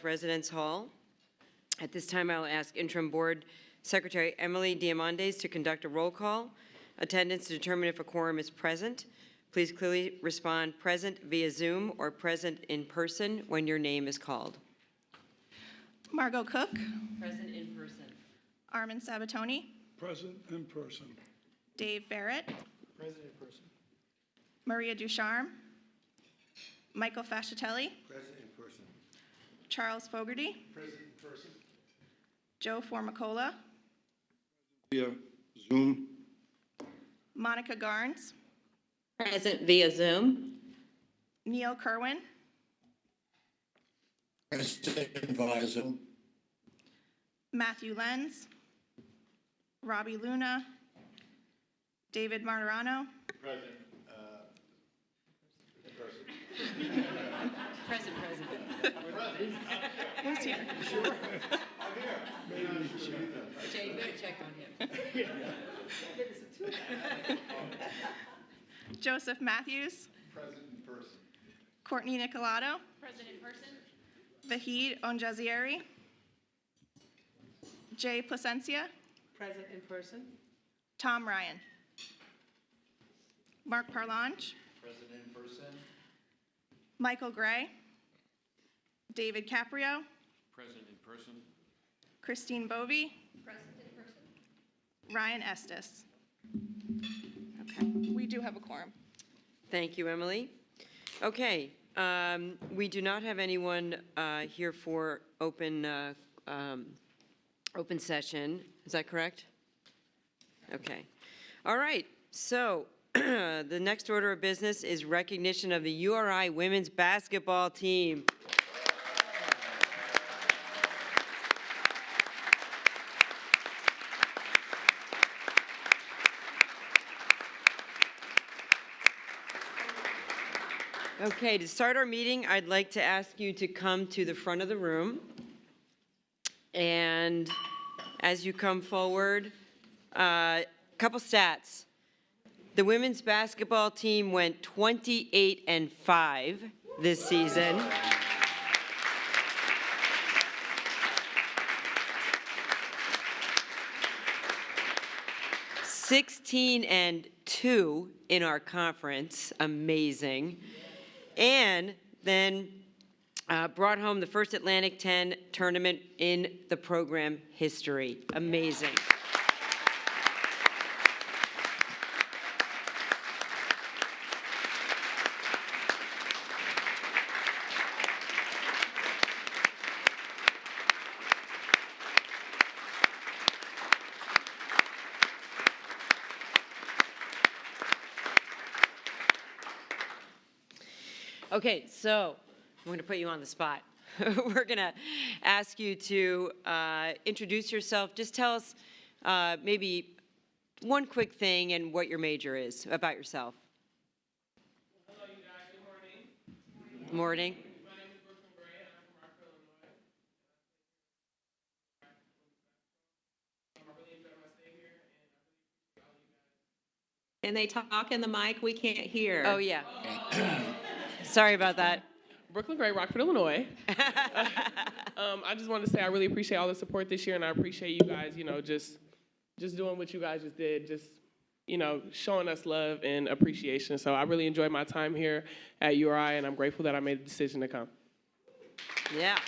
Residence Hall. At this time, I'll ask Interim Board Secretary Emily Diamondes to conduct a roll call. Attendance to determine if a quorum is present. Please clearly respond present via Zoom or present in person when your name is called. Margot Cook. Present in person. Armin Sabatoni. Present in person. Dave Barrett. Present in person. Maria Ducharme. Michael Fascitelli. Present in person. Charles Fogarty. Present in person. Joe Formicola. Via Zoom. Monica Garnes. Present via Zoom. Neil Kerwin. Present via Zoom. Matthew Lenz. Robbie Luna. David Martirano. Present in person. Present. Who's here? I'm here. Jay, you better check on him. Joseph Matthews. Present in person. Courtney Nicolato. Present in person. Vahid Onjazieri. Jay Placencia. Present in person. Tom Ryan. Mark Parlange. Present in person. Michael Gray. David Caprio. Present in person. Christine Bovey. Present in person. Ryan Estes. Okay, we do have a quorum. Thank you, Emily. Okay, we do not have anyone here for open session. Is that correct? Okay. All right. So the next order of business is recognition of the URI women's basketball team. Okay, to start our meeting, I'd like to ask you to come to the front of the room. And as you come forward, a couple stats. The women's basketball team went 28-5 this season. (16-2) in our conference. Amazing. And then brought home the first Atlantic 10 tournament in the program history. Amazing. Okay, so I'm going to put you on the spot. We're going to ask you to introduce yourself. Just tell us maybe one quick thing and what your major is about yourself. Hello, you guys. Good morning. Morning. My name is Brooklyn Gray, and I'm from Rockville, Illinois. I really enjoyed my stay here, and I really appreciate all you guys. Can they talk in the mic? We can't hear. Oh, yeah. Sorry about that. Brooklyn Gray, Rockford, Illinois. I just wanted to say I really appreciate all the support this year, and I appreciate you guys, just doing what you guys just did, just, showing us love and appreciation. So I really enjoyed my time here at URI, and I'm grateful that I made the decision to come. Yeah.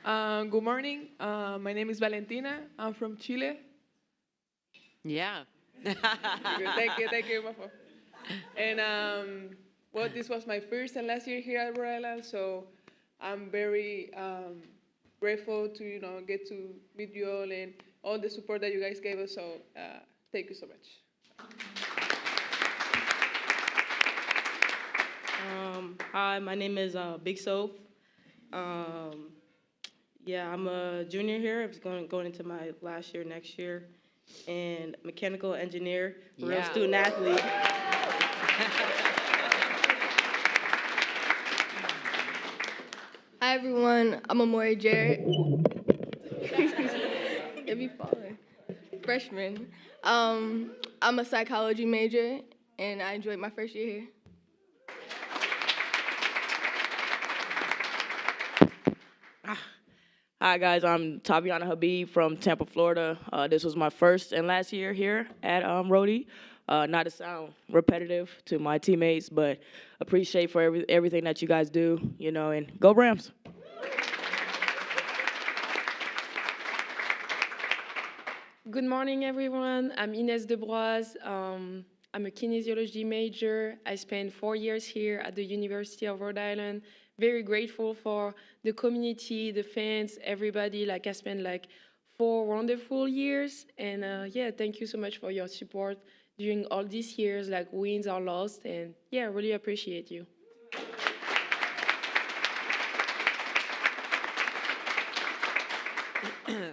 Good morning. My name is Valentina. I'm from Chile. Yeah. Thank you, Mafo. And this was my first and last year here at Rhode Island, so I'm very grateful to get to meet you all and all the support that you guys gave us. So thank you so much. Hi, my name is Big Soph. Yeah, I'm a junior here. I'm going into my last year next year. And mechanical engineer, real student athlete. Hi everyone, I'm Amori Jarrett. It'd be falling. Freshman. I'm a psychology major, and I enjoyed my first year here. Hi guys, I'm Taviana Habib from Tampa, Florida. This was my first and last year here at Rhodey. Not to sound repetitive to my teammates, but appreciate for everything that you guys do, and go Rams. Good morning, everyone. I'm Ines Debroise. I'm a kinesiology major. I spent 4 years here at the University of Rhode Island. Very grateful for the community, the fans, everybody. I spent 4 wonderful years. And yeah, thank you so much for your support during all these years, wins or lost. And yeah, really appreciate you.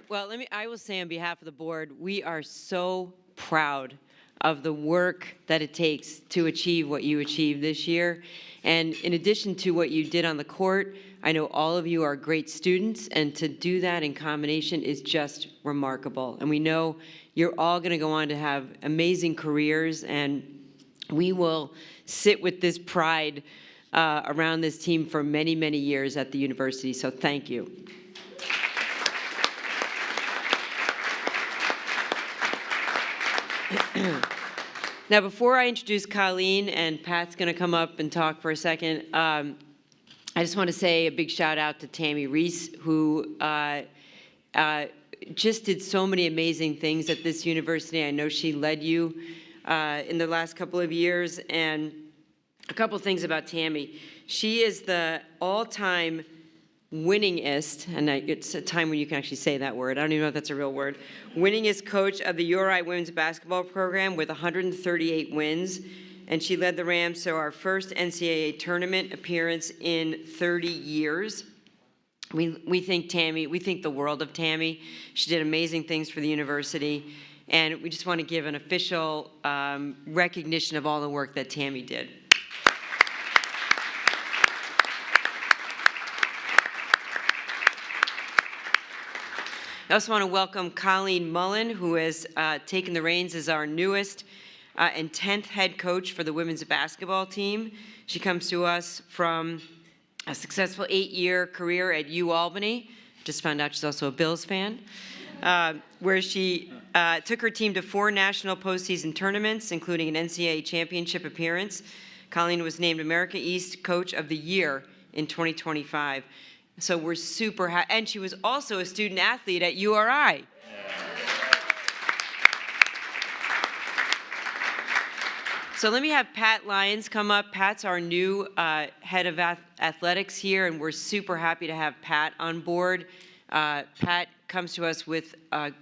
Well, I will say on behalf of the board, we are so proud of the work that it takes to achieve what you achieved this year. And in addition to what you did on the court, I know all of you are great students, and to do that in combination is just remarkable. And we know you're all going to go on to have amazing careers, and we will sit with this pride around this team for many, many years at the university. So thank you. Now, before I introduce Colleen, and Pat's going to come up and talk for a second, I just want to say a big shout out to Tammy Reese, who just did so many amazing things at this university. I know she led you in the last couple of years. And a couple things about Tammy. She is the all-time winningest, and it's a time when you can actually say that word. I don't even know if that's a real word. Winningest coach of the URI women's basketball program with 138 wins. And she led the Rams to our first NCAA tournament appearance in 30 years. We think the world of Tammy. She did amazing things for the university. And we just want to give an official recognition of all the work that Tammy did. I also want to welcome Colleen Mullen, who has taken the reins as our newest and 10th head coach for the women's basketball team. She comes to us from a successful 8-year career at UAlbany. Just found out she's also a Bills fan, where she took her team to 4 national postseason tournaments, including an NCAA championship appearance. Colleen was named America East Coach of the Year in 2025. So we're super happy. And she was also a student athlete at URI. So let me have Pat Lyons come up. Pat's our new head of athletics here, and we're super happy to have Pat on board. Pat comes to us with a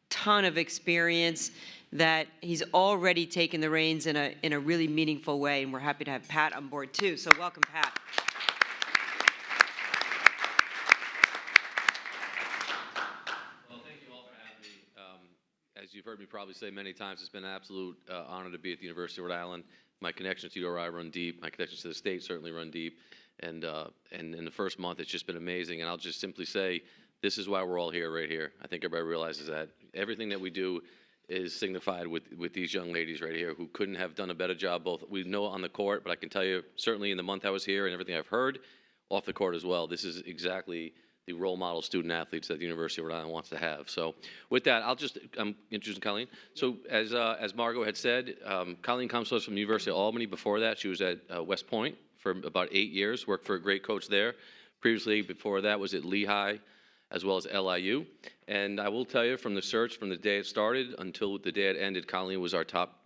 ton of experience that he's already taken the reins in a really meaningful way, and we're happy to have Pat on board too. So welcome, Pat. As you've heard me probably say many times, it's been an absolute honor to be at the University of Rhode Island. My connections to URI run deep. My connections to the state certainly run deep. And in the first month, it's just been amazing. And I'll just simply say, this is why we're all here right here. I think everybody realizes that. Everything that we do is signified with these young ladies right here who couldn't have done a better job, both we know on the court, but I can tell you, certainly in the month I was here and everything I've heard, off the court as well, this is exactly the role model student athletes that the University of Rhode Island wants to have. So with that, I'm introducing Colleen. So as Margot had said, Colleen comes to us from the University of Albany. Before that, she was at West Point for about 8 years, worked for a great coach there. Previously, before that, was at Lehigh as well as LIU. And I will tell you, from the search, from the day it started until the day it ended, Colleen was our top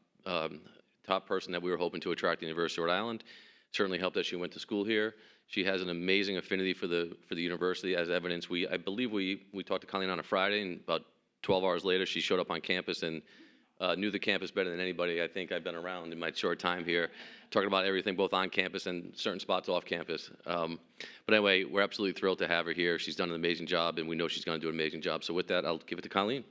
person that we were hoping to attract to the University of Rhode Island. Certainly helped that she went to school here. She has an amazing affinity for the university, as evidence. I believe we talked to Colleen on a Friday, and about 12 hours later, she showed up on campus and knew the campus better than anybody I think I've been around in my short time here, talking about everything both on campus and certain spots off campus. But anyway, we're absolutely thrilled to have her here. She's done an amazing job, and we know she's going to do an amazing job. So with that, I'll give it to Colleen.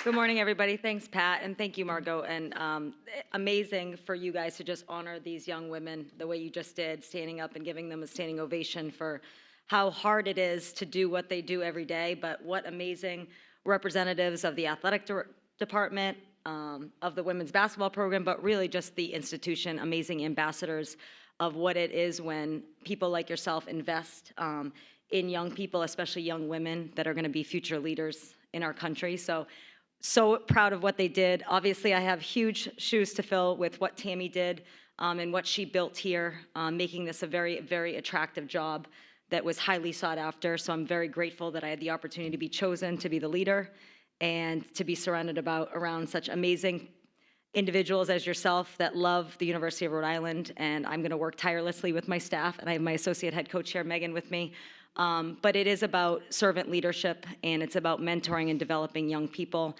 Good morning, everybody. Thanks, Pat, and thank you, Margot. And amazing for you guys to just honor these young women the way you just did, standing up and giving them a standing ovation for how hard it is to do what they do every day, but what amazing representatives of the athletic department, of the women's basketball program, but really just the institution, amazing ambassadors of what it is when people like yourself invest in young people, especially young women that are going to be future leaders in our country. So proud of what they did. Obviously, I have huge shoes to fill with what Tammy did and what she built here, making this a very, very attractive job that was highly sought after. So I'm very grateful that I had the opportunity to be chosen to be the leader and to be surrounded around such amazing individuals as yourself that love the University of Rhode Island. And I'm going to work tirelessly with my staff, and I have my associate head coach here, Megan, with me. But it is about servant leadership, and it's about mentoring and developing young people.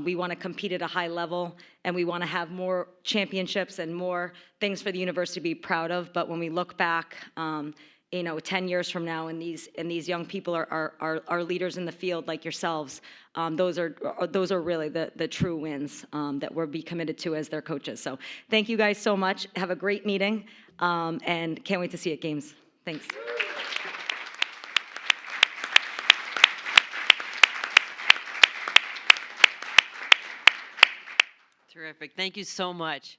We want to compete at a high level, and we want to have more championships and more things for the university to be proud of. But when we look back, 10 years from now, and these young people are leaders in the field like yourselves, those are really the true wins that we'll be committed to as their coaches. So thank you guys so much. Have a great meeting, and can't wait to see you at games. Thanks. Terrific. Thank you so much.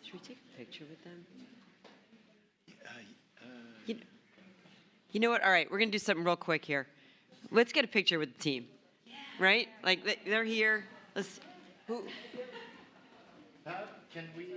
Should we take a picture with them? You know what? All right, we're going to do something real quick here. Let's get a picture with the team. Right? Like, they're here. Let's. Who? Can we?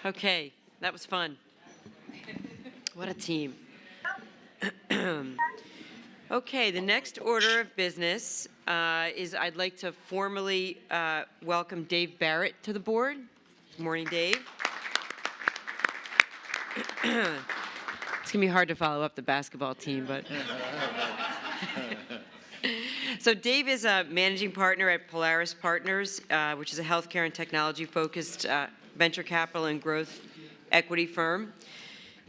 Okay, that was fun. What a team. Okay, the next order of business is I'd like to formally welcome Dave Barrett to the board. Good morning, Dave. It's going to be hard to follow up the basketball team, but. So Dave is a managing partner at Polaris Partners, which is a healthcare and technology-focused venture capital and growth equity firm.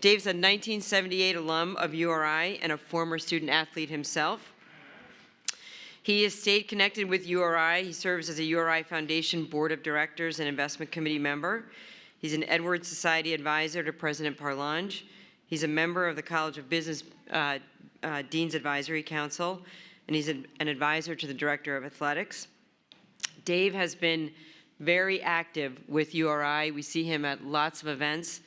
Dave's a 1978 alum of URI and a former student athlete himself. He is state connected with URI. He serves as a URI Foundation Board of Directors and Investment Committee member. He's an Edwards Society advisor to President Parlange. He's a member of the College of Business Dean's Advisory Council, and he's an advisor to the Director of Athletics. Dave has been very active with URI. We see him at lots of events,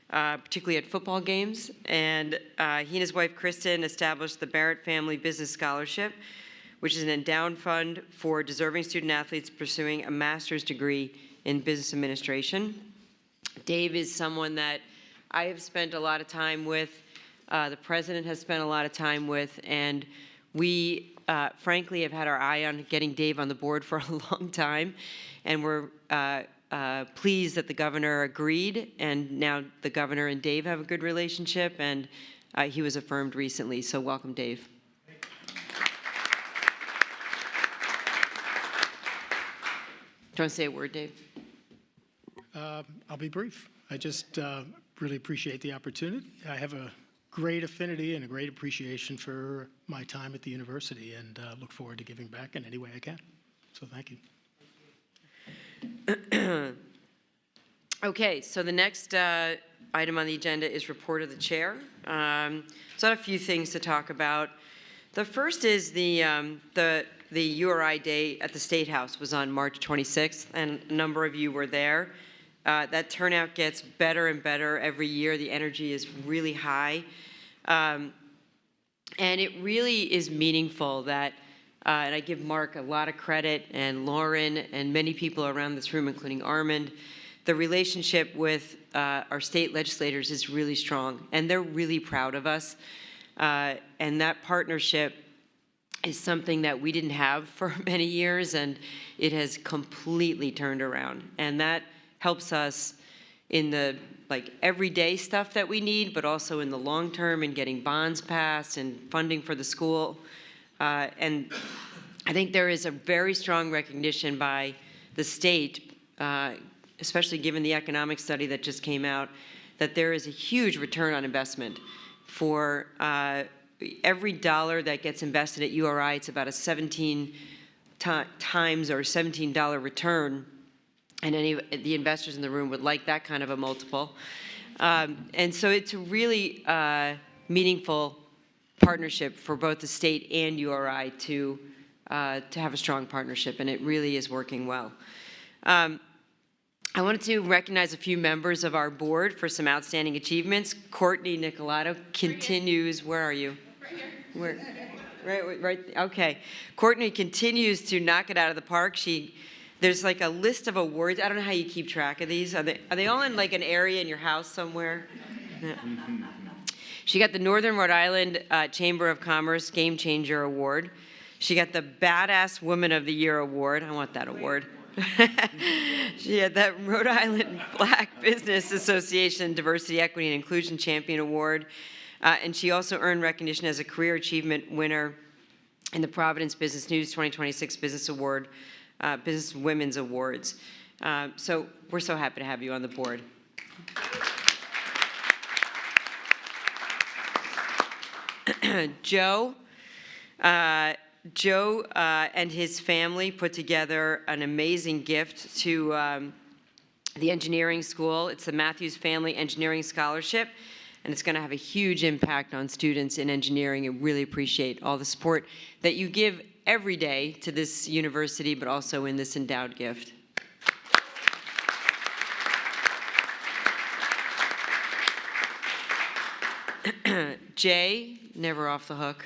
particularly at football games. And he and his wife, Kristen, established the Barrett Family Business Scholarship, which is an endowed fund for deserving student athletes pursuing a master's degree in business administration. Dave is someone that I have spent a lot of time with, the president has spent a lot of time with, and we frankly have had our eye on getting Dave on the board for a long time, and we're pleased that the governor agreed, and now the governor and Dave have a good relationship, and he was affirmed recently, so welcome, Dave. Do you want to say a word, Dave? I'll be brief. I just really appreciate the opportunity. I have a great affinity and a great appreciation for my time at the university, and look forward to giving back in any way I can. So thank you. Okay, so the next item on the agenda is report of the chair. So I have a few things to talk about. The first is the URI Day at the State House was on March 26th, and a number of you were there. That turnout gets better and better every year. The energy is really high. And it really is meaningful that, and I give Mark a lot of credit, and Lauren, and many people around this room, including Armand, the relationship with our state legislators is really strong, and they're really proud of us. And that partnership is something that we didn't have for many years, and it has completely turned around. And that helps us in the everyday stuff that we need, but also in the long term in getting bonds passed and funding for the school. And I think there is a very strong recognition by the state, especially given the economic study that just came out, that there is a huge return on investment for every dollar that gets invested at URI. It's about a 17 times or $17 return. And any of the investors in the room would like that kind of a multiple. And so it's a really meaningful partnership for both the state and URI to have a strong partnership, and it really is working well. I wanted to recognize a few members of our board for some outstanding achievements. Courtney Nicolato continues, where are you? Right here. Right, okay. Courtney continues to knock it out of the park. There's like a list of awards. I don't know how you keep track of these. Are they all in like an area in your house somewhere? Yeah. She got the Northern Rhode Island Chamber of Commerce Game Changer Award. She got the Badass Woman of the Year Award. I want that award. She had that Rhode Island Black Business Association Diversity, Equity, and Inclusion Champion Award. And she also earned recognition as a Career Achievement winner in the Providence Business News 2026 Business Award. Business Women's Awards. So we're so happy to have you on the board. Joe and his family put together an amazing gift to the engineering school. It's the Matthews Family Engineering Scholarship, and it's going to have a huge impact on students in engineering. I really appreciate all the support that you give every day to this university, but also in this endowed gift. Jay, never off the hook.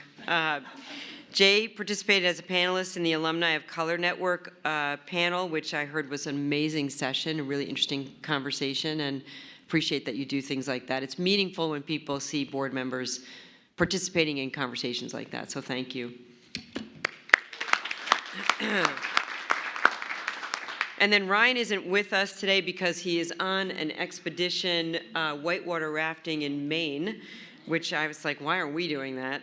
Jay participated as a panelist in the Alumni of Color Network panel, which I heard was an amazing session, a really interesting conversation, and appreciate that you do things like that. It's meaningful when people see board members participating in conversations like that, so thank you. And then Ryan isn't with us today because he is on an expedition whitewater rafting in Maine, which I was like, why aren't we doing that?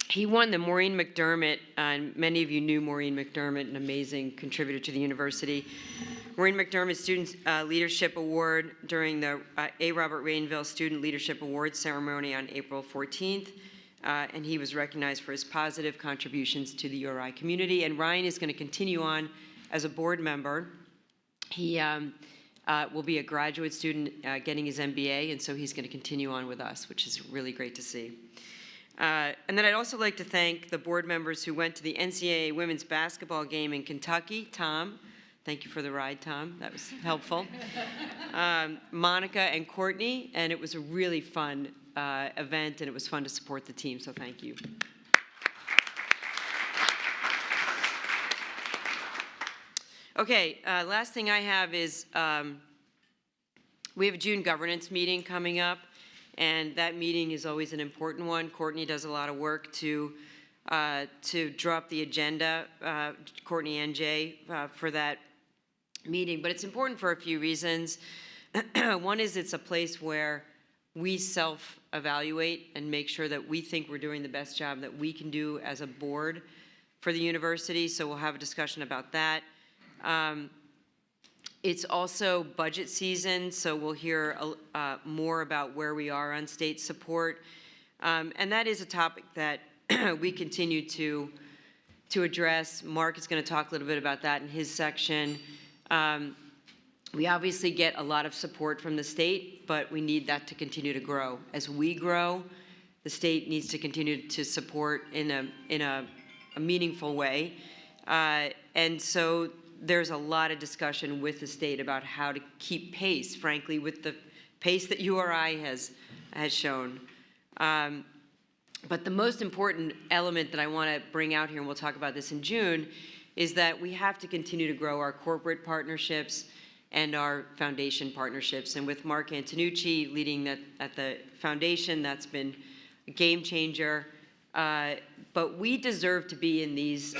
He won the Maureen McDermott, and many of you knew Maureen McDermott, an amazing contributor to the university. Maureen McDermott Student Leadership Award during the A. Robert Rainville Student Leadership Awards ceremony on April 14th. And he was recognized for his positive contributions to the URI community. And Ryan is going to continue on as a board member. He will be a graduate student getting his MBA, and so he's going to continue on with us, which is really great to see. And then I'd also like to thank the board members who went to the NCAA women's basketball game in Kentucky. Tom, thank you for the ride, Tom. That was helpful. Monica and Courtney, and it was a really fun event, and it was fun to support the team, so thank you. Okay, last thing I have is we have a June governance meeting coming up, and that meeting is always an important one. Courtney does a lot of work to to drop the agenda, Courtney and Jay, for that meeting. But it's important for a few reasons. One is it's a place where we self-evaluate and make sure that we think we're doing the best job that we can do as a board for the university, so we'll have a discussion about that. It's also budget season, so we'll hear more about where we are on state support. And that is a topic that we continue to address. Mark is going to talk a little bit about that in his section. We obviously get a lot of support from the state, but we need that to continue to grow. As we grow, the state needs to continue to support in a meaningful way. And so there's a lot of discussion with the state about how to keep pace, frankly, with the pace that URI has shown. But the most important element that I want to bring out here, and we'll talk about this in June, is that we have to continue to grow our corporate partnerships and our foundation partnerships. And with Mark Antonucci leading that at the foundation, that's been a game changer. But we deserve to be in these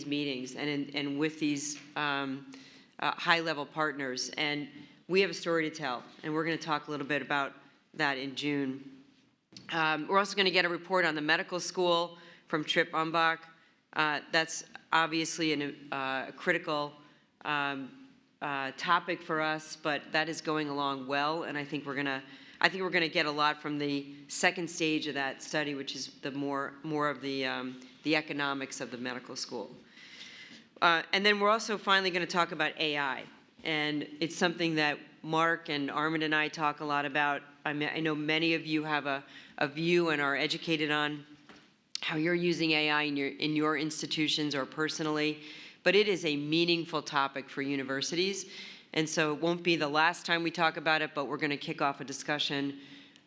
meetings and with these high-level partners. And we have a story to tell, and we're going to talk a little bit about that in June. We're also going to get a report on the medical school from Trip Umbach. That's obviously a critical topic for us, but that is going along well, and I think we're gonna get a lot from the second stage of that study, which is the more of the economics of the medical school. And then we're also finally going to talk about AI, and it's something that Mark and Armand and I talk a lot about. I know many of you have a view and are educated on how you're using AI in your institutions or personally, but it is a meaningful topic for universities. And so it won't be the last time we talk about it, but we're going to kick off a discussion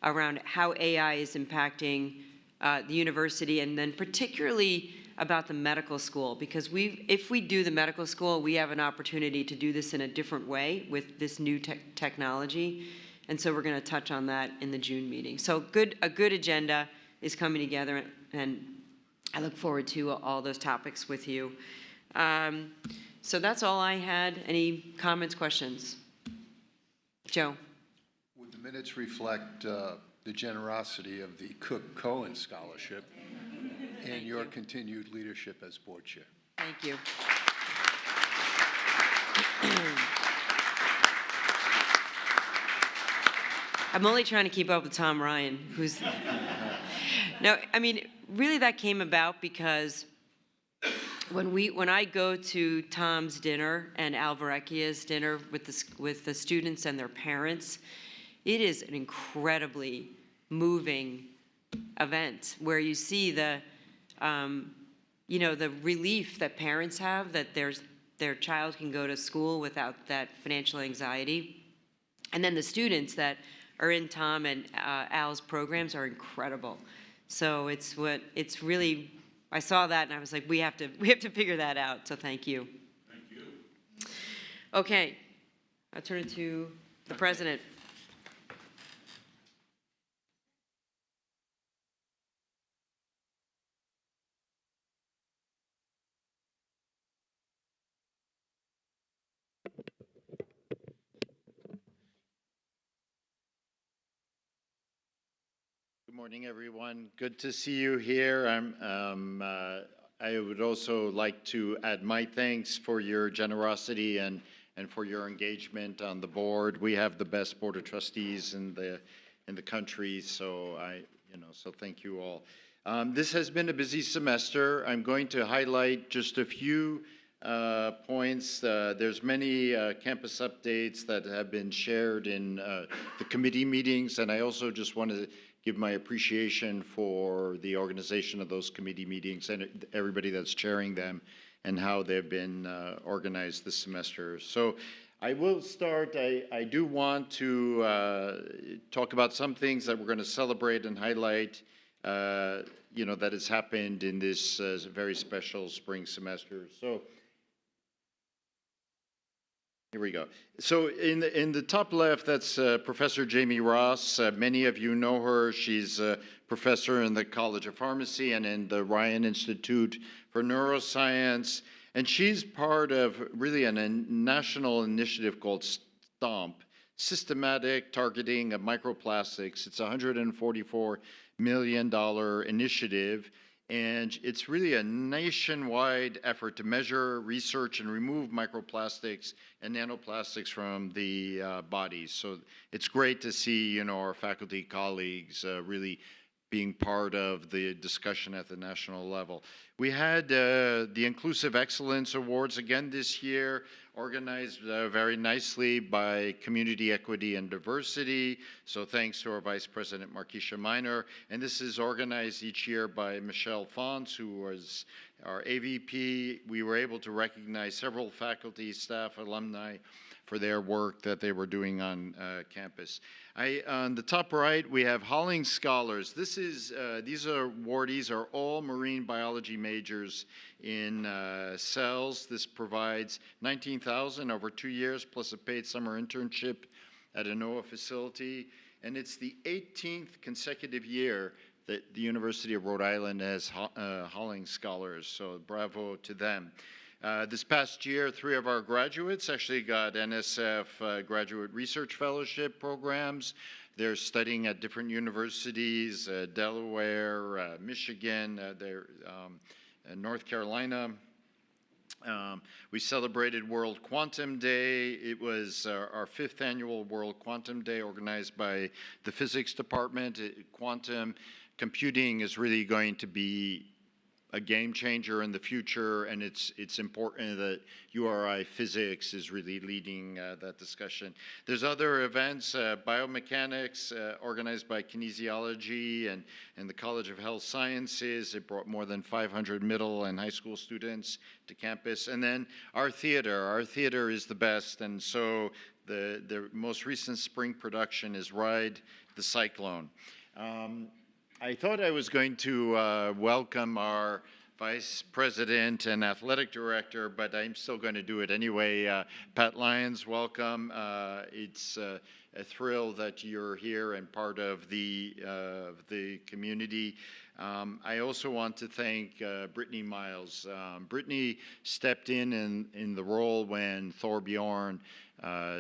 around how AI is impacting the university, and then particularly about the medical school, because if we do the medical school, we have an opportunity to do this in a different way with this new technology. And so we're going to touch on that in the June meeting. So a good agenda is coming together, and I look forward to all those topics with you. So that's all I had. Any comments, questions? Joe? Would the minutes reflect the generosity of the Cook-Cohen Scholarship and your continued leadership as board chair? Thank you. I'm only trying to keep up with Tom Ryan, who's... No, I mean, really that came about because when I go to Tom's dinner and Al Varecchia's dinner with the students and their parents, it is an incredibly moving event where you see the relief that parents have that their child can go to school without that financial anxiety, and then the students that are in Tom and Al's programs are incredible. So it's really. I saw that and I was like, we have to figure that out. So thank you. Thank you. Okay, I'll turn it to the president. Good morning, everyone. Good to see you here. I would also like to add my thanks for your generosity and for your engagement on the board. We have the best board of trustees in the country, so so thank you all. This has been a busy semester. I'm going to highlight just a few points. There's many campus updates that have been shared in the committee meetings, and I also just want to give my appreciation for the organization of those committee meetings and everybody that's chairing them and how they've been organized this semester. So I will start. I do want to talk about some things that we're going to celebrate and highlight, that has happened in this very special spring semester. So Here we go. So in the top left, that's Professor Jamie Ross. Many of you know her. She's a professor in the College of Pharmacy and in the Ryan Institute for Neuroscience. And she's part of really a national initiative called STOMP, Systematic Targeting of Microplastics. It's a $144 million initiative. And it's really a nationwide effort to measure, research, and remove microplastics and nanoplastics from the bodies. So it's great to see, you know, our faculty colleagues really being part of the discussion at the national level. We had the Inclusive Excellence Awards again this year, organized very nicely by Community Equity and Diversity. So thanks to our Vice President, Markeisha Miner. And this is organized each year by Michelle Fons, who was our AVP. We were able to recognize several faculty, staff, alumni for their work that they were doing on campus. On the top right, we have Holling Scholars. These awardees are all marine biology majors in cells. This provides $19,000 over 2 years, plus a paid summer internship at a NOAA facility. And it's the 18th consecutive year that the University of Rhode Island has Holling Scholars, so bravo to them. This past year, 3 of our graduates actually got NSF Graduate Research Fellowship programs. They're studying at different universities, Delaware, Michigan, North Carolina. We celebrated World Quantum Day. It was our 5th annual World Quantum Day organized by the physics department. Quantum computing is really going to be a game changer in the future, and it's important that URI physics is really leading that discussion. There's other events, biomechanics organized by kinesiology and the College of Health Sciences. It brought more than 500 middle and high school students to campus. And then our theater is the best, and so the most recent spring production is Ride the Cyclone. I thought I was going to welcome our Vice President and Athletic Director, but I'm still going to do it anyway. Pat Lyons, welcome. It's a thrill that you're here and part of the community. I also want to thank Brittany Miles. Brittany stepped in the role when Thor Bjorn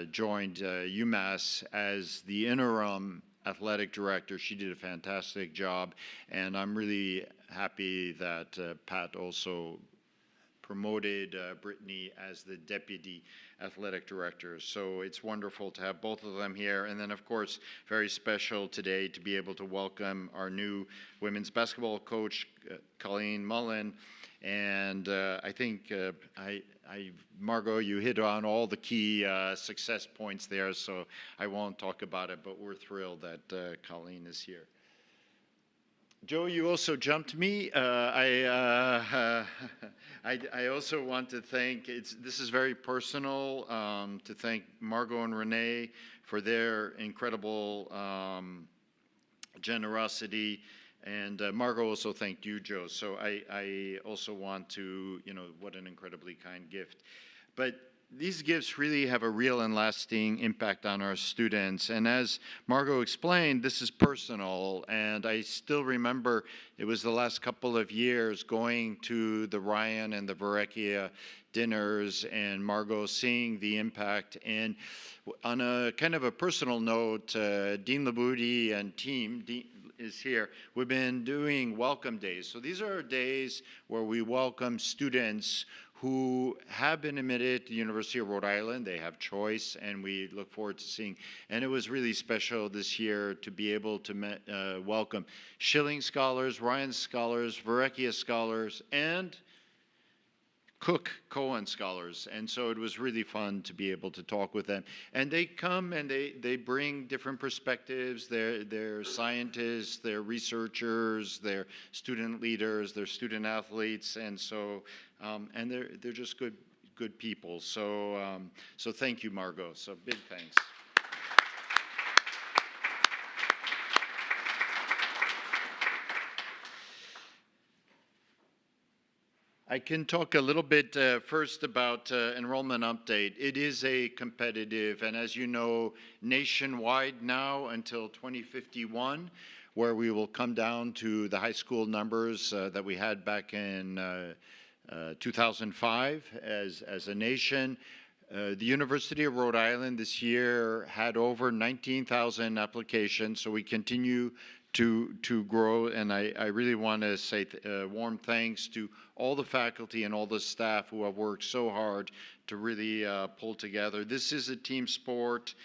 joined UMass as the interim athletic director. She did a fantastic job, and I'm really happy that Pat also promoted Brittany as the deputy athletic director. So it's wonderful to have both of them here. And then, of course, very special today to be able to welcome our new women's basketball coach, Colleen Mullen. And I think, Margot, you hit on all the key success points there, so I won't talk about it, but we're thrilled that Colleen is here. Joe, you also jumped me. I also want to thank, this is very personal, to thank Margot and Renee for their incredible generosity. And Margot also thanked you, Joe. So I also want to, what an incredibly kind gift. But these gifts really have a real and lasting impact on our students. And as Margot explained, this is personal. And I still remember it was the last couple of years going to the Ryan and the Varecchia dinners and Margot seeing the impact. And on a kind of a personal note, Dean Labudi and team, is here. We've been doing welcome days. So these are days where we welcome students who have been admitted to the University of Rhode Island. They have choice, and we look forward to seeing. And it was really special this year to be able to welcome Schilling Scholars, Ryan Scholars, Varecchia Scholars, and Cook-Cohen Scholars. And so it was really fun to be able to talk with them. And they come and they bring different perspectives. They're scientists, they're researchers, they're student leaders, they're student athletes. And so, and they're just good people. So, so thank you, Margot. So big thanks. I can talk a little bit first about enrollment update. It is a competitive, and as you know, nationwide now until 2051, where we will come down to the high school numbers that we had back in 2005 as a nation. The University of Rhode Island this year had over 19,000 applications, so we continue to grow, and I really want to say warm thanks to all the faculty and all the staff who have worked so hard to really pull together. This is a team sport.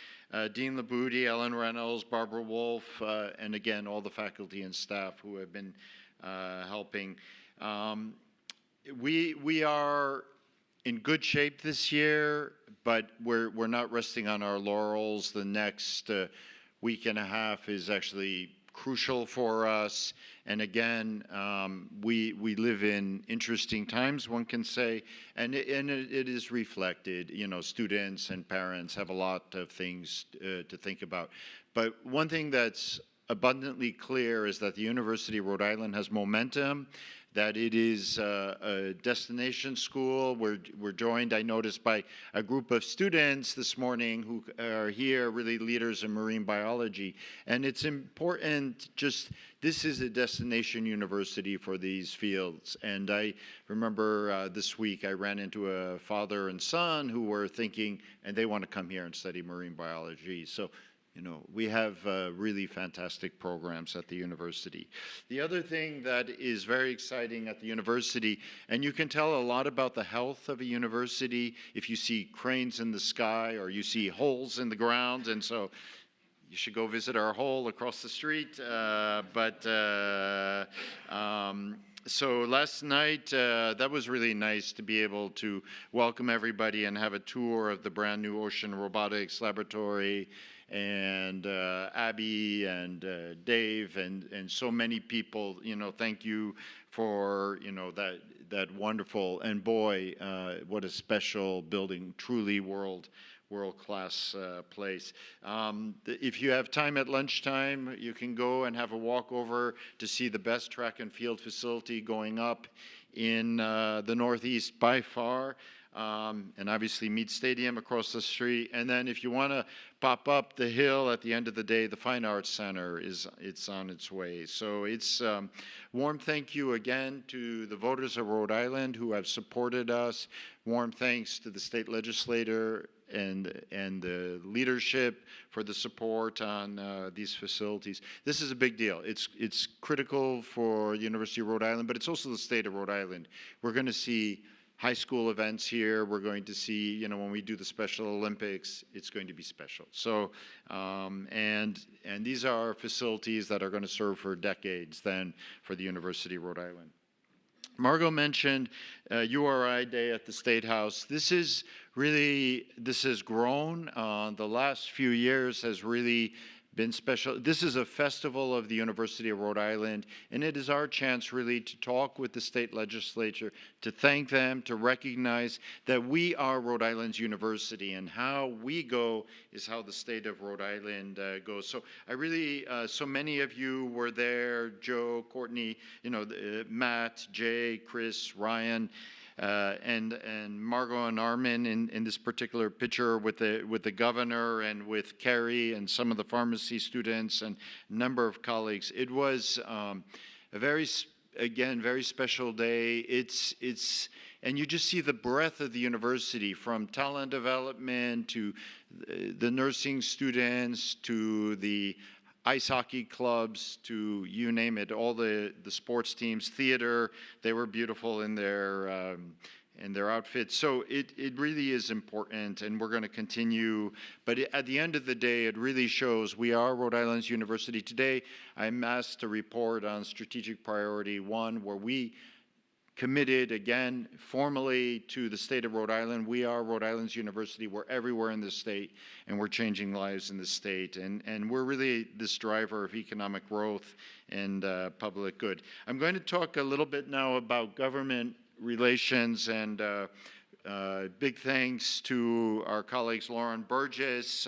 Dean Labudi, Ellen Reynolds, Barbara Wolf, and again, all the faculty and staff who have been helping. We are in good shape this year, but we're not resting on our laurels. The next week and a half is actually crucial for us. And again, we live in interesting times, one can say, and it is reflected. You know, students and parents have a lot of things to think about. But one thing that's abundantly clear is that the University of Rhode Island has momentum, that it is a destination school. We're joined, I noticed, by a group of students this morning who are here, really leaders in marine biology. And it's important, this is a destination university for these fields. And I remember this week I ran into a father and son who were thinking, and they want to come here and study marine biology. So, you know, we have really fantastic programs at the university. The other thing that is very exciting at the university, and you can tell a lot about the health of a university if you see cranes in the sky or you see holes in the ground, and so you should go visit our hole across the street. So last night, that was really nice to be able to welcome everybody and have a tour of the brand new Ocean Robotics Laboratory, and Abby and Dave and so many people. You know, thank you for, you know, that wonderful, and boy, what a special building, truly world-class place. If you have time at lunchtime, you can go and have a walk over to see the best track and field facility going up in the Northeast by far. And obviously Meade Stadium across the street. And then if you want to pop up the hill at the end of the day, the Fine Arts Center it's on its way. So it's warm thank you again to the voters of Rhode Island who have supported us. Warm thanks to the state legislator and the leadership for the support on these facilities. This is a big deal. It's critical for the University of Rhode Island, but it's also the state of Rhode Island. We're going to see high school events here. We're going to see, you know, when we do the Special Olympics, it's going to be special. So, and these are facilities that are going to serve for decades then for the University of Rhode Island. Margot mentioned URI Day at the State House. This has grown. The last few years has really been special. This is a festival of the University of Rhode Island, and it is our chance really to talk with the state legislature, to thank them, to recognize that we are Rhode Island's university, and how we go is how the state of Rhode Island goes. So I really, so many of you were there, Joe, Courtney, you know, Matt, Jay, Chris, Ryan, and Margot and Armin in this particular picture with the governor and with Carrie and some of the pharmacy students and a number of colleagues. It was a very special day. And you just see the breadth of the university, from talent development to the nursing students to the ice hockey clubs, to you name it, all the sports teams, theater. They were beautiful in their outfits. So it really is important, and we're going to continue. But at the end of the day, it really shows we are Rhode Island's university. Today, I'm asked to report on strategic priority 1, where we committed again formally to the state of Rhode Island. We are Rhode Island's university. We're everywhere in the state, and we're changing lives in the state. And we're really this driver of economic growth and public good. I'm going to talk a little bit now about government relations, and big thanks to our colleagues Lauren Burgess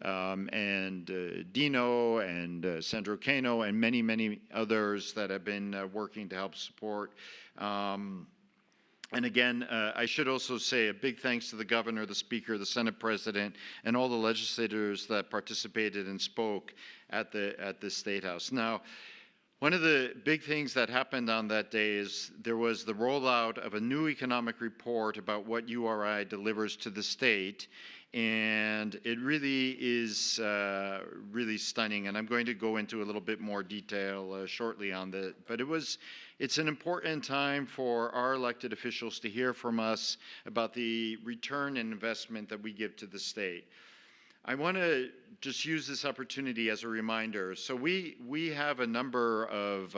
and Dino and Sandro Cano and many, many others that have been working to help support. And again, I should also say a big thanks to the governor, the speaker, the Senate president, and all the legislators that participated and spoke at the State House. Now, one of the big things that happened on that day is there was the rollout of a new economic report about what URI delivers to the state, and it really is really stunning. And I'm going to go into a little bit more detail shortly on that. But it's an important time for our elected officials to hear from us about the return and investment that we give to the state. I want to just use this opportunity as a reminder. So we have a number of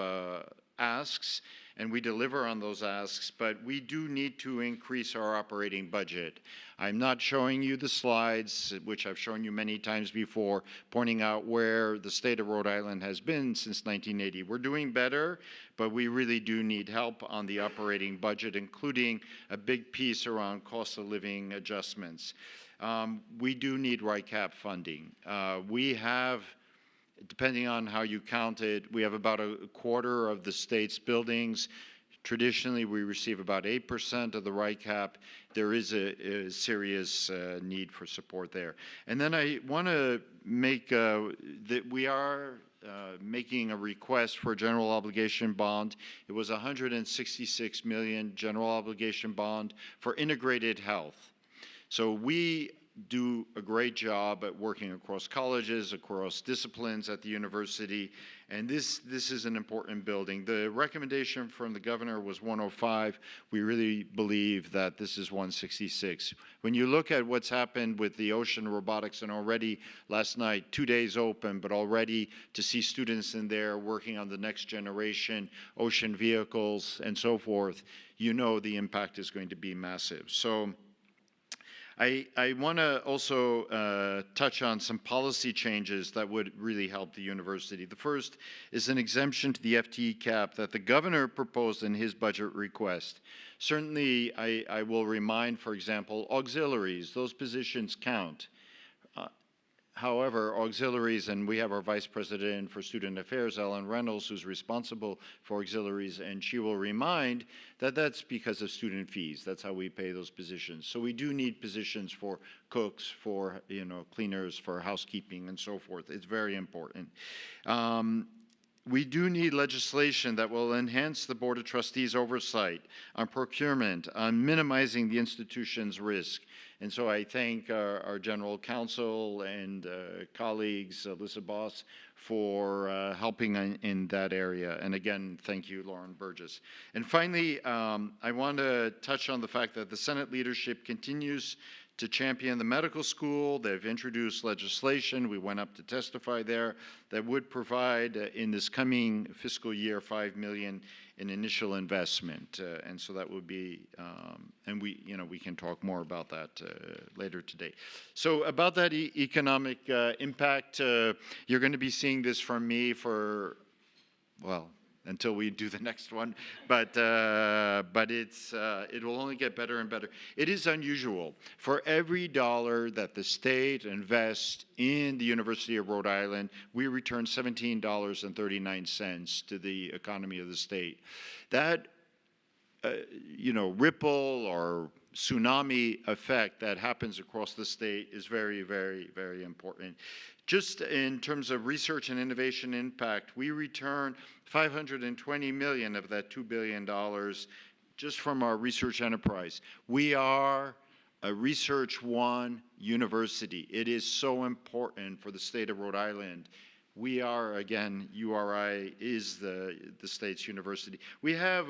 asks, and we deliver on those asks, but we do need to increase our operating budget. I'm not showing you the slides, which I've shown you many times before, pointing out where the state of Rhode Island has been since 1980. We're doing better, but we really do need help on the operating budget, including a big piece around cost of living adjustments. We do need RICAP funding. We have, depending on how you count it, we have about a quarter of the state's buildings. Traditionally, we receive about 8% of the RICAP. There is a serious need for support there. And then I want to make that we are making a request for a general obligation bond. It was $166 million general obligation bond for integrated health. So we do a great job at working across colleges, across disciplines at the university, and this is an important building. The recommendation from the governor was 105. We really believe that this is 166. When you look at what's happened with the ocean robotics, and already last night, 2 days open, but already to see students in there working on the next generation ocean vehicles and so forth, you know the impact is going to be massive. So I want to also touch on some policy changes that would really help the university. The first is an exemption to the FTE cap that the governor proposed in his budget request. Certainly, I will remind, for example, auxiliaries, those positions count. However, auxiliaries, and we have our Vice President for Student Affairs, Ellen Reynolds, who's responsible for auxiliaries, and she will remind that that's because of student fees. That's how we pay those positions. So we do need positions for cooks, for cleaners, for housekeeping, and so forth. It's very important. We do need legislation that will enhance the Board of Trustees' oversight on procurement, on minimizing the institution's risk. And so I thank our General Counsel and colleagues, Alyssa Boss, for helping in that area. And again, thank you, Lauren Burgess. And finally, I want to touch on the fact that the Senate leadership continues to champion the medical school. They've introduced legislation. We went up to testify there that would provide in this coming fiscal year $5 million in initial investment, and so that would be, and we can talk more about that later today. So about that economic impact, you're going to be seeing this from me for, well, until we do the next one, but it will only get better and better. It is unusual. For every dollar that the state invests in the University of Rhode Island, we return $17.39 to the economy of the state. That ripple or tsunami effect that happens across the state is very, very, very important. Just in terms of research and innovation impact, we return $520 million of that $2 billion just from our research enterprise. We are a Research One university. It is so important for the state of Rhode Island. We are, again, URI is the state's university. We have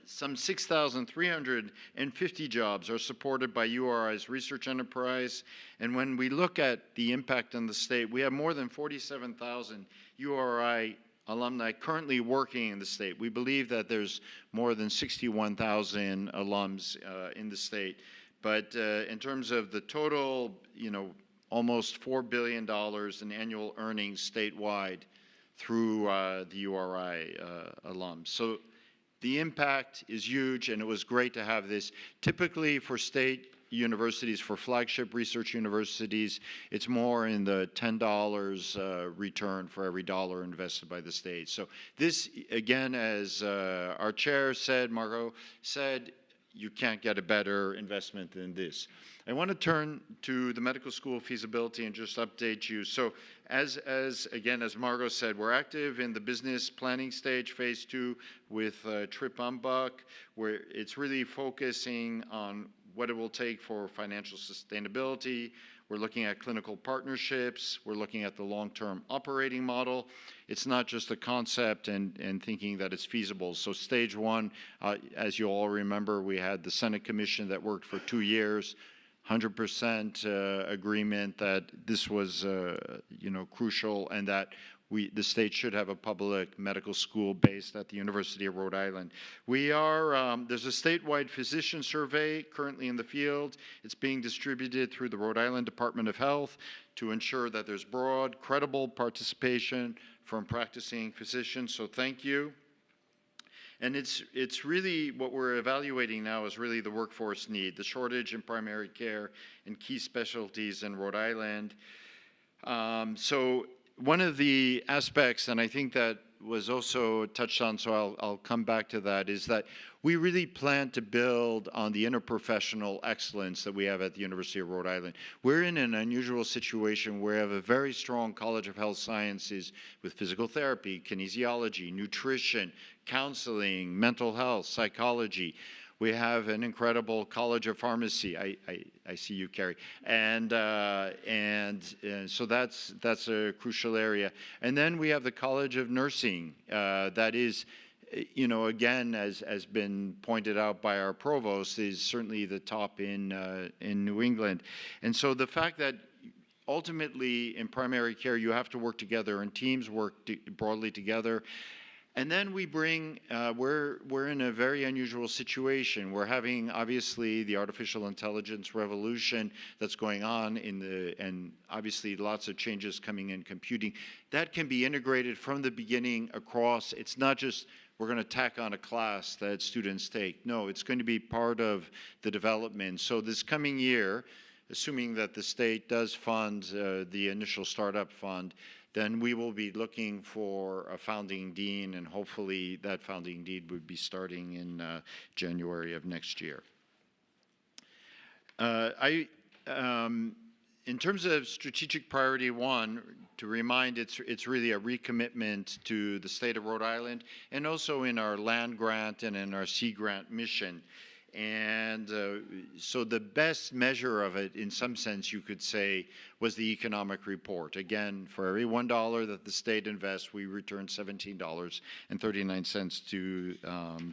some 6,350 jobs are supported by URI's research enterprise. And when we look at the impact on the state, we have more than 47,000 URI alumni currently working in the state. We believe that there's more than 61,000 alums in the state. But in terms of the total, almost $4 billion in annual earnings statewide through the URI alums. So the impact is huge, and it was great to have this. Typically for state universities, for flagship research universities, it's more in the $10 return for every dollar invested by the state. So this, again, as our chair said, Margot said, you can't get a better investment than this. I want to turn to the medical school feasibility and just update you. So as Margot said, we're active in the business planning stage, phase 2, with Trip Umbach, where it's really focusing on what it will take for financial sustainability. We're looking at clinical partnerships. We're looking at the long-term operating model. It's not just a concept and thinking that it's feasible. So stage 1, as you all remember, we had the Senate Commission that worked for 2 years, 100% agreement that this was, crucial, and that the state should have a public medical school based at the University of Rhode Island. We are, there's a statewide physician survey currently in the field. It's being distributed through the Rhode Island Department of Health to ensure that there's broad, credible participation from practicing physicians, so thank you. And it's really what we're evaluating now is really the workforce need, the shortage in primary care and key specialties in Rhode Island. So one of the aspects, and I think that was also touched on, so I'll come back to that, is that we really plan to build on the interprofessional excellence that we have at the University of Rhode Island. We're in an unusual situation where we have a very strong College of Health Sciences with physical therapy, kinesiology, nutrition, counseling, mental health, psychology. We have an incredible College of Pharmacy. I see you, Carrie. And so that's a crucial area. And then we have the College of Nursing that is, again, as been pointed out by our provost, is certainly the top in New England. And so the fact that ultimately in primary care you have to work together and teams work broadly together. And then we bring, we're in a very unusual situation. We're having, obviously, the artificial intelligence revolution that's going on and obviously lots of changes coming in computing. That can be integrated from the beginning across. It's not just we're going to tack on a class that students take. No, it's going to be part of the development. So this coming year, assuming that the state does fund the initial startup fund, then we will be looking for a founding dean, and hopefully that founding dean would be starting in January of next year. In terms of strategic priority 1, to remind, it's really a recommitment to the state of Rhode Island, and also in our land grant and in our sea grant mission. And so the best measure of it, in some sense, you could say, was the economic report. Again, for every $1 that the state invests, we return $17.39 to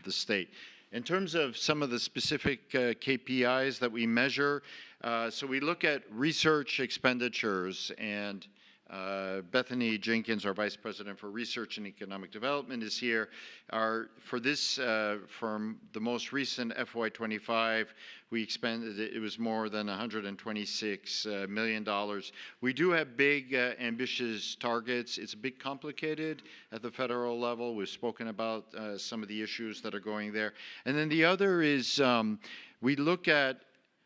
the state. In terms of some of the specific KPIs that we measure, so we look at research expenditures, and Bethany Jenkins, our Vice President for Research and Economic Development, is here. For this, from the most recent FY25, we expended, it was more than $126 million. We do have big, ambitious targets. It's a bit complicated at the federal level. We've spoken about some of the issues that are going there. And then the other is we look at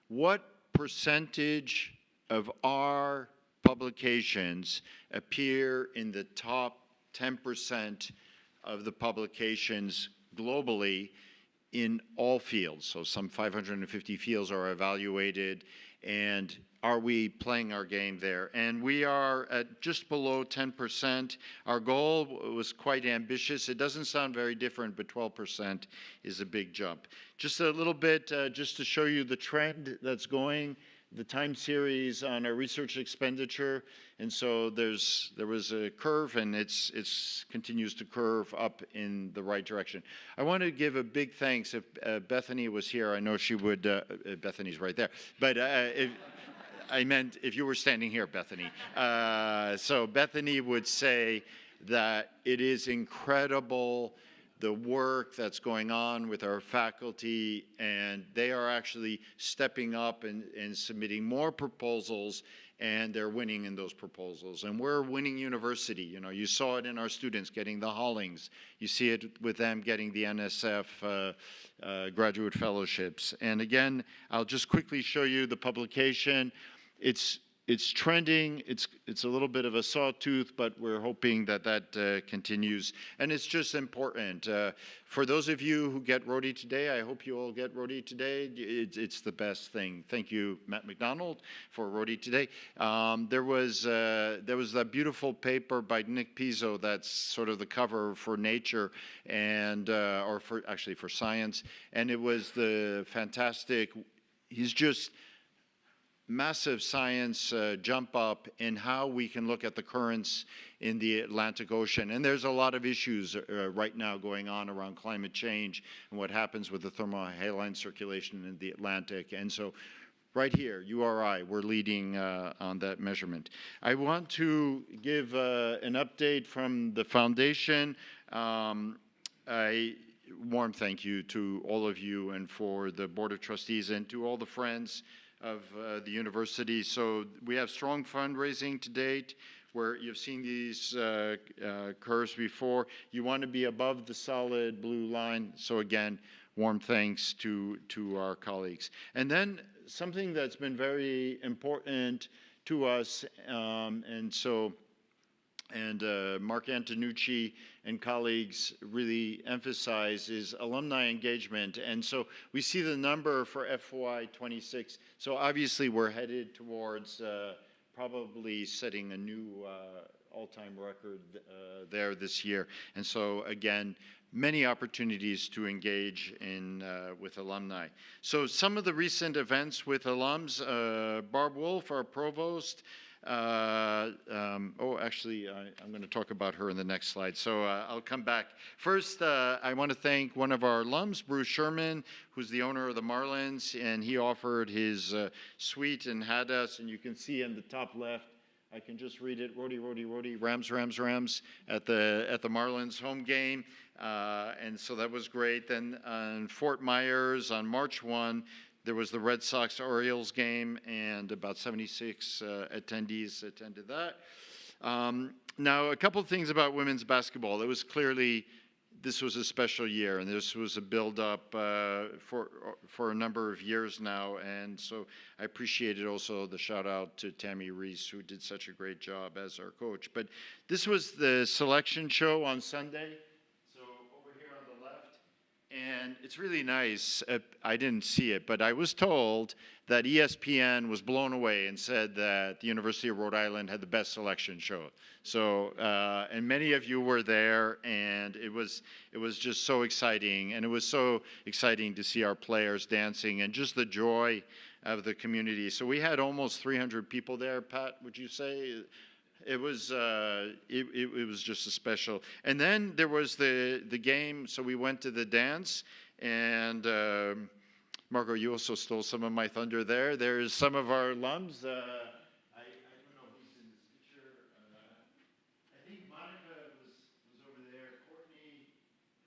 what percentage of our publications appear in the top 10% of the publications globally in all fields. So some 550 fields are evaluated, and are we playing our game there? And we are at just below 10%. Our goal was quite ambitious. It doesn't sound very different, but 12% is a big jump. Just a little bit, just to show you the trend that's going, the time series on our research expenditure, and so there was a curve, and it's continues to curve up in the right direction. I want to give a big thanks. If Bethany was here, I know she would. Bethany's right there, but if I meant if you were standing here, Bethany. So Bethany would say that it is incredible the work that's going on with our faculty, and they are actually stepping up and submitting more proposals and they're winning in those proposals. And we're a winning university. You know, you saw it in our students getting the Hollings. You see it with them getting the NSF graduate fellowships. And again, I'll just quickly show you the publication. It's trending. It's a little bit of a sawtooth, but we're hoping that that continues. And it's just important. For those of you who get roti today, I hope you all get roti today. It's the best thing. Thank you, Matt McDonald, for roti today. There was that beautiful paper by Nick Pizzo that's sort of the cover for Nature and or for actually for Science, and it was the fantastic. He's just massive science jump up in how we can look at the currents in the Atlantic Ocean. And there's a lot of issues right now going on around climate change and what happens with the thermohaline circulation in the Atlantic. And so right here, URI, we're leading on that measurement. I want to give an update from the foundation. A warm thank you to all of you and for the Board of Trustees and to all the friends of the university. So we have strong fundraising to date, where you've seen these curves before. You want to be above the solid blue line. So again, warm thanks to our colleagues. And then something that's been very important to us, and Mark Antonucci and colleagues really emphasize is alumni engagement. And so we see the number for FY26. So obviously we're headed towards probably setting a new all-time record there this year. And so again, many opportunities to engage in with alumni. So some of the recent events with alums, Barb Wolf, our provost, I'm going to talk about her in the next slide, so I'll come back. First, I want to thank one of our alums, Bruce Sherman, who's the owner of the Marlins, and he offered his suite and had us, and you can see in the top left, I can just read it, Roti, Roti, Roti, Rams, Rams, Rams, at the Marlins home game, and so that was great. Then in Fort Myers on March 1, there was the Red Sox-Orioles game, and about 76 attendees attended that. Now, a couple of things about women's basketball. It was clearly, this was a special year, and this was a build-up for a number of years now, and so I appreciated also the shout-out to Tammy Reese, who did such a great job as our coach. But this was the selection show on Sunday. And it's really nice. I didn't see it, but I was told that ESPN was blown away and said that the University of Rhode Island had the best selection show. So, and many of you were there, and it was just so exciting. And it was so exciting to see our players dancing and just the joy of the community. So we had almost 300 people there, Pat, would you say? It was just a special. And then there was the game, so we went to the dance, and Margot, you also stole some of my thunder there. There's some of our alums. I don't know who's in this picture. I think Monica was over there. Courtney,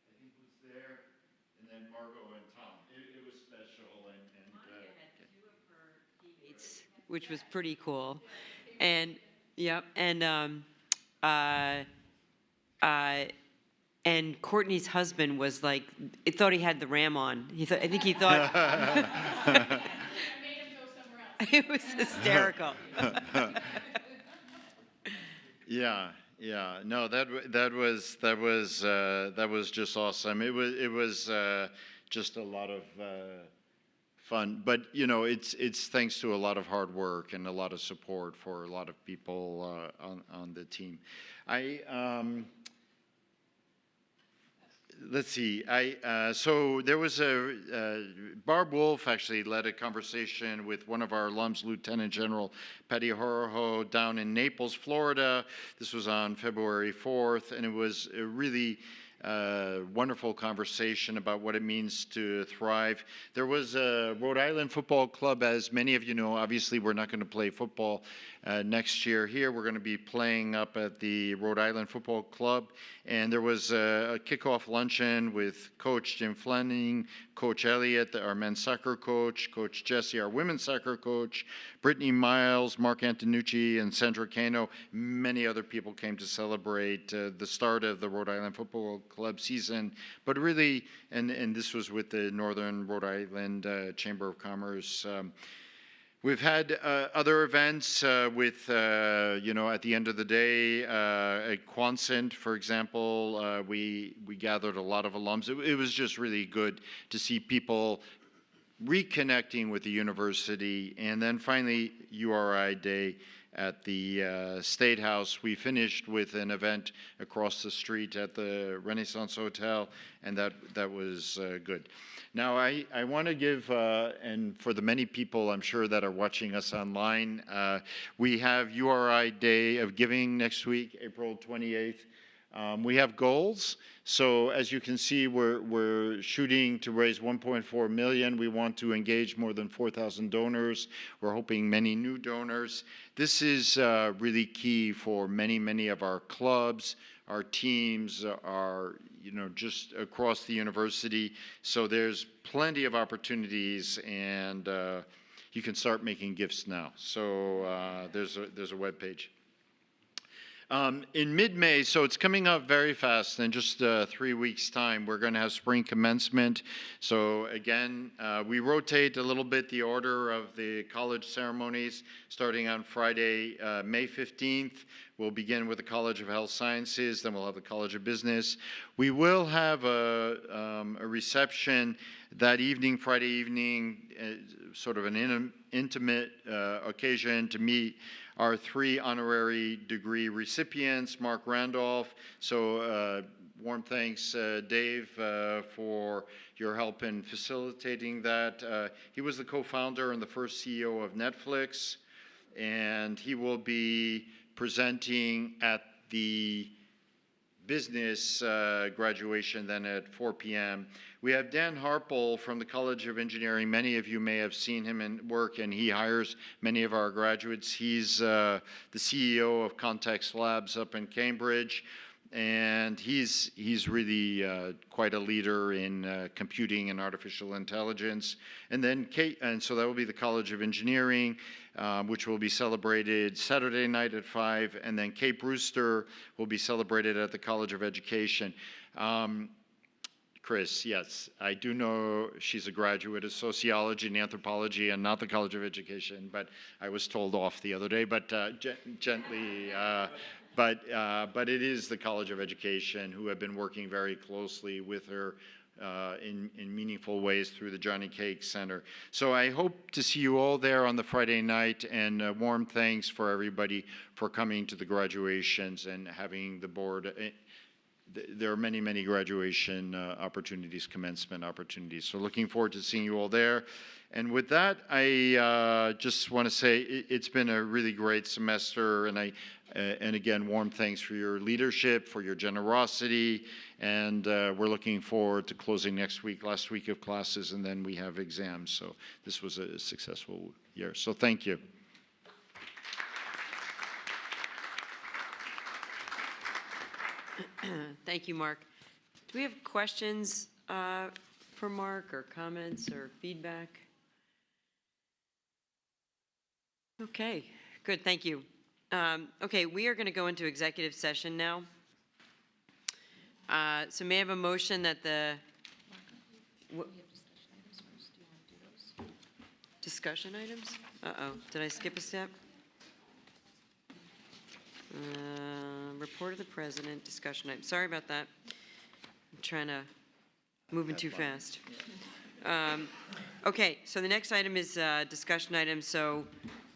I think, was there. And then Margot and Tom. It was special. Monica had two of her teammates, which was pretty cool. And yep, and Courtney's husband was like, it thought he had the ram on. I think he thought. It was hysterical. Yeah. No, that was just awesome. It was just a lot of fun, but you know, it's thanks to a lot of hard work and a lot of support for a lot of people on the team. Let's see. So there was Barb Wolf actually led a conversation with one of our alums, Lieutenant General Patty Horoho, down in Naples, Florida. This was on February 4th, and it was really wonderful conversation about what it means to thrive. There was a Rhode Island Football Club, as many of you know. Obviously, we're not going to play football next year here. We're going to be playing up at the Rhode Island Football Club. And there was a kickoff luncheon with Coach Jim Fleming, Coach Elliott, our men's soccer coach, Coach Jesse, our women's soccer coach, Brittany Miles, Mark Antonucci, and Sandra Cano. Many other people came to celebrate the start of the Rhode Island Football Club season. But really, and this was with the Northern Rhode Island Chamber of Commerce. We've had other events with, at the end of the day, at Quonsent, for example, we gathered a lot of alums. It was just really good to see people reconnecting with the university. And then finally, URI Day at the State House. We finished with an event across the street at the Renaissance Hotel, and that was good. Now, I want to give, and for the many people I'm sure that are watching us online, we have URI Day of Giving next week, April 28th. We have goals. So as you can see, we're shooting to raise 1.4 million. We want to engage more than 4,000 donors. We're hoping many new donors. This is really key for many of our clubs, our teams, our just across the university. So there's plenty of opportunities, and you can start making gifts now. So there's a web page. In mid-May, so it's coming up very fast, in just 3 weeks' time, we're going to have spring commencement. So again, we rotate a little bit the order of the college ceremonies, starting on Friday, May 15th. We'll begin with the College of Health Sciences, then we'll have the College of Business. We will have a reception that evening, Friday evening, sort of an intimate occasion to meet our 3 honorary degree recipients, Mark Randolph. So warm thanks, Dave, for your help in facilitating that. He was the co-founder and the first CEO of Netflix, and he will be presenting at the business graduation then at 4 p.m. We have Dan Harple from the College of Engineering. Many of you may have seen him in work, and he hires many of our graduates. He's the CEO of Context Labs up in Cambridge, and he's really quite a leader in computing and artificial intelligence. And then so that will be the College of Engineering, which will be celebrated Saturday night at 5, and then Kate Brewster will be celebrated at the College of Education. Chris, yes, I do know she's a graduate of sociology and anthropology and not the College of Education, but I was told off the other day, but gently. But it is the College of Education who have been working very closely with her in meaningful ways through the Johnny Cake Center. So I hope to see you all there on the Friday night, and warm thanks for everybody for coming to the graduations and having the board. There are many graduation opportunities, commencement opportunities. So looking forward to seeing you all there. And with that, I just want to say it's been a really great semester, and again, warm thanks for your leadership, for your generosity, and we're looking forward to closing next week, last week of classes, and then we have exams. So this was a successful year. So thank you. Thank you, Mark. Do we have questions for Mark, or comments or feedback? Okay, good, thank you. Okay, we are going to go into executive session now. So may I have a motion that the... Discussion items? Uh-oh, did I skip a step? Report of the president, discussion item. Sorry about that. I'm trying to, moving too fast. Okay, so the next item is discussion item. So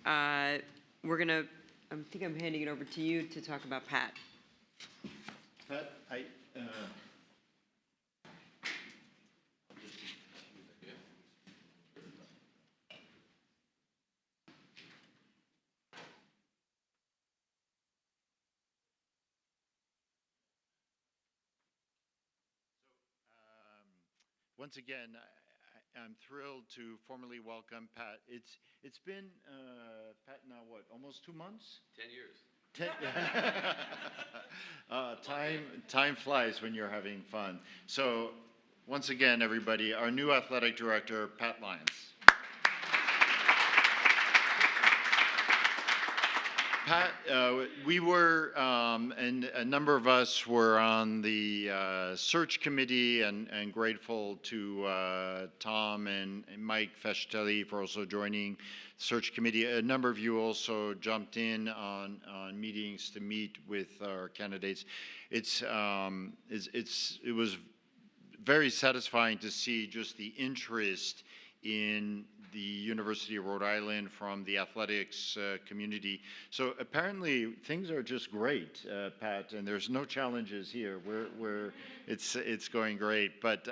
we're going to, I think I'm handing it over to you to talk about Pat. Pat, once again, I'm thrilled to formally welcome Pat. It's been, Pat, now what, almost 2 months? 10 years. Time flies when you're having fun. So once again, everybody, our new athletic director, Pat Lyons. Pat, we were, and a number of us were on the search committee, and grateful to Tom and Mike Feschtelli for also joining the search committee. A number of you also jumped in on meetings to meet with our candidates. It was very satisfying to see just the interest in the University of Rhode Island from the athletics community. So apparently things are just great, Pat, and there's no challenges here. It's going great. But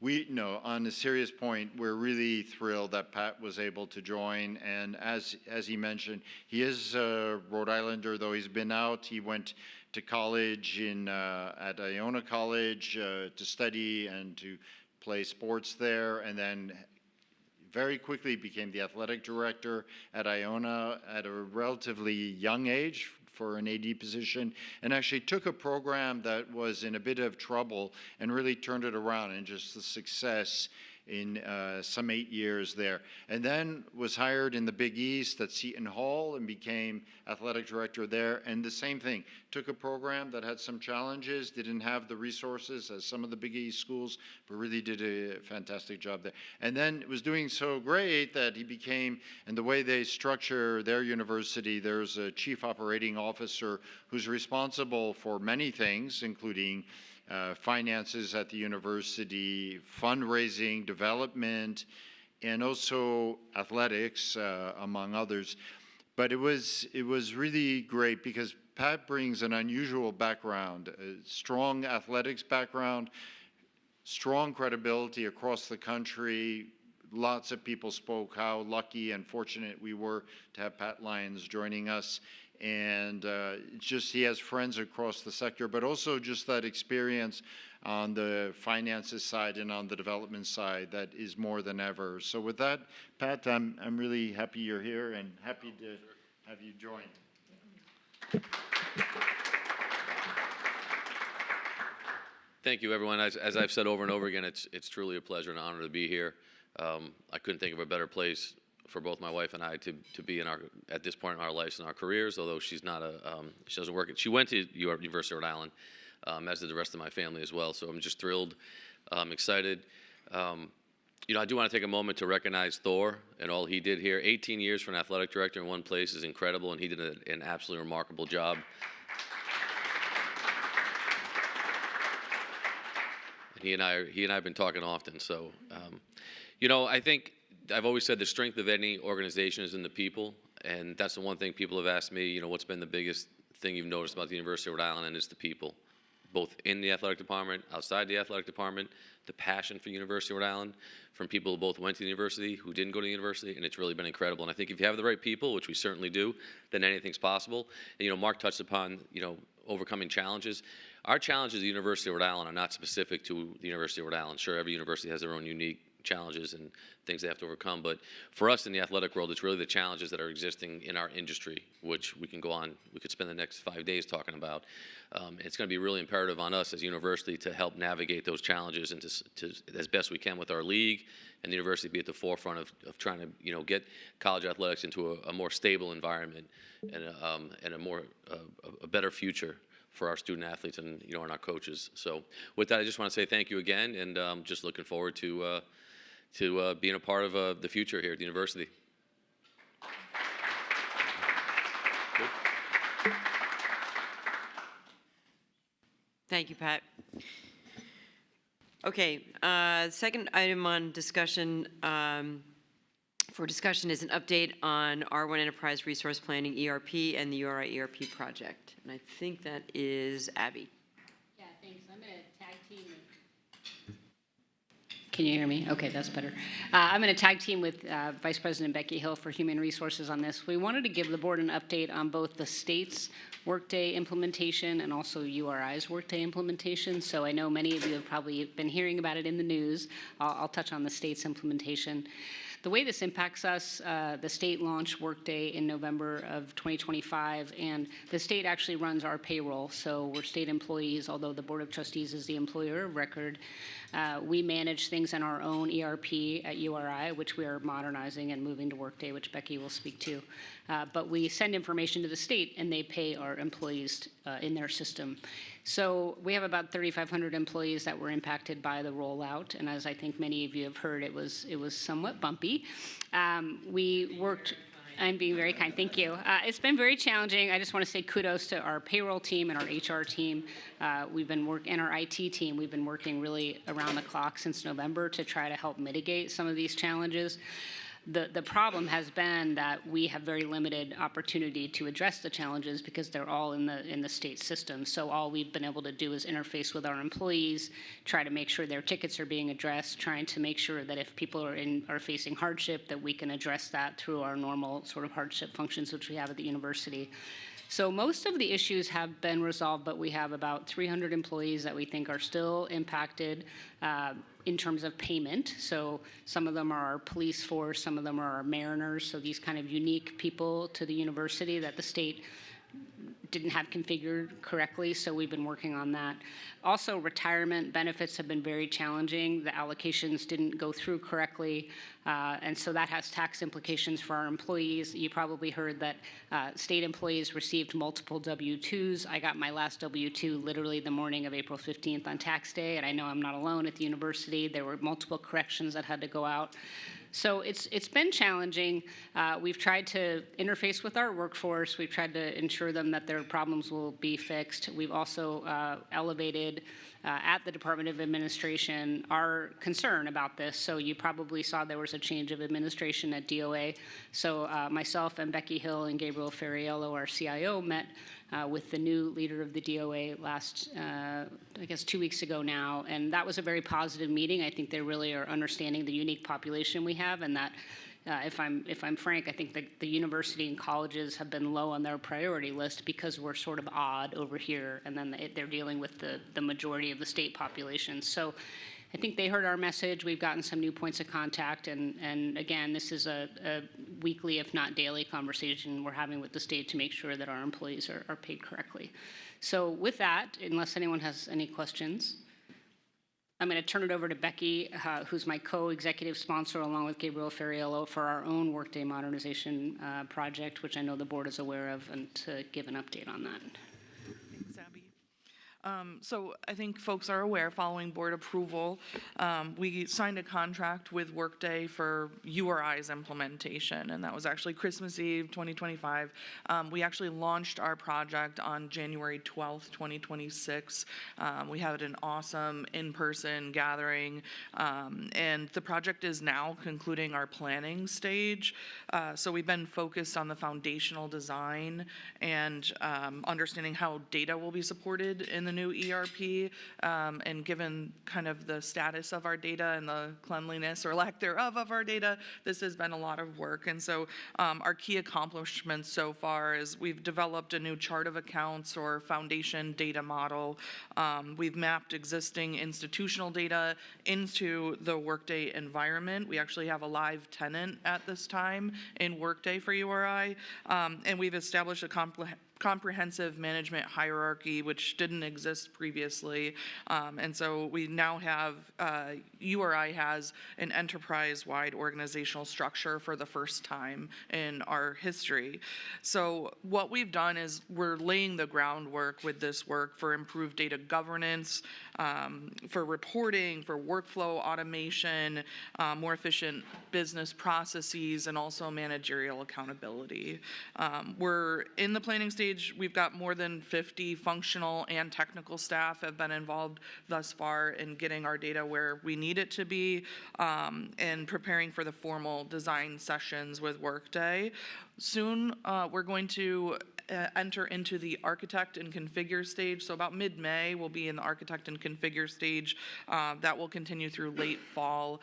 we know, on a serious point, we're really thrilled that Pat was able to join. And as he mentioned, he is a Rhode Islander, though he's been out. He went to college at Iona College to study and to play sports there, and then very quickly became the athletic director at Iona at a relatively young age for an AD position, and actually took a program that was in a bit of trouble and really turned it around, and just the success in some 8 years there. And then was hired in the Big East at Seton Hall and became athletic director there. And the same thing, took a program that had some challenges, didn't have the resources as some of the Big East schools, but really did a fantastic job there. And then was doing so great that he became, and the way they structure their university, there's a chief operating officer who's responsible for many things, including finances at the university, fundraising, development, and also athletics, among others. But it was really great because Pat brings an unusual background, a strong athletics background, strong credibility across the country. Lots of people spoke how lucky and fortunate we were to have Pat Lyons joining us. And just he has friends across the sector, but also just that experience on the finances side and on the development side that is more than ever. So with that, Pat, I'm really happy you're here and happy to have you join. Thank you, everyone. As I've said over and over again, it's truly a pleasure and honor to be here. I couldn't think of a better place for both my wife and I to be at this point in our lives and our careers. Although she's not she doesn't work. She went to University of Rhode Island, as did the rest of my family as well. So I'm just thrilled, excited. I do want to take a moment to recognize Thor and all he did here. 18 years for an athletic director in one place is incredible, and he did an absolutely remarkable job. And he and I have been talking often. So, I think I've always said the strength of any organization is in the people, and that's the one thing people have asked me, what's been the biggest thing you've noticed about the University of Rhode Island, and it's the people, both in the athletic department, outside the athletic department, the passion for University of Rhode Island from people who both went to the university, who didn't go to the university, and it's really been incredible. And I think if you have the right people, which we certainly do, then anything's possible. And, Mark touched upon, overcoming challenges. Our challenges at the University of Rhode Island are not specific to the University of Rhode Island. Sure, every university has their own unique challenges and things they have to overcome. But for us in the athletic world, it's really the challenges that are existing in our industry, which we could spend the next 5 days talking about. It's going to be really imperative on us as a university to help navigate those challenges and to as best we can with our league and the university be at the forefront of trying to, get college athletics into a more stable environment and a better future for our student athletes and, and our coaches. So with that, I just want to say thank you again, and just looking forward to being a part of the future here at the university. Thank you, Pat. Okay, second item on discussion, is an update on R1 Enterprise Resource Planning ERP and the URI ERP project. And I think that is Abby. Yeah, thanks. I'm going to tag team Can you hear me? Okay, that's better. I'm going to tag team with Vice President Becky Hill for Human Resources on this. We wanted to give the board an update on both the state's Workday implementation and also URI's Workday implementation. So I know many of you have probably been hearing about it in the news. I'll touch on the state's implementation. The way this impacts us, the state launched Workday in November of 2025, and the state actually runs our payroll. So we're state employees, although the Board of Trustees is the employer of record. We manage things in our own ERP at URI, which we are modernizing and moving to Workday, which Becky will speak to. But we send information to the state, and they pay our employees in their system. So we have about 3,500 employees that were impacted by the rollout, and as I think many of you have heard, it was somewhat bumpy. We worked. I'm being very kind, thank you. It's been very challenging. I just want to say kudos to our payroll team and our HR team. And our IT team. We've been working really around the clock since November to try to help mitigate some of these challenges. The problem has been that we have very limited opportunity to address the challenges because they're all in the state system. So all we've been able to do is interface with our employees, try to make sure their tickets are being addressed, trying to make sure that if people are facing hardship, that we can address that through our normal sort of hardship functions, which we have at the university. So most of the issues have been resolved, but we have about 300 employees that we think are still impacted in terms of payment. So some of them are our police force, some of them are our mariners, so these kind of unique people to the university that the state didn't have configured correctly, so we've been working on that. Also, retirement benefits have been very challenging. The allocations didn't go through correctly, and so that has tax implications for our employees. You probably heard that state employees received multiple W-2s. I got my last W-2 literally the morning of April 15th on tax day, and I know I'm not alone at the university. There were multiple corrections that had to go out. So it's been challenging. We've tried to interface with our workforce. We've tried to ensure them that their problems will be fixed. We've also elevated at the Department of Administration our concern about this. So you probably saw there was a change of administration at DOA. So myself and Becky Hill and Gabriel Ferriello, our CIO, met with the new leader of the DOA last, I guess 2 weeks ago now, and that was a very positive meeting. I think they really are understanding the unique population we have, and that, if I'm frank, I think the university and colleges have been low on their priority list because we're sort of odd over here, and then they're dealing with the majority of the state population. So I think they heard our message. We've gotten some new points of contact, and again, this is a weekly, if not daily, conversation we're having with the state to make sure that our employees are paid correctly. So with that, unless anyone has any questions, I'm going to turn it over to Becky, who's my co-executive sponsor, along with Gabriel Ferriello, for our own Workday modernization project, which I know the board is aware of, and to give an update on that. So I think folks are aware, following board approval, we signed a contract with Workday for URI's implementation, and that was actually Christmas Eve 2025. We actually launched our project on January 12th, 2026. We had an awesome in-person gathering, and the project is now concluding our planning stage. So we've been focused on the foundational design and understanding how data will be supported in the new ERP, and given kind of the status of our data and the cleanliness or lack thereof of our data, this has been a lot of work. And so our key accomplishments so far is we've developed a new chart of accounts or foundation data model. We've mapped existing institutional data into the Workday environment. We actually have a live tenant at this time in Workday for URI, and we've established a comprehensive management hierarchy, which didn't exist previously. And so we now have, URI has an enterprise-wide organizational structure for the first time in our history. So what we've done is we're laying the groundwork with this work for improved data governance, for reporting, for workflow automation, more efficient business processes, and also managerial accountability. We're in the planning stage stage, we've got more than 50 functional and technical staff have been involved thus far in getting our data where we need it to be, and preparing for the formal design sessions with Workday. Soon, we're going to enter into the architect and configure stage. So about mid-May, we'll be in the architect and configure stage. That will continue through late fall.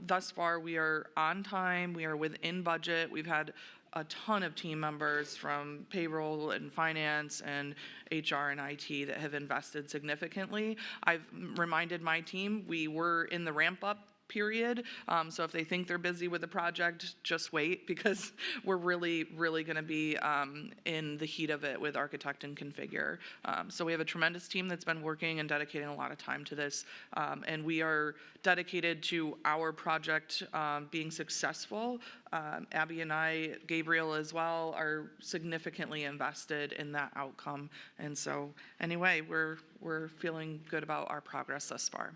Thus far, we are on time. We are within budget. We've had a ton of team members from payroll and finance and HR and IT that have invested significantly. I've reminded my team we were in the ramp-up period. So if they think they're busy with the project, just wait, because we're really going to be in the heat of it with architect and configure. So we have a tremendous team that's been working and dedicating a lot of time to this. And we are dedicated to our project being successful. Abby and I, Gabriel as well, are significantly invested in that outcome. And so anyway, we're feeling good about our progress thus far.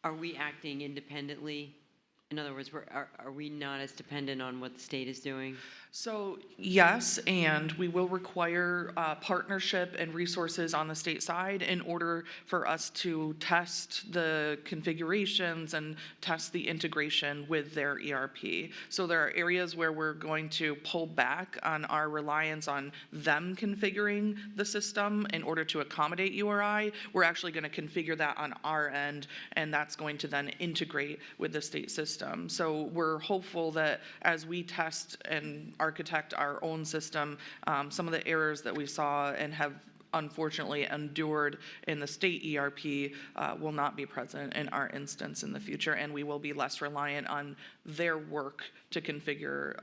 Are we acting independently? In other words, are we not as dependent on what the state is doing? So yes, and we will require partnership and resources on the state side in order for us to test the configurations and test the integration with their ERP. So there are areas where we're going to pull back on our reliance on them configuring the system in order to accommodate URI. We're actually going to configure that on our end, and that's going to then integrate with the state system. So we're hopeful that as we test and architect our own system, some of the errors that we saw and have unfortunately endured in the state ERP will not be present in our instance in the future, and we will be less reliant on their work to configure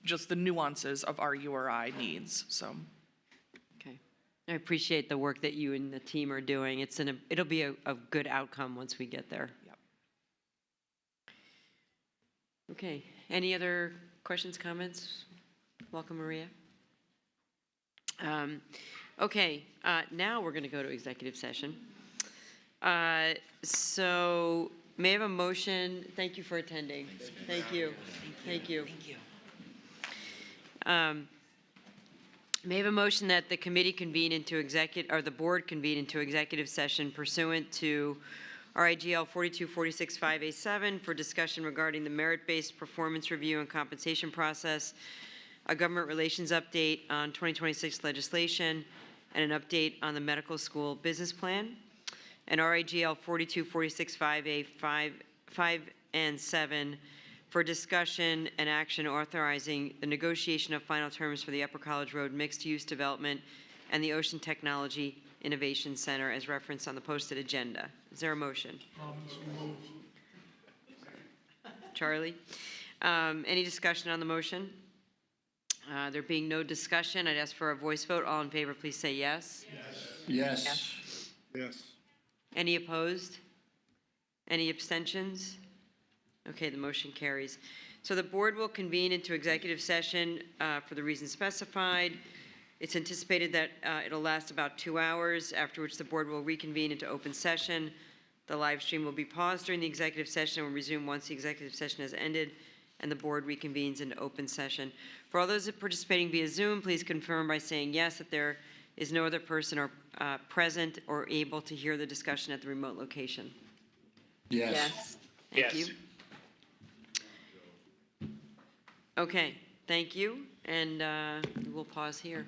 just the nuances of our URI needs. So. Okay. I appreciate the work that you and the team are doing. It'll be a good outcome once we get there. Yep. Okay. Any other questions, comments? Welcome, Maria. Okay, now we're going to go to executive session. So may I have a motion? Thank you for attending. Thank you. Thank you. Thank you. May I have a motion that the committee convene into executive, or the board convene into executive session pursuant to RIGL 42465A7 for discussion regarding the merit-based performance review and compensation process, a government relations update on 2026 legislation, and an update on the medical school business plan, and RIGL 42465A5 and 7 for discussion and action authorizing the negotiation of final terms for the Upper College Road mixed-use development and the Ocean Technology Innovation Center as referenced on the posted agenda. Is there a motion? Charlie? Any discussion on the motion? There being no discussion, I'd ask for a voice vote. All in favor, please say yes. Yes. Yes. Yes. Any opposed? Any abstentions? Okay, the motion carries. So the board will convene into executive session for the reasons specified. It's anticipated that it'll last about 2 hours, after which the board will reconvene into open session. The live stream will be paused during the executive session and will resume once the executive session has ended and the board reconvenes into open session. For all those participating via Zoom, please confirm by saying yes if there is no other person or present or able to hear the discussion at the remote location. Yes. Yes. Thank you. Okay, thank you, and we'll pause here.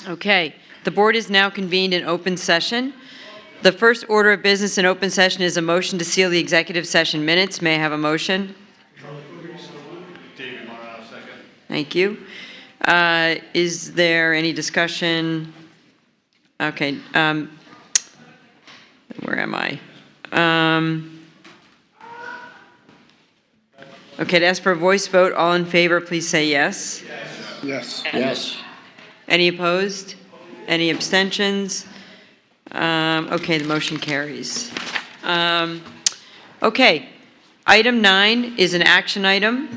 Okay, the board is now convened in open session. The first order of business in open session is a motion to seal the executive session minutes. May I have a motion? Thank you. Is there any discussion? Okay, where am I? Okay, to ask for a voice vote, all in favor, please say yes. Yes. Yes. Any opposed? Any abstentions? Okay, the motion carries. Okay, item 9 is an action item.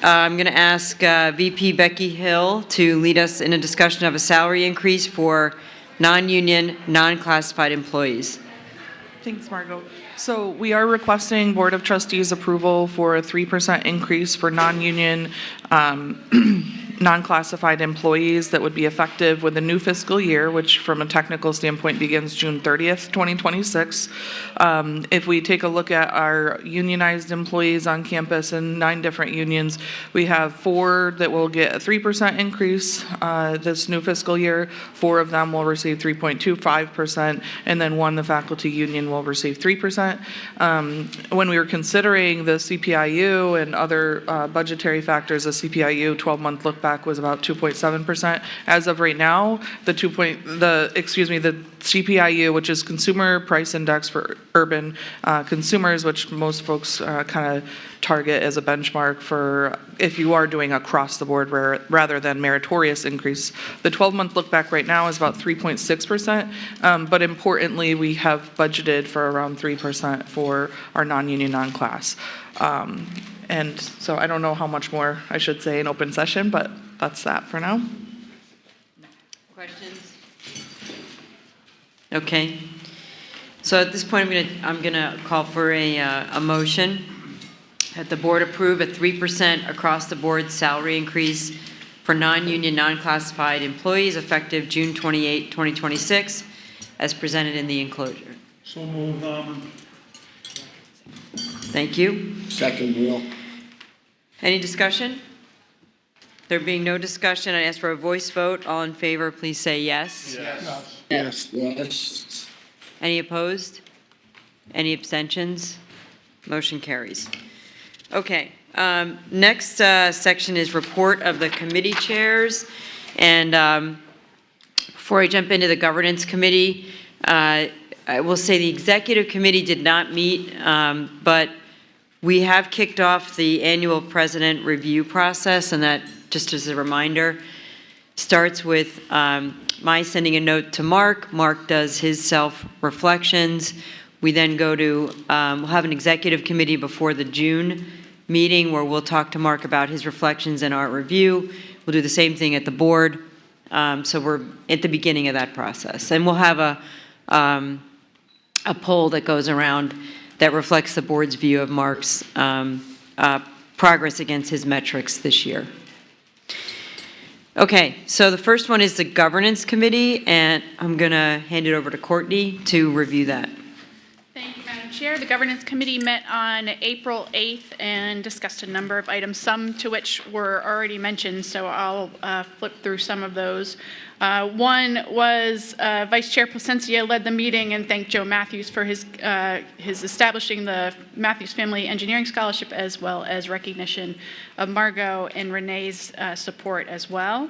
I'm going to ask VP Becky Hill to lead us in a discussion of a salary increase for non-union, non-classified employees. Thanks, Margot. So we are requesting Board of Trustees approval for a 3% increase for non-union, non-classified employees that would be effective with the new fiscal year, which from a technical standpoint begins June 30th, 2026. If we take a look at our unionized employees on campus in 9 different unions, we have 4 that will get a 3% increase this new fiscal year. 4 of them will receive 3.25%, and then 1, the faculty union, will receive 3%. When we were considering the CPIU and other budgetary factors, the CPIU 12-month look back was about 2.7%. As of right now, the CPIU, which is Consumer Price Index for urban consumers, which most folks kind of target as a benchmark for if you are doing across the board rather than meritorious increase. The 12-month look back right now is about 3.6%, but importantly, we have budgeted for around 3% for our non-union, non-class. And so I don't know how much more I should say in open session, but that's that for now. Questions? Okay. So at this point, I'm gonna call for a motion that the board approve a 3% across-the-board salary increase for non-union, non-classified employees effective June 28, 2026, as presented in the enclosure. So moved, Thank you. Second, Will. Any discussion? There being no discussion, I ask for a voice vote. All in favor, please say yes. Yes. Yes. Any opposed? Any abstentions? Motion carries. Okay, next section is report of the committee chairs. And before I jump into the governance committee, I will say the executive committee did not meet, but we have kicked off the annual president review process, and that, just as a reminder, starts with my sending a note to Mark. Mark does his self-reflections. We then go to, we'll have an executive committee before the June meeting where we'll talk to Mark about his reflections and our review. We'll do the same thing at the board. So we're at the beginning of that process. And we'll have a poll that goes around that reflects the board's view of Mark's progress against his metrics this year. Okay, so the first one is the governance committee, and I'm going to hand it over to Courtney to review that. Thank you, Madam Chair. The Governance Committee met on April 8th and discussed a number of items, some to which were already mentioned, so I'll flip through some of those. One was Vice Chair Placencia led the meeting and thanked Joe Matthews for his establishing the Matthews Family Engineering Scholarship, as well as recognition of Margot and Renee's support as well.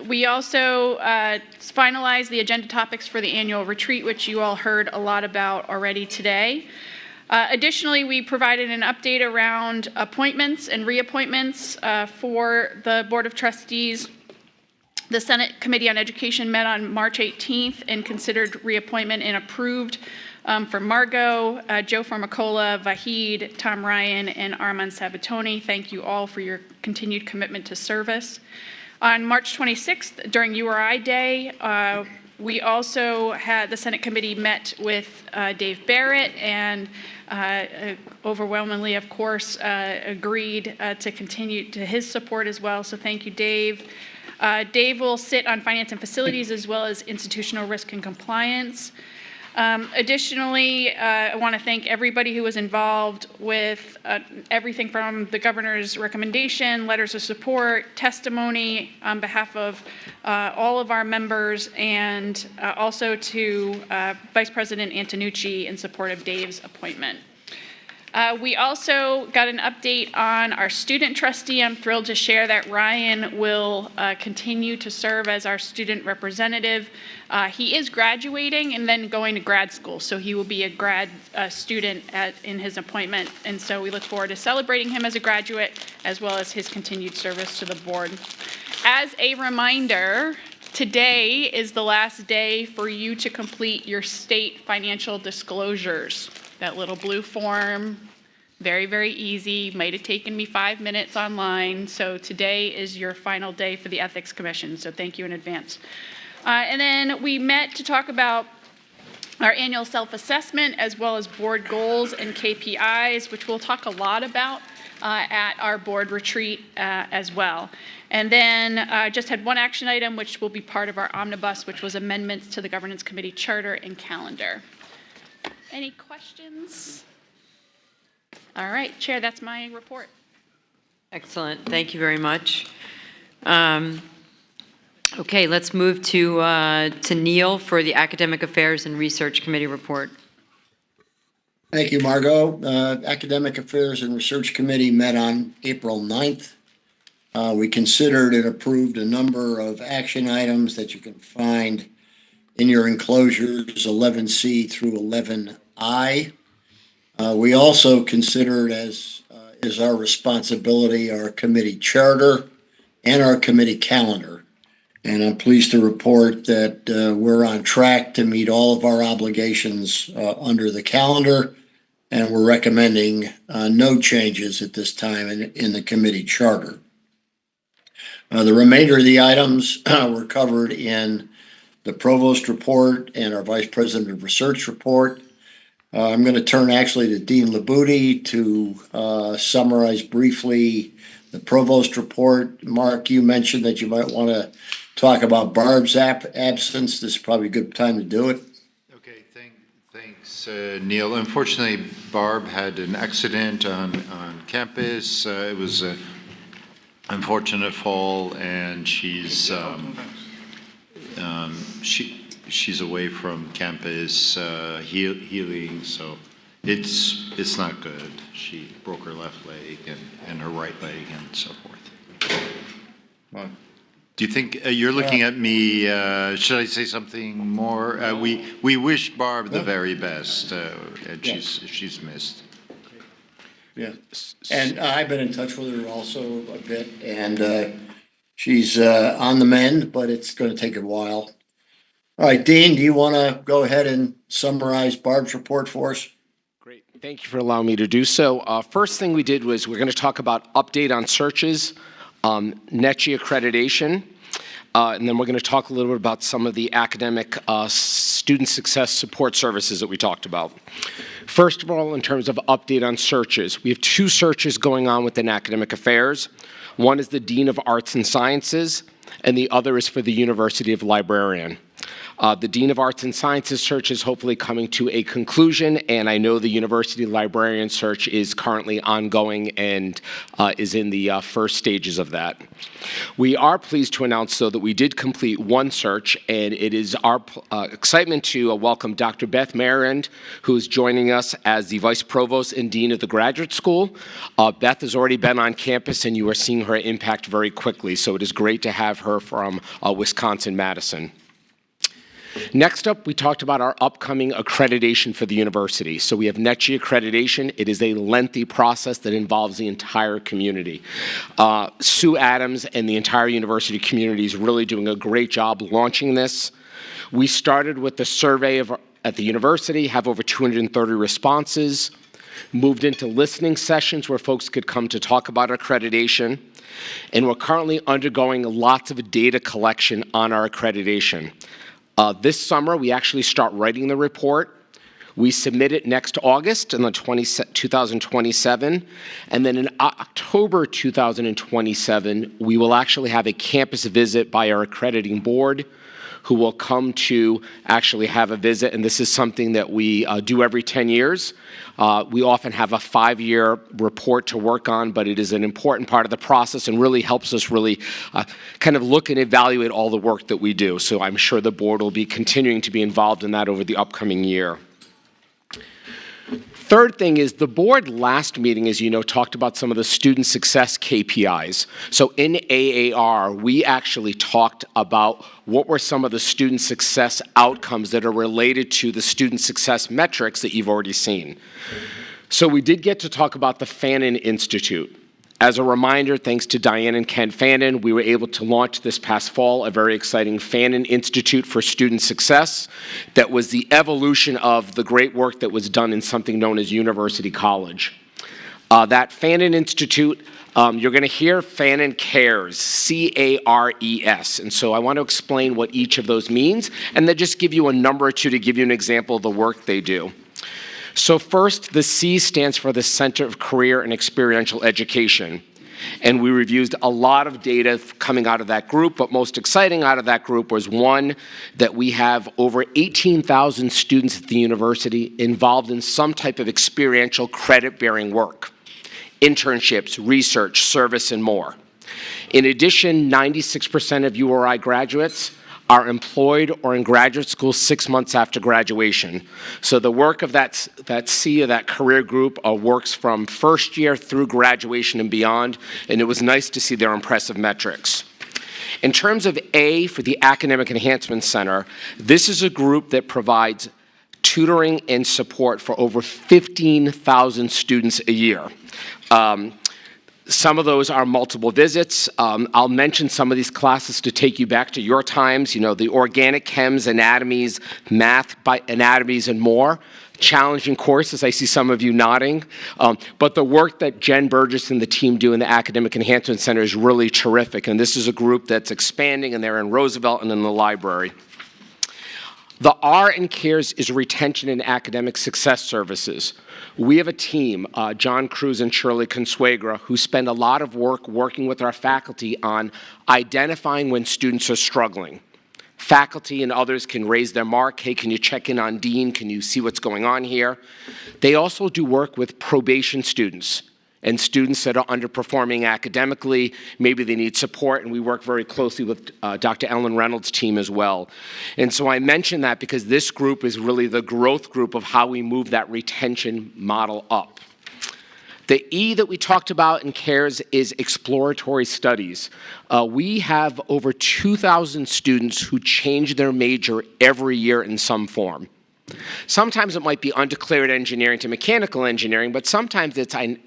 We also finalized the agenda topics for the annual retreat, which you all heard a lot about already today. Additionally, we provided an update around appointments and reappointments for the Board of Trustees. The Senate Committee on Education met on March 18th and considered reappointment and approved for Margot, Joe Formicola, Vahid, Tom Ryan, and Armand Sabatoni. Thank you all for your continued commitment to service. On March 26th, during URI Day, we also had, the Senate Committee met with Dave Barrett and overwhelmingly, of course, agreed to continue to his support as well. So thank you, Dave. Dave will sit on finance and facilities as well as institutional risk and compliance. Additionally, I want to thank everybody who was involved with everything from the governor's recommendation, letters of support, testimony on behalf of all of our members, and also to Vice President Antonucci in support of Dave's appointment. We also got an update on our student trustee. I'm thrilled to share that Ryan will continue to serve as our student representative. He is graduating and then going to grad school, so he will be a grad student in his appointment. And so we look forward to celebrating him as a graduate, as well as his continued service to the board. As a reminder, today is the last day for you to complete your state financial disclosures. That little blue form, very, very easy. Might have taken me 5 minutes online. So today is your final day for the Ethics Commission. So thank you in advance. And then we met to talk about our annual self-assessment as well as board goals and KPIs, which we'll talk a lot about at our board retreat as well. And then just had one action item, which will be part of our omnibus, which was amendments to the Governance Committee charter and calendar. Any questions? All right, Chair, that's my report. Excellent. Thank you very much. Okay, let's move to Neil for the Academic Affairs and Research Committee report. Thank you, Margot. Academic Affairs and Research Committee met on April 9th. We considered and approved a number of action items that you can find in your enclosures, 11C through 11I. We also considered, as is our responsibility, our committee charter and our committee calendar. And I'm pleased to report that we're on track to meet all of our obligations under the calendar, and we're recommending no changes at this time in the committee charter. The remainder of the items were covered in the provost report and our vice president of research report. I'm going to turn actually to Dean Labuti to summarize briefly the provost report. Mark, you mentioned that you might want to talk about Barb's absence. This is probably a good time to do it. Okay, thanks, Neil. Unfortunately, Barb had an accident on campus. It was an unfortunate fall, and she's away from campus healing, so it's not good. She broke her left leg and her right leg and so forth. Well, do you think you're looking at me? Should I say something more? We wish Barb the very best, and she's missed. Yeah, and I've been in touch with her also a bit, and she's on the mend, but it's going to take a while. All right, Dean, do you want to go ahead and summarize Barb's report for us? Great. Thank you for allowing me to do so. First thing we did was we're going to talk about update on searches, NETCHI accreditation, and then we're going to talk a little bit about some of the academic student success support services that we talked about. First of all, in terms of update on searches, we have 2 searches going on within academic affairs. One is the Dean of Arts and Sciences, and the other is for the University of Librarian. The Dean of Arts and Sciences search is hopefully coming to a conclusion, and I know the University Librarian search is currently ongoing and is in the first stages of that. We are pleased to announce, though, that we did complete one search, and it is our excitement to welcome Dr. Beth Marand, who is joining us as the Vice Provost and Dean of the Graduate School. Beth has already been on campus, and you are seeing her impact very quickly, so it is great to have her from Wisconsin-Madison. Next up, we talked about our upcoming accreditation for the university. So we have NETCHI accreditation. It is a lengthy process that involves the entire community. Sue Adams and the entire university community is really doing a great job launching this. We started with the survey at the university, have over 230 responses, moved into listening sessions where folks could come to talk about accreditation, and we're currently undergoing lots of data collection on our accreditation. This summer, we actually start writing the report. We submit it next August in the 2027, and then in October 2027, we will actually have a campus visit by our accrediting board, who will come to actually have a visit, and this is something that we do every 10 years. We often have a 5-year report to work on, but it is an important part of the process and really helps us really kind of look and evaluate all the work that we do. So I'm sure the board will be continuing to be involved in that over the upcoming year. Third thing is the board last meeting, as you know, talked about some of the student success KPIs. So in AAR, we actually talked about what were some of the student success outcomes that are related to the student success metrics that you've already seen. So we did get to talk about the Fannin Institute. As a reminder, thanks to Diane and Ken Fannin, we were able to launch this past fall a very exciting Fannin Institute for Student Success that was the evolution of the great work that was done in something known as University College. That Fannin Institute, you're going to hear Fannin Cares, C-A-R-E-S. And so I want to explain what each of those means and then just give you a number or two to give you an example of the work they do. So first, the C stands for the Center of Career and Experiential Education. And we reviewed a lot of data coming out of that group, but most exciting out of that group was one, that we have over 18,000 students at the university involved in some type of experiential credit-bearing work, internships, research, service, and more. In addition, 96% of URI graduates are employed or in graduate school 6 months after graduation. So the work of that C, of that career group, works from first year through graduation and beyond, and it was nice to see their impressive metrics. In terms of A, for the Academic Enhancement Center, this is a group that provides tutoring and support for over 15,000 students a year. Some of those are multiple visits. I'll mention some of these classes to take you back to your times, you know, the organic chems, anatomies, math, anatomies, and more. Challenging courses, I see some of you nodding. But the work that Jen Burgess and the team do in the Academic Enhancement Center is really terrific. And this is a group that's expanding, and they're in Roosevelt and in the library. The R in CARES is retention and academic success services. We have a team, John Cruz and Shirley Consuegra, who spend a lot of work working with our faculty on identifying when students are struggling. Faculty and others can raise their mark. Hey, can you check in on Dean? Can you see what's going on here? They also do work with probation students and students that are underperforming academically. Maybe they need support, and we work very closely with Dr. Ellen Reynolds' team as well. And so I mention that because this group is really the growth group of how we move that retention model up. The E that we talked about in CARES is exploratory studies. We have over 2,000 students who change their major every year in some form. Sometimes it might be undeclared engineering to mechanical engineering, but sometimes it's, I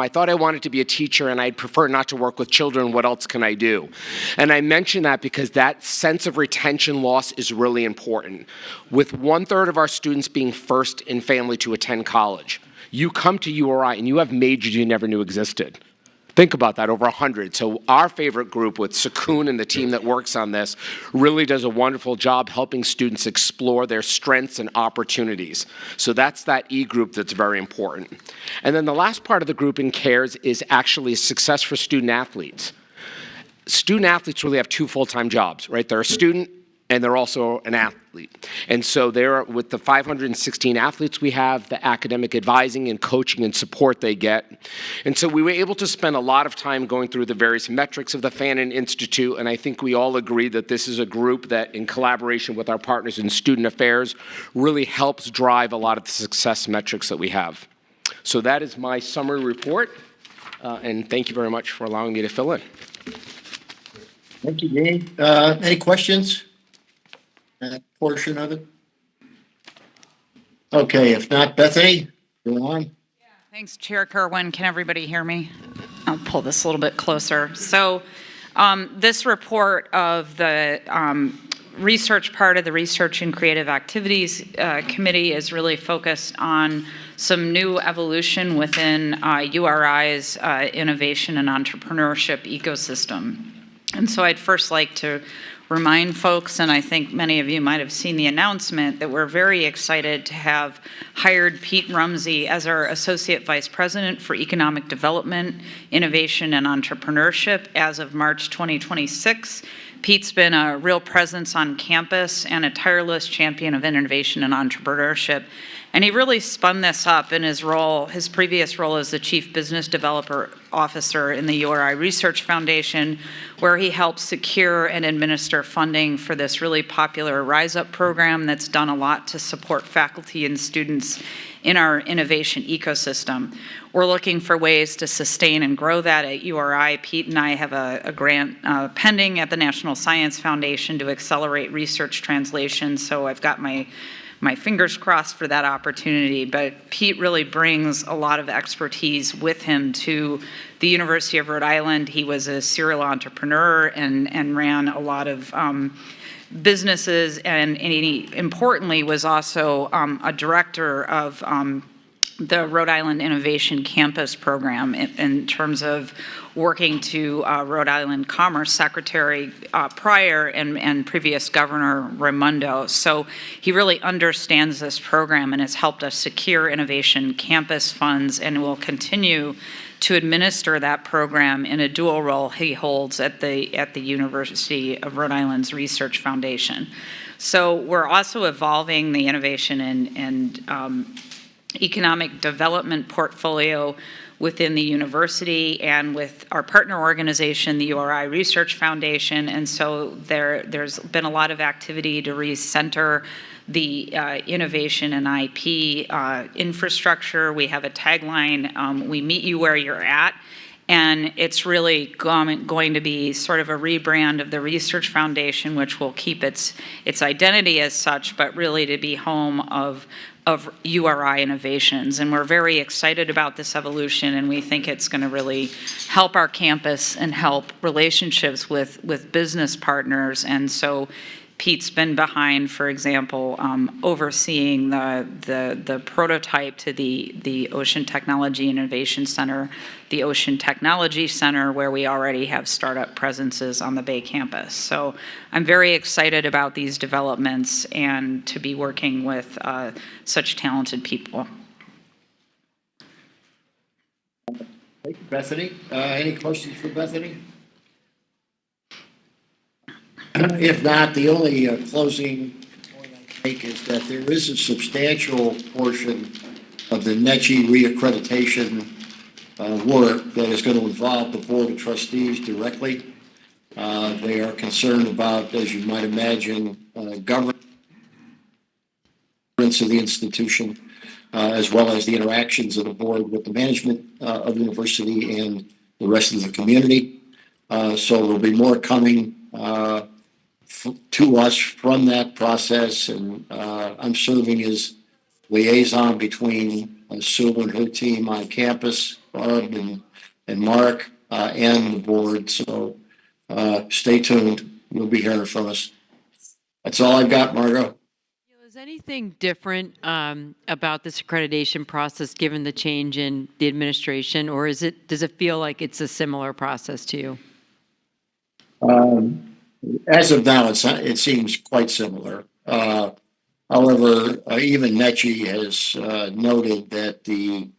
thought I wanted to be a teacher and I'd prefer not to work with children. What else can I do? And I mention that because that sense of retention loss is really important. With 1/3 of our students being first in family to attend college, you come to URI and you have majors you never knew existed. Think about that, over 100. So our favorite group with Sakun and the team that works on this really does a wonderful job helping students explore their strengths and opportunities. So that's that E group that's very important. And then the last part of the group in CARES is actually success for student athletes. Student athletes really have 2 full-time jobs, right? They're a student and they're also an athlete. And so they're, with the 516 athletes we have, the academic advising and coaching and support they get. And so we were able to spend a lot of time going through the various metrics of the Fannin Institute, and I think we all agree that this is a group that, in collaboration with our partners in student affairs, really helps drive a lot of the success metrics that we have. So that is my summary report, and thank you very much for allowing me to fill in. Thank you, Dean. Any questions? That portion of it? Okay, if not, Bethany, go on. Thanks, Chair Kerwin. Can everybody hear me? I'll pull this a little bit closer. So this report of the research part of the Research and Creative Activities Committee is really focused on some new evolution within URI's innovation and entrepreneurship ecosystem. And so I'd first like to remind folks, and I think many of you might have seen the announcement, that we're very excited to have hired Pete Rumsey as our Associate Vice President for Economic Development, Innovation, and Entrepreneurship as of March 2026. Pete's been a real presence on campus and a tireless champion of innovation and entrepreneurship. And he really spun this up in his role, his previous role as the Chief Business Developer Officer in the URI Research Foundation, where he helped secure and administer funding for this really popular Rise Up program that's done a lot to support faculty and students in our innovation ecosystem. We're looking for ways to sustain and grow that at URI. Pete and I have a grant pending at the National Science Foundation to accelerate research translation, so I've got my fingers crossed for that opportunity. But Pete really brings a lot of expertise with him to the University of Rhode Island. He was a serial entrepreneur and ran a lot of businesses, and he importantly was also a director of the Rhode Island Innovation Campus Program in terms of working to Rhode Island Commerce Secretary prior and previous Governor Raimondo. So he really understands this program and has helped us secure innovation campus funds, and will continue to administer that program in a dual role he holds at the University of Rhode Island's Research Foundation. So we're also evolving the innovation and economic development portfolio within the university and with our partner organization, the URI Research Foundation. And so there's been a lot of activity to recenter the innovation and IP infrastructure. We have a tagline, we meet you where you're at. And it's really going to be sort of a rebrand of the Research Foundation, which will keep its identity as such, but really to be home of URI innovations. And we're very excited about this evolution, and we think it's going to really help our campus and help relationships with business partners. And so Pete's been behind, for example, overseeing the prototype to the Ocean Technology Innovation Center, the Ocean Technology Center, where we already have startup presences on the Bay campus. So I'm very excited about these developments and to be working with such talented people. Thank you, Bethany. Any questions for Bethany? If not, the only closing point I make is that there is a substantial portion of the NECI reaccreditation work that is going to involve the Board of Trustees directly. They are concerned about, as you might imagine, governance of the institution, as well as the interactions of the board with the management of the university and the rest of the community. So there'll be more coming to us from that process, and I'm serving as liaison between Sue and her team on campus, Barb and Mark, and the board. So stay tuned. You'll be hearing from us. That's all I've got, Margot. Is anything different about this accreditation process given the change in the administration, or does it feel like it's a similar process to you? As of now, it seems quite similar. However, even NECI has noted that the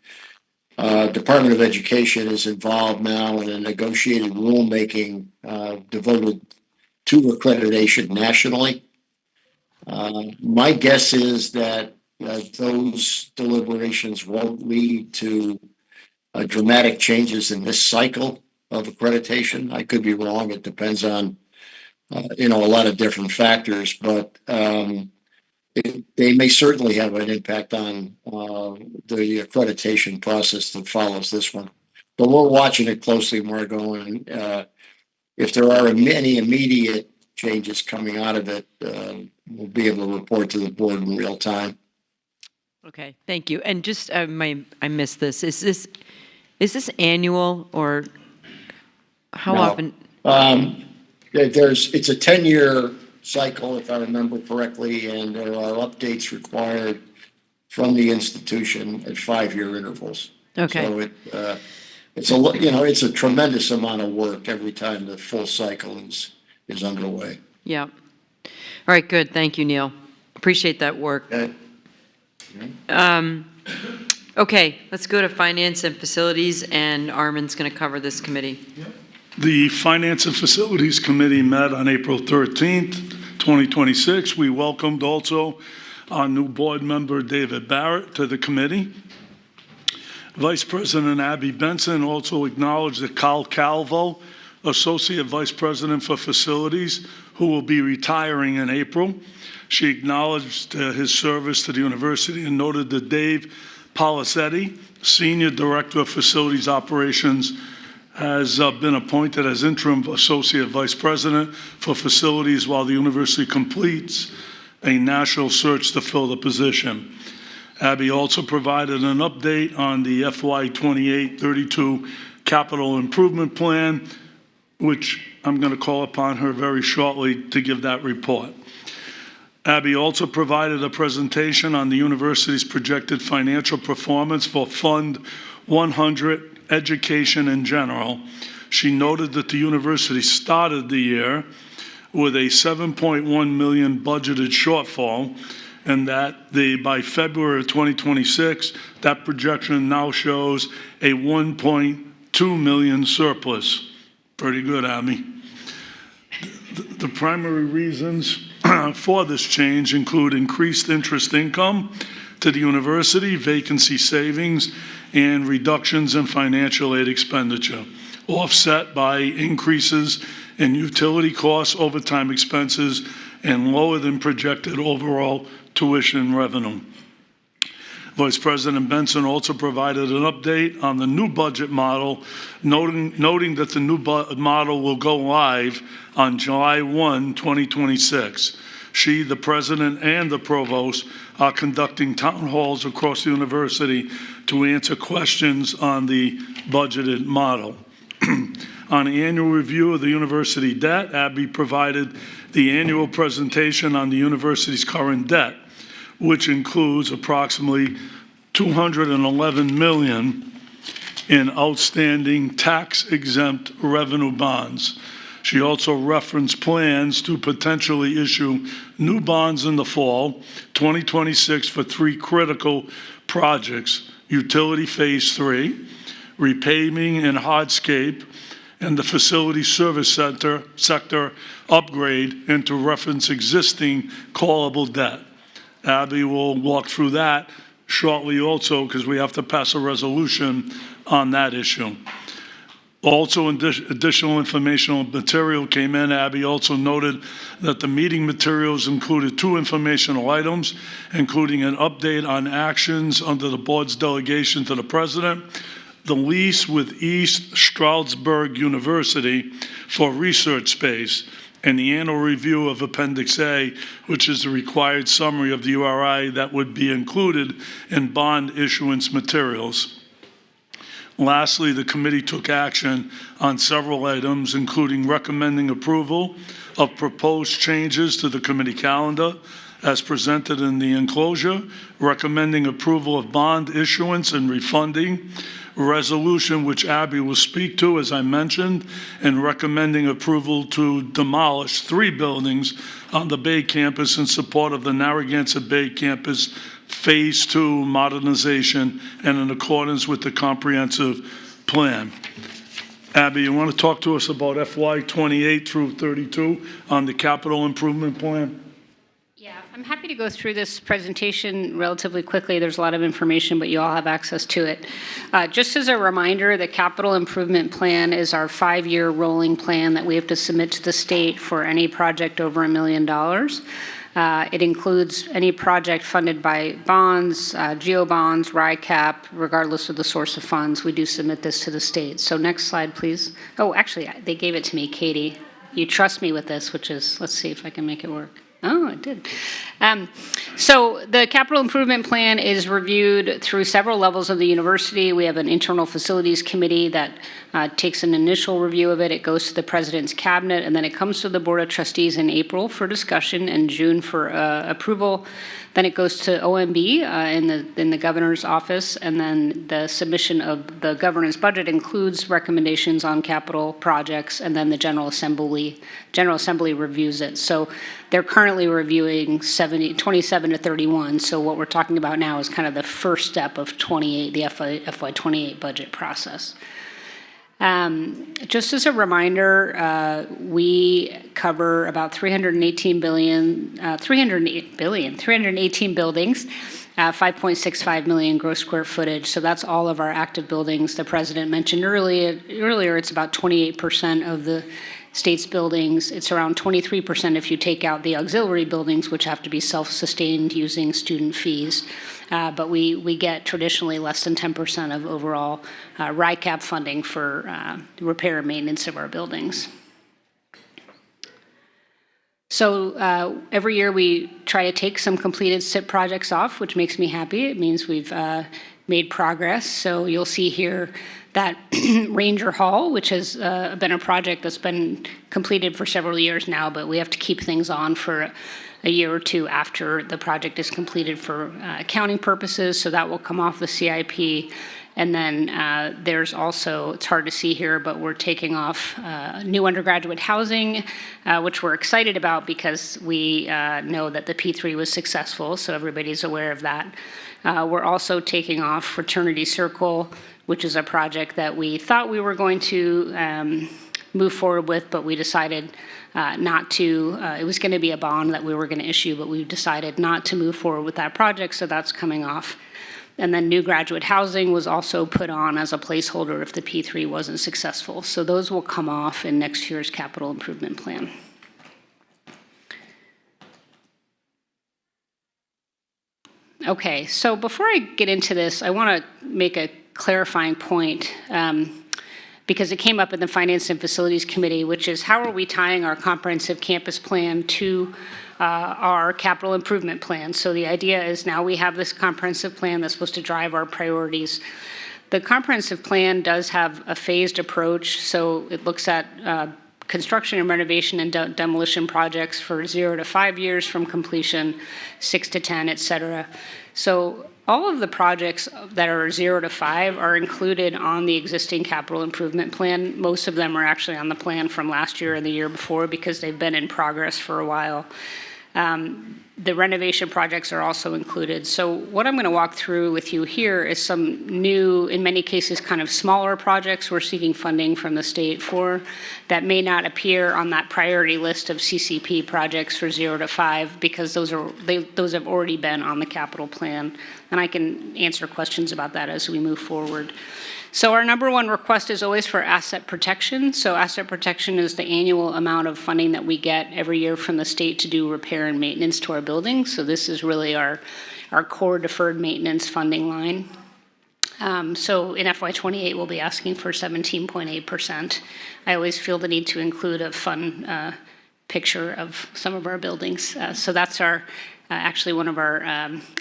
Department of Education is involved now in a negotiated rulemaking devoted to accreditation nationally. My guess is that those deliberations won't lead to dramatic changes in this cycle of accreditation. I could be wrong. It depends on a lot of different factors, but they may certainly have an impact on the accreditation process that follows this one. But we're watching it closely, Margot, and if there are any immediate changes coming out of it, we'll be able to report to the board in real time. Okay, thank you. And just I missed this. Is this annual, or how often? It's a 10-year cycle, if I remember correctly, and there are updates required from the institution at 5-year intervals. Okay. So it's a tremendous amount of work every time the full cycle is underway. Yeah. All right, good. Thank you, Neil. Appreciate that work. Okay. Okay, let's go to Finance and Facilities, and Armin's going to cover this committee. The Finance and Facilities Committee met on April 13th, 2026. We welcomed also our new board member, David Barrett, to the committee. Vice President Abby Benson also acknowledged that Carl Calvo, Associate Vice President for Facilities, who will be retiring in April. She acknowledged his service to the university and noted that Dave Policetti, Senior Director of Facilities Operations, has been appointed as interim Associate Vice President for Facilities while the university completes a national search to fill the position. Abby also provided an update on the FY 28-32 Capital Improvement Plan, which I'm going to call upon her very shortly to give that report. Abby also provided a presentation on the university's projected financial performance for Fund 100 Education in general. She noted that the university started the year with a $7.1 million budgeted shortfall, and that by February of 2026, that projection now shows a $1.2 million surplus. Pretty good, Abby. The primary reasons for this change include increased interest income to the university, vacancy savings, and reductions in financial aid expenditure, offset by increases in utility costs, overtime expenses, and lower than projected overall tuition revenue. Vice President Benson also provided an update on the new budget model, noting that the new model will go live on July 1, 2026. She, the president, and the provost are conducting town halls across the university to answer questions on the budgeted model. On the annual review of the university debt, Abby provided the annual presentation on the university's current debt, which includes approximately $211 million in outstanding tax-exempt revenue bonds. She also referenced plans to potentially issue new bonds in the fall 2026 for 3 critical projects: utility phase 3, repaving and hardscape, and the facility service sector upgrade, and to reference existing callable debt. Abby will walk through that shortly also, because we have to pass a resolution on that issue. Also, additional informational material came in. Abby also noted that the meeting materials included 2 informational items, including an update on actions under the board's delegation to the president, the lease with East Stroudsburg University for research space, and the annual review of Appendix A, which is the required summary of the URI that would be included in bond issuance materials. Lastly, the committee took action on several items, including recommending approval of proposed changes to the committee calendar as presented in the enclosure, recommending approval of bond issuance and refunding, resolution which Abby will speak to, as I mentioned, and recommending approval to demolish 3 buildings on the Bay campus in support of the Narragansett Bay campus Phase 2 modernization and in accordance with the comprehensive plan. Abby, you want to talk to us about FY 28 through 32 on the capital improvement plan? Yeah, I'm happy to go through this presentation relatively quickly. There's a lot of information, but you all have access to it. Just as a reminder, the capital improvement plan is our 5-year rolling plan that we have to submit to the state for any project over $1 million. It includes any project funded by bonds, GEO bonds, RICAP, regardless of the source of funds. We do submit this to the state. So next slide, please. Oh, actually, they gave it to me, Katie. You trust me with this, which is, let's see if I can make it work. Oh, it did. So the capital improvement plan is reviewed through several levels of the university. We have an internal facilities committee that takes an initial review of it. It goes to the president's cabinet, and then it comes to the board of trustees in April for discussion and June for approval. Then it goes to OMB in the governor's office, and then the submission of the governor's budget includes recommendations on capital projects, and then the General Assembly reviews it. So they're currently reviewing 27 to 31. So what we're talking about now is kind of the first step of 28, the FY 28 budget process. Just as a reminder, we cover about 318 buildings, 5.65 million gross square footage. So that's all of our active buildings. The president mentioned earlier it's about 28% of the state's buildings. It's around 23% if you take out the auxiliary buildings, which have to be self-sustained using student fees. But we get traditionally less than 10% of overall RICAP funding for repair and maintenance of our buildings. So every year we try to take some completed SIP projects off, which makes me happy. It means we've made progress. So you'll see here that Ranger Hall, which has been a project that's been completed for several years now, but we have to keep things on for a year or two after the project is completed for accounting purposes, so that will come off the CIP. And then there's also, it's hard to see here, but we're taking off new undergraduate housing, which we're excited about because we know that the P3 was successful, so everybody's aware of that. We're also taking off Fraternity Circle, which is a project that we thought we were going to move forward with, but we decided not to. It was going to be a bond that we were going to issue, but we decided not to move forward with that project, so that's coming off. And then new graduate housing was also put on as a placeholder if the P3 wasn't successful. So those will come off in next year's capital improvement plan. Okay, so before I get into this, I want to make a clarifying point because it came up in the Finance and Facilities Committee, which is how are we tying our comprehensive campus plan to our capital improvement plan. So the idea is now we have this comprehensive plan that's supposed to drive our priorities. The comprehensive plan does have a phased approach, so it looks at construction and renovation and demolition projects for 0 to 5 years from completion, 6 to 10, et cetera. So all of the projects that are 0 to 5 are included on the existing capital improvement plan. Most of them are actually on the plan from last year and the year before because they've been in progress for a while. The renovation projects are also included. So what I'm going to walk through with you here is some new, in many cases, kind of smaller projects we're seeking funding from the state for that may not appear on that priority list of CCP projects for 0 to 5 because those have already been on the capital plan. And I can answer questions about that as we move forward. So our number one request is always for asset protection. So asset protection is the annual amount of funding that we get every year from the state to do repair and maintenance to our buildings. So this is really our core deferred maintenance funding line. So in FY28, we'll be asking for 17.8%. I always feel the need to include a fun picture of some of our buildings. So that's our actually one of our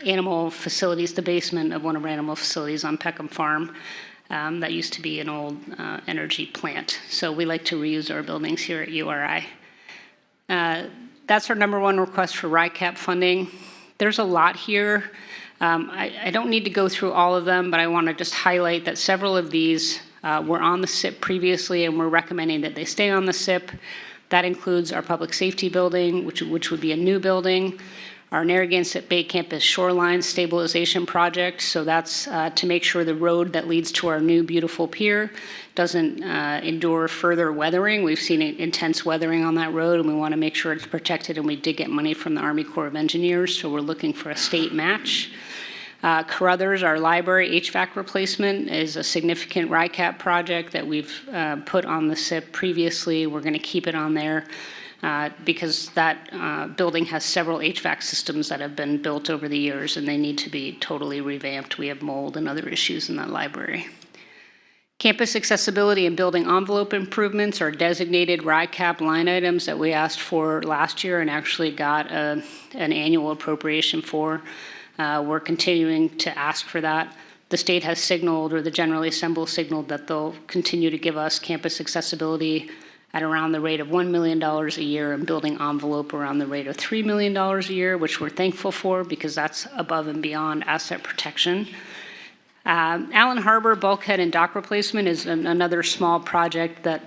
animal facilities, the basement of one of our animal facilities on Peckham Farm. That used to be an old energy plant. So we like to reuse our buildings here at URI. That's our number one request for RICAP funding. There's a lot here. I don't need to go through all of them, but I want to just highlight that several of these were on the SIP previously, and we're recommending that they stay on the SIP. That includes our public safety building, which would be a new building, our Narragansett Bay Campus Shoreline Stabilization Project. So that's to make sure the road that leads to our new beautiful pier doesn't endure further weathering. We've seen intense weathering on that road, and we want to make sure it's protected, and we did get money from the Army Corps of Engineers, so we're looking for a state match. Carruthers, our library HVAC replacement, is a significant RICAP project that we've put on the SIP previously. We're going to keep it on there. Because that building has several HVAC systems that have been built over the years and they need to be totally revamped. We have mold and other issues in that library. Campus accessibility and building envelope improvements are designated RICAP line items that we asked for last year and actually got an annual appropriation for. We're continuing to ask for that. The state has signaled, or the General Assembly signaled, that they'll continue to give us campus accessibility at around the rate of $1 million a year and building envelope around the rate of $3 million a year, which we're thankful for because that's above and beyond asset protection. Allen Harbor bulkhead and dock replacement is another small project that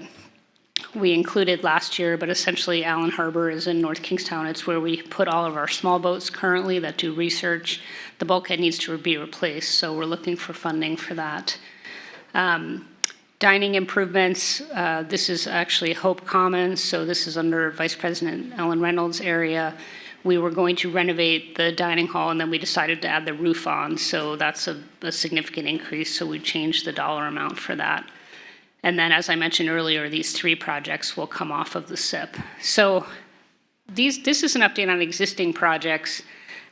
we included last year, but essentially Allen Harbor is in North Kingstown. It's where we put all of our small boats currently that do research. The bulkhead needs to be replaced, so we're looking for funding for that. Dining improvements, this is actually Hope Commons, so this is under Vice President Ellen Reynolds' area. We were going to renovate the dining hall, and then we decided to add the roof on, so that's a significant increase, so we changed the dollar amount for that. And then, as I mentioned earlier, these 3 projects will come off of the SIP. So this is an update on existing projects,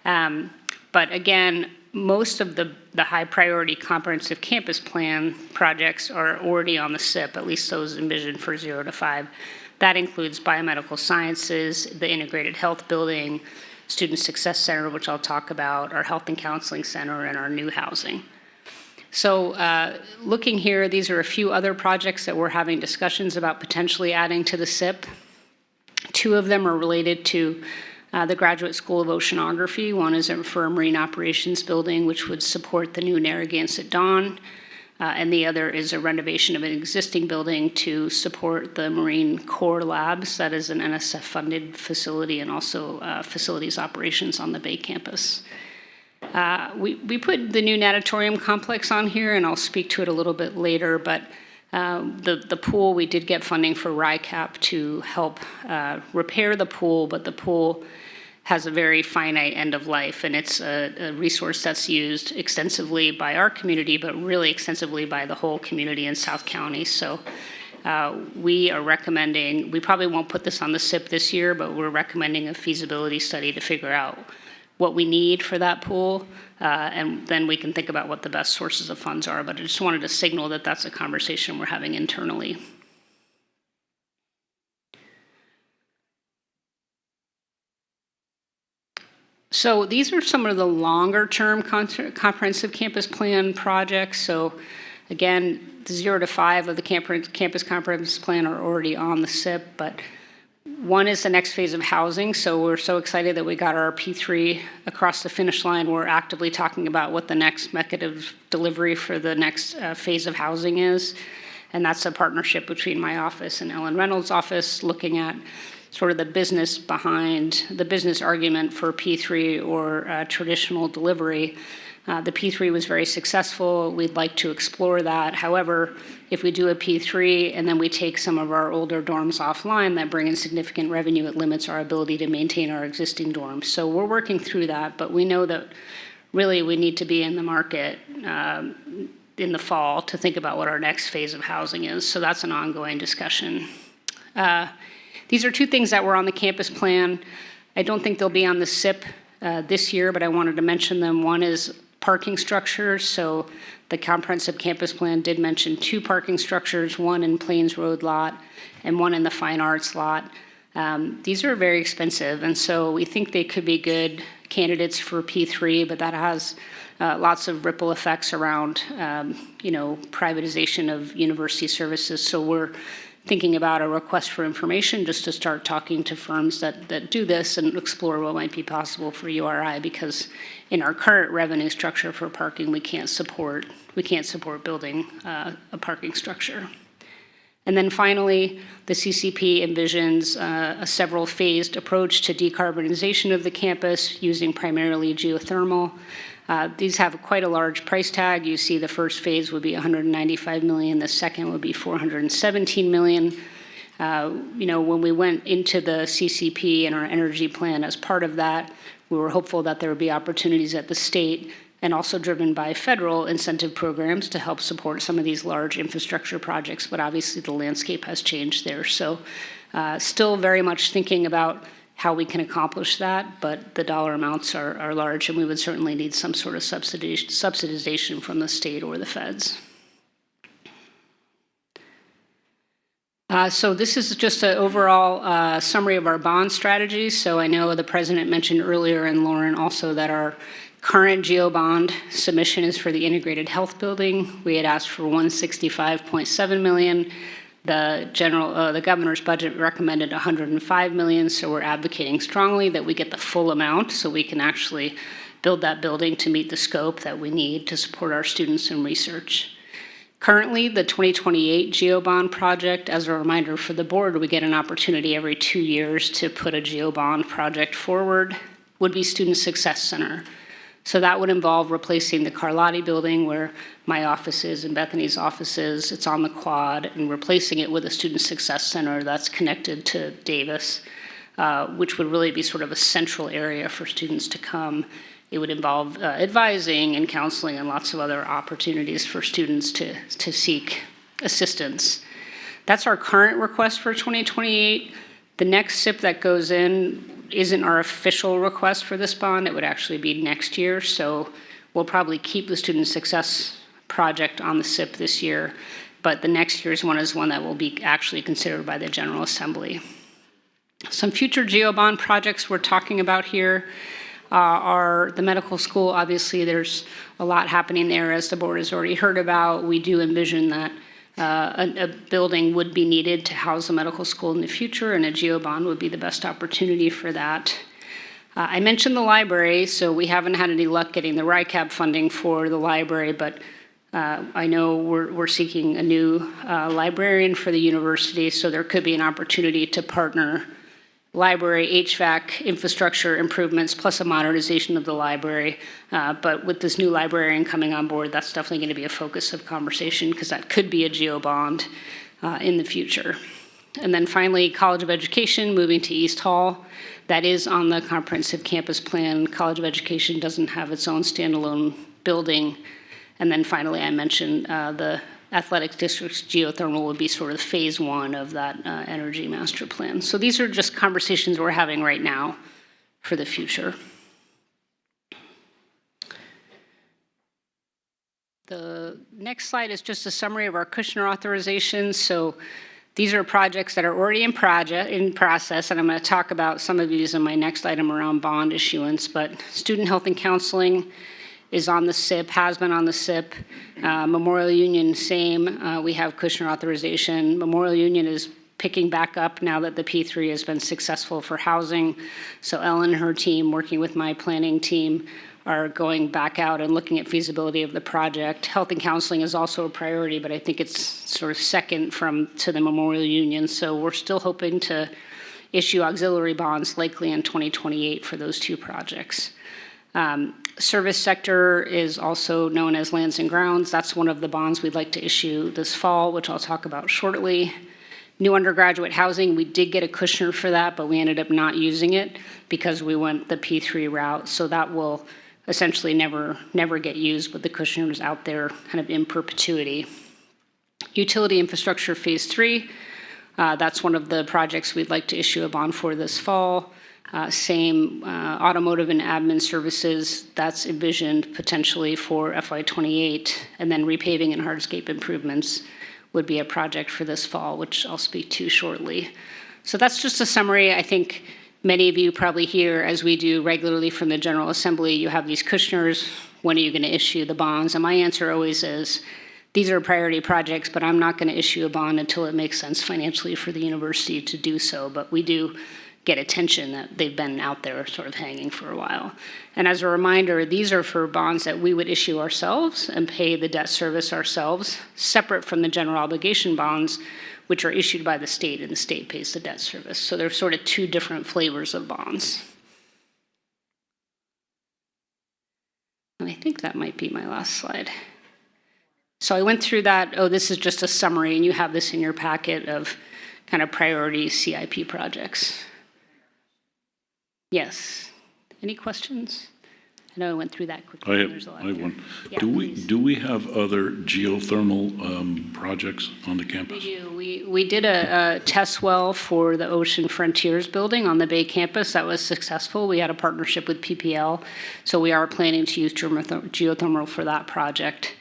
but again, most of the high priority comprehensive campus plan projects are already on the SIP, at least those envisioned for 0 to 5. That includes biomedical sciences, the integrated health building, student success center, which I'll talk about, our health and counseling center, and our new housing. So looking here, these are a few other projects that we're having discussions about potentially adding to the SIP. 2 of them are related to the Graduate School of Oceanography. One is for a marine operations building, which would support the new Narragansett Dawn. And the other is a renovation of an existing building to support the Marine Corps Labs. That is an NSF-funded facility and also facilities operations on the Bay campus. We put the new natatorium complex on here, and I'll speak to it a little bit later, but the pool, we did get funding for RICAP to help repair the pool, but the pool has a very finite end of life, and it's a resource that's used extensively by our community, but really extensively by the whole community in South County. So we are recommending, we probably won't put this on the SIP this year, but we're recommending a feasibility study to figure out what we need for that pool, and then we can think about what the best sources of funds are. But I just wanted to signal that that's a conversation we're having internally. So these are some of the longer-term comprehensive campus plan projects. So again, the 0 to 5 of the campus comprehensive plan are already on the SIP, but one is the next phase of housing. So we're so excited that we got our P3 across the finish line. We're actively talking about what the next method of delivery for the next phase of housing is. And that's a partnership between my office and Ellen Reynolds' office, looking at sort of the business behind the business argument for P3 or traditional delivery. The P3 was very successful. We'd like to explore that. However, if we do a P3 and then we take some of our older dorms offline that bring in significant revenue, it limits our ability to maintain our existing dorms. So we're working through that, but we know that really we need to be in the market in the fall to think about what our next phase of housing is. So that's an ongoing discussion. These are 2 things that were on the campus plan. I don't think they'll be on the SIP this year, but I wanted to mention them. One is parking structures. So the comprehensive campus plan did mention 2 parking structures, one in Plains Road lot and one in the Fine Arts lot. These are very expensive, and so we think they could be good candidates for P3, but that has lots of ripple effects around, privatization of university services. So we're thinking about a request for information just to start talking to firms that do this and explore what might be possible for URI, because in our current revenue structure for parking, we can't support building a parking structure. And then finally, the CCP envisions a several phased approach to decarbonization of the campus using primarily geothermal. These have quite a large price tag. You see the first phase would be $195 million. The second would be $417 million. When we went into the CCP and our energy plan as part of that, we were hopeful that there would be opportunities at the state and also driven by federal incentive programs to help support some of these large infrastructure projects. But obviously the landscape has changed there. So still very much thinking about how we can accomplish that, but the dollar amounts are large, and we would certainly need some sort of subsidization from the state or the feds. So this is just an overall summary of our bond strategy. So I know the president mentioned earlier, and Lauren also, that our current GEO bond submission is for the integrated health building. We had asked for $165.7 million. The governor's budget recommended $105 million, so we're advocating strongly that we get the full amount so we can actually build that building to meet the scope that we need to support our students and research. Currently, the 2028 GEO bond project, as a reminder for the board, we get an opportunity every 2 years to put a GEO bond project forward, would be Student Success Center. So that would involve replacing the Carlotti building where my office is and Bethany's office is. It's on the quad, and replacing it with a student success center that's connected to Davis, which would really be sort of a central area for students to come. It would involve advising and counseling and lots of other opportunities for students to seek assistance. That's our current request for 2028. The next SIP that goes in isn't our official request for this bond. It would actually be next year. So we'll probably keep the student success project on the SIP this year, but the next year's one is one that will be actually considered by the General Assembly. Some future GeoBond projects we're talking about here are the medical school. Obviously, there's a lot happening there, as the board has already heard about. We do envision that a building would be needed to house a medical school in the future, and a GeoBond would be the best opportunity for that. I mentioned the library, so we haven't had any luck getting the RICAB funding for the library, but I know we're seeking a new librarian for the university, so there could be an opportunity to partner library, HVAC, infrastructure improvements, plus a modernization of the library. But with this new librarian coming on board, that's definitely going to be a focus of conversation because that could be a GeoBond in the future. And then finally, College of Education, moving to East Hall. That is on the comprehensive campus plan. College of Education doesn't have its own standalone building. And then finally, I mentioned the Athletic District's geothermal would be sort of phase one of that energy master plan. So these are just conversations we're having right now for the future. The next slide is just a summary of our Kushner authorizations. So these are projects that are already in process, and I'm going to talk about some of these in my next item around bond issuance. But student health and counseling is on the SIP, has been on the SIP. Memorial Union, same. We have Kushner authorization. Memorial Union is picking back up now that the P3 has been successful for housing. So Ellen and her team, working with my planning team, are going back out and looking at feasibility of the project. Health and counseling is also a priority, but I think it's sort of second to the Memorial Union. So we're still hoping to issue auxiliary bonds likely in 2028 for those two projects. Service sector is also known as lands and grounds. That's one of the bonds we'd like to issue this fall, which I'll talk about shortly. New undergraduate housing, we did get a Kushner for that, but we ended up not using it because we went the P3 route. So that will essentially never get used, but the Kushner is out there kind of in perpetuity. Utility infrastructure phase 3, that's one of the projects we'd like to issue a bond for this fall. Same automotive and admin services, that's envisioned potentially for FY28. And then repaving and hardscape improvements would be a project for this fall, which I'll speak to shortly. So that's just a summary. I think many of you probably hear, as we do regularly from the General Assembly, you have these Kushners, when are you going to issue the bonds? And my answer always is, these are priority projects, but I'm not going to issue a bond until it makes sense financially for the university to do so. But we do get attention that they've been out there sort of hanging for a while. And as a reminder, these are for bonds that we would issue ourselves and pay the debt service ourselves, separate from the general obligation bonds, which are issued by the state, and the state pays the debt service. So there's sort of two different flavors of bonds. And I think that might be my last slide. So I went through that. Oh, this is just a summary, and you have this in your packet of kind of priority CIP projects. Yes. Any questions? I know I went through that quickly. I have one. Yeah, do we have other geothermal projects on the campus? We do. We did a test well for the Ocean Frontiers building on the Bay campus. That was successful. We had a partnership with PPL, so we are planning to use geothermal for that project.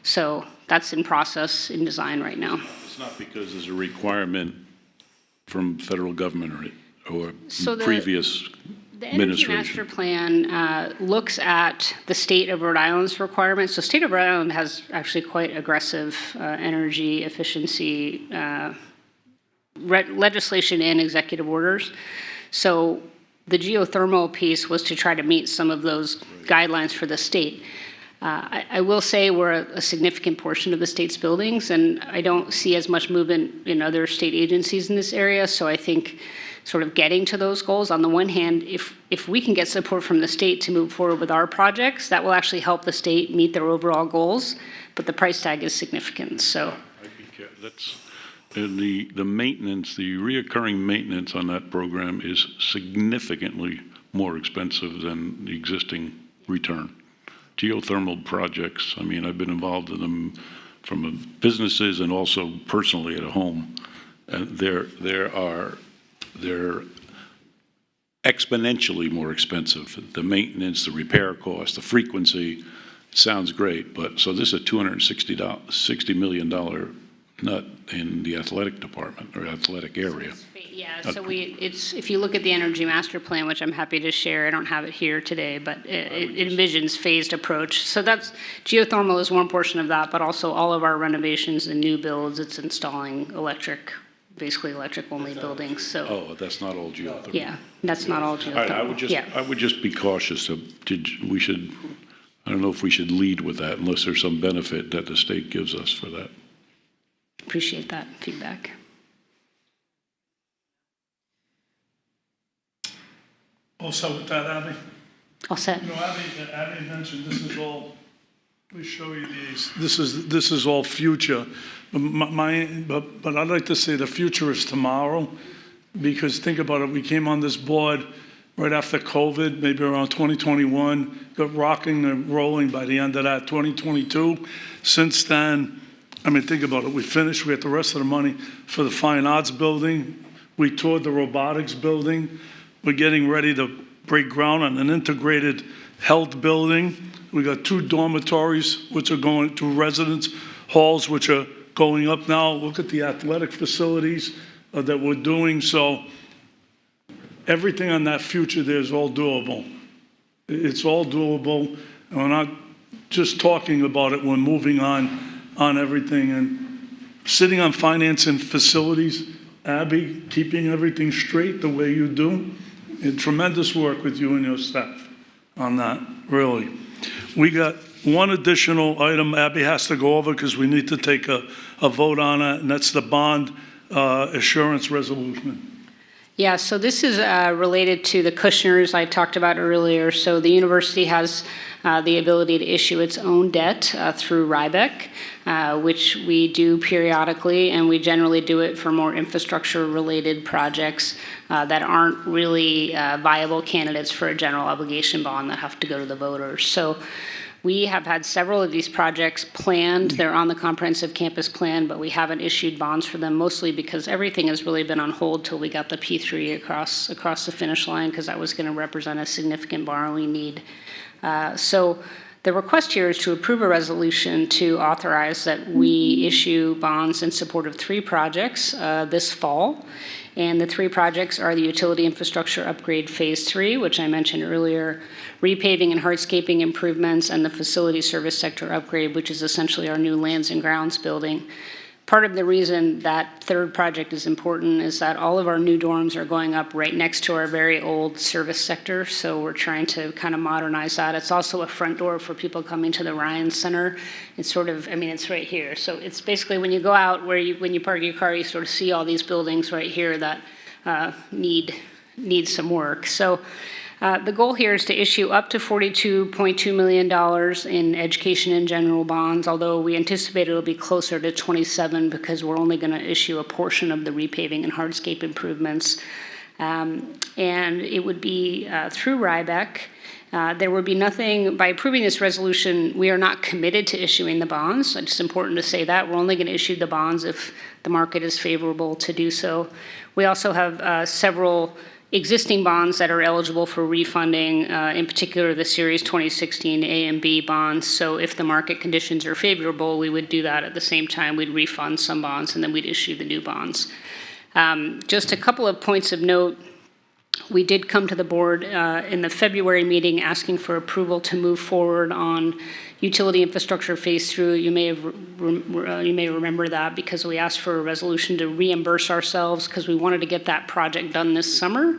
So that's in process, in design right now. It's not because there's a requirement from federal government or So previous The Energy Master Plan looks at the state of Rhode Island's requirements. So state of Rhode Island has actually quite aggressive energy efficiency legislation and executive orders. So the geothermal piece was to try to meet some of those guidelines for the state. I will say we're a significant portion of the state's buildings, and I don't see as much movement in other state agencies in this area. So I think sort of getting to those goals, on the one hand, if we can get support from the state to move forward with our projects, that will actually help the state meet their overall goals, but the price tag is significant, so. That's, the maintenance, the reoccurring maintenance on that program is significantly more expensive than the existing return. Geothermal projects, I mean, I've been involved in them from businesses and also personally at a home. And they're exponentially more expensive. The maintenance, the repair cost, the frequency, sounds great, but so this is a $260 million nut in the athletic department or athletic area. Yeah, so if you look at the Energy Master Plan, which I'm happy to share, I don't have it here today, but it envisions phased approach. So that's, geothermal is one portion of that, but also all of our renovations and new builds, it's installing basically electric-only buildings, so. Oh, that's not all geothermal. Yeah, that's not all geothermal. I would just be cautious of, I don't know if we should lead with that unless there's some benefit that the state gives us for that. Appreciate that feedback. All set with that, Abby? All set. You know, Abby mentioned this is all, let me show you these. This is all future. But I'd like to say the future is tomorrow, because think about it, we came on this board right after COVID, maybe around 2021, got rocking and rolling by the end of that, 2022. Since then, I mean, think about it, we finished, we had the rest of the money for the Fine Arts building, we toured the robotics building, we're getting ready to break ground on an integrated health building. We got 2 dormitories, which are going to residence halls, which are going up now. Look at the athletic facilities that we're doing. So everything on that future there is all doable. It's all doable. And we're not just talking about it, we're moving on everything. And sitting on finance and facilities, Abby, keeping everything straight the way you do, and tremendous work with you and your staff on that, really. We got one additional item Abby has to go over because we need to take a vote on it, and that's the bond assurance resolution. Yeah, so this is related to the Kushners I talked about earlier. So the university has the ability to issue its own debt through RIBEC, which we do periodically, and we generally do it for more infrastructure-related projects that aren't really viable candidates for a general obligation bond that have to go to the voters. So we have had several of these projects planned. They're on the comprehensive campus plan, but we haven't issued bonds for them, mostly because everything has really been on hold till we got the P3 across the finish line, because that was going to represent a significant borrowing need. So the request here is to approve a resolution to authorize that we issue bonds in support of 3 projects this fall. And the 3 projects are the Utility Infrastructure Upgrade Phase 3, which I mentioned earlier, repaving and hardscaping improvements, and the Facility Service Sector Upgrade, which is essentially our new lands and grounds building. Part of the reason that 3rd project is important is that all of our new dorms are going up right next to our very old service sector, so we're trying to kind of modernize that. It's also a front door for people coming to the Ryan Center. It's sort of, I mean, it's right here. So it's basically when you go out, when you park your car, you sort of see all these buildings right here that need some work. So the goal here is to issue up to $42.2 million in education and general bonds, although we anticipate it'll be closer to 27 because we're only going to issue a portion of the repaving and hardscape improvements. And it would be through RIBEC. There would be nothing, by approving this resolution, we are not committed to issuing the bonds. It's important to say that. We're only going to issue the bonds if the market is favorable to do so. We also have several existing bonds that are eligible for refunding, in particular the Series 2016 A and B bonds. So if the market conditions are favorable, we would do that at the same time. We'd refund some bonds and then we'd issue the new bonds. Just a couple of points of note. We did come to the board in the February meeting asking for approval to move forward on Utility Infrastructure Phase 3. You may remember that because we asked for a resolution to reimburse ourselves because we wanted to get that project done this summer.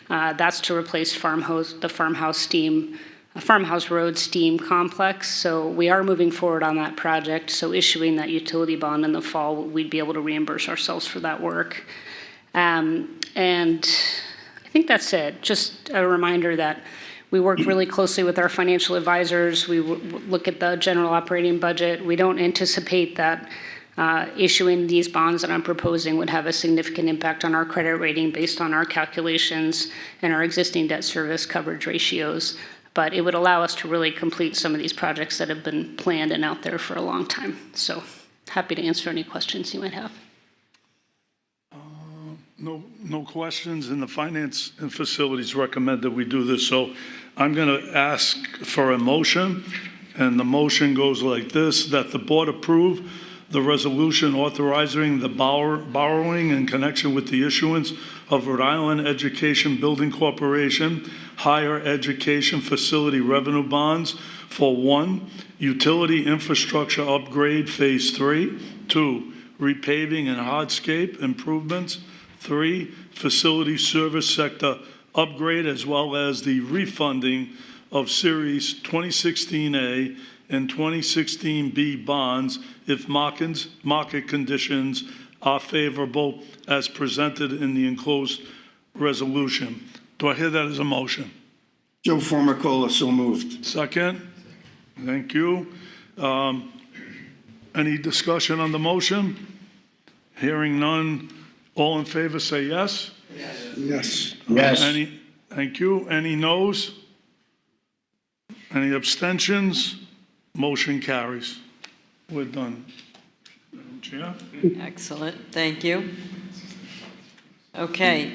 That's to replace the farmhouse steam Farmhouse Road Steam Complex. So we are moving forward on that project. So issuing that utility bond in the fall, we'd be able to reimburse ourselves for that work. And I think that's it. Just a reminder that we work really closely with our financial advisors. We look at the general operating budget. We don't anticipate that issuing these bonds that I'm proposing would have a significant impact on our credit rating based on our calculations and our existing debt service coverage ratios. But it would allow us to really complete some of these projects that have been planned and out there for a long time. So happy to answer any questions you might have. No questions, and the Finance and Facilities recommend that we do this. So I'm going to ask for a motion, and the motion goes like this, that the board approve the resolution authorizing the borrowing in connection with the issuance of Rhode Island Education Building Corporation Higher Education Facility Revenue Bonds for 1, utility infrastructure upgrade Phase 3, 2, repaving and hardscape improvements, 3, facility service sector upgrade, as well as the refunding of Series 2016A and 2016B bonds if market conditions are favorable as presented in the enclosed resolution. Do I hear that as a motion? Joe Formicola, so moved. Second? Thank you. Any discussion on the motion? Hearing none. All in favor say yes? Yes. Yes. Thank you. Any noes? Any abstentions? Motion carries. We're done. Madam Chair? Excellent, thank you. Okay.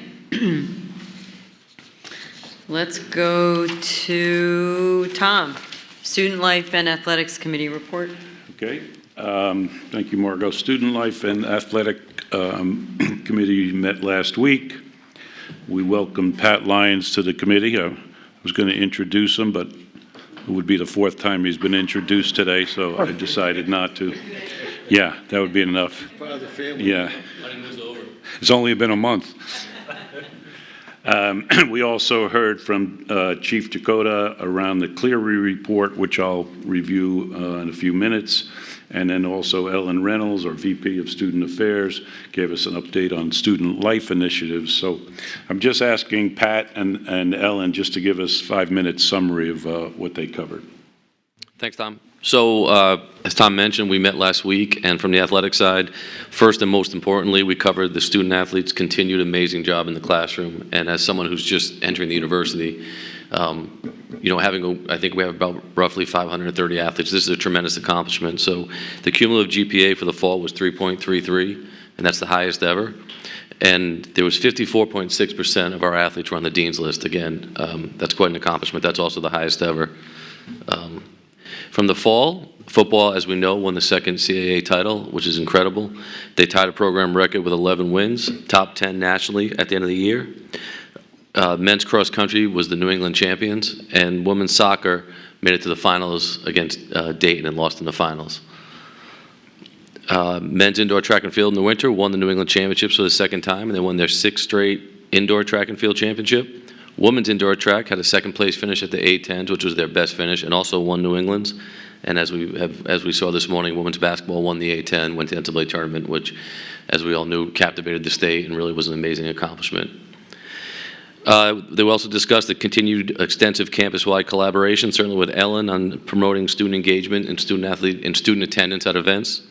Let's go to Tom, Student Life and Athletics Committee report. Okay. Thank you, Margot. Student Life and Athletic Committee met last week. We welcomed Pat Lyons to the committee. I was going to introduce him, but it would be the 4th time he's been introduced today, so I decided not to. Yeah, that would be enough. Part of the family. Yeah. It's only been a month. We also heard from Chief Chakota around the Cleary report, which I'll review in a few minutes. And then also Ellen Reynolds, our VP of Student Affairs, gave us an update on student life initiatives. So I'm just asking Pat and Ellen just to give us 5-minute summary of what they covered. Thanks, Tom. So as Tom mentioned, we met last week, and from the athletic side, first and most importantly, we covered the student athletes' continued amazing job in the classroom. And as someone who's just entering the university, I think we have about roughly 530 athletes. This is a tremendous accomplishment. So the cumulative GPA for the fall was 3.33, and that's the highest ever. And there was 54.6% of our athletes were on the Dean's List. Again, that's quite an accomplishment. That's also the highest ever. From the fall, football, as we know, won the 2nd CAA title, which is incredible. They tied a program record with 11 wins, top 10 nationally at the end of the year. Men's cross country was the New England champions, and women's soccer made it to the finals against Dayton and lost in the finals. Men's indoor track and field in the winter won the New England championships for the 2nd time, and they won their 6th straight indoor track and field championship. Women's indoor track had a 2nd place finish at the A10s, which was their best finish, and also won New England's. And as we saw this morning, women's basketball won the A10, went to the NCAA tournament, which, as we all knew, captivated the state and really was an amazing accomplishment. They also discussed the continued extensive campus-wide collaboration, certainly with Ellen on promoting student engagement and student attendance at events.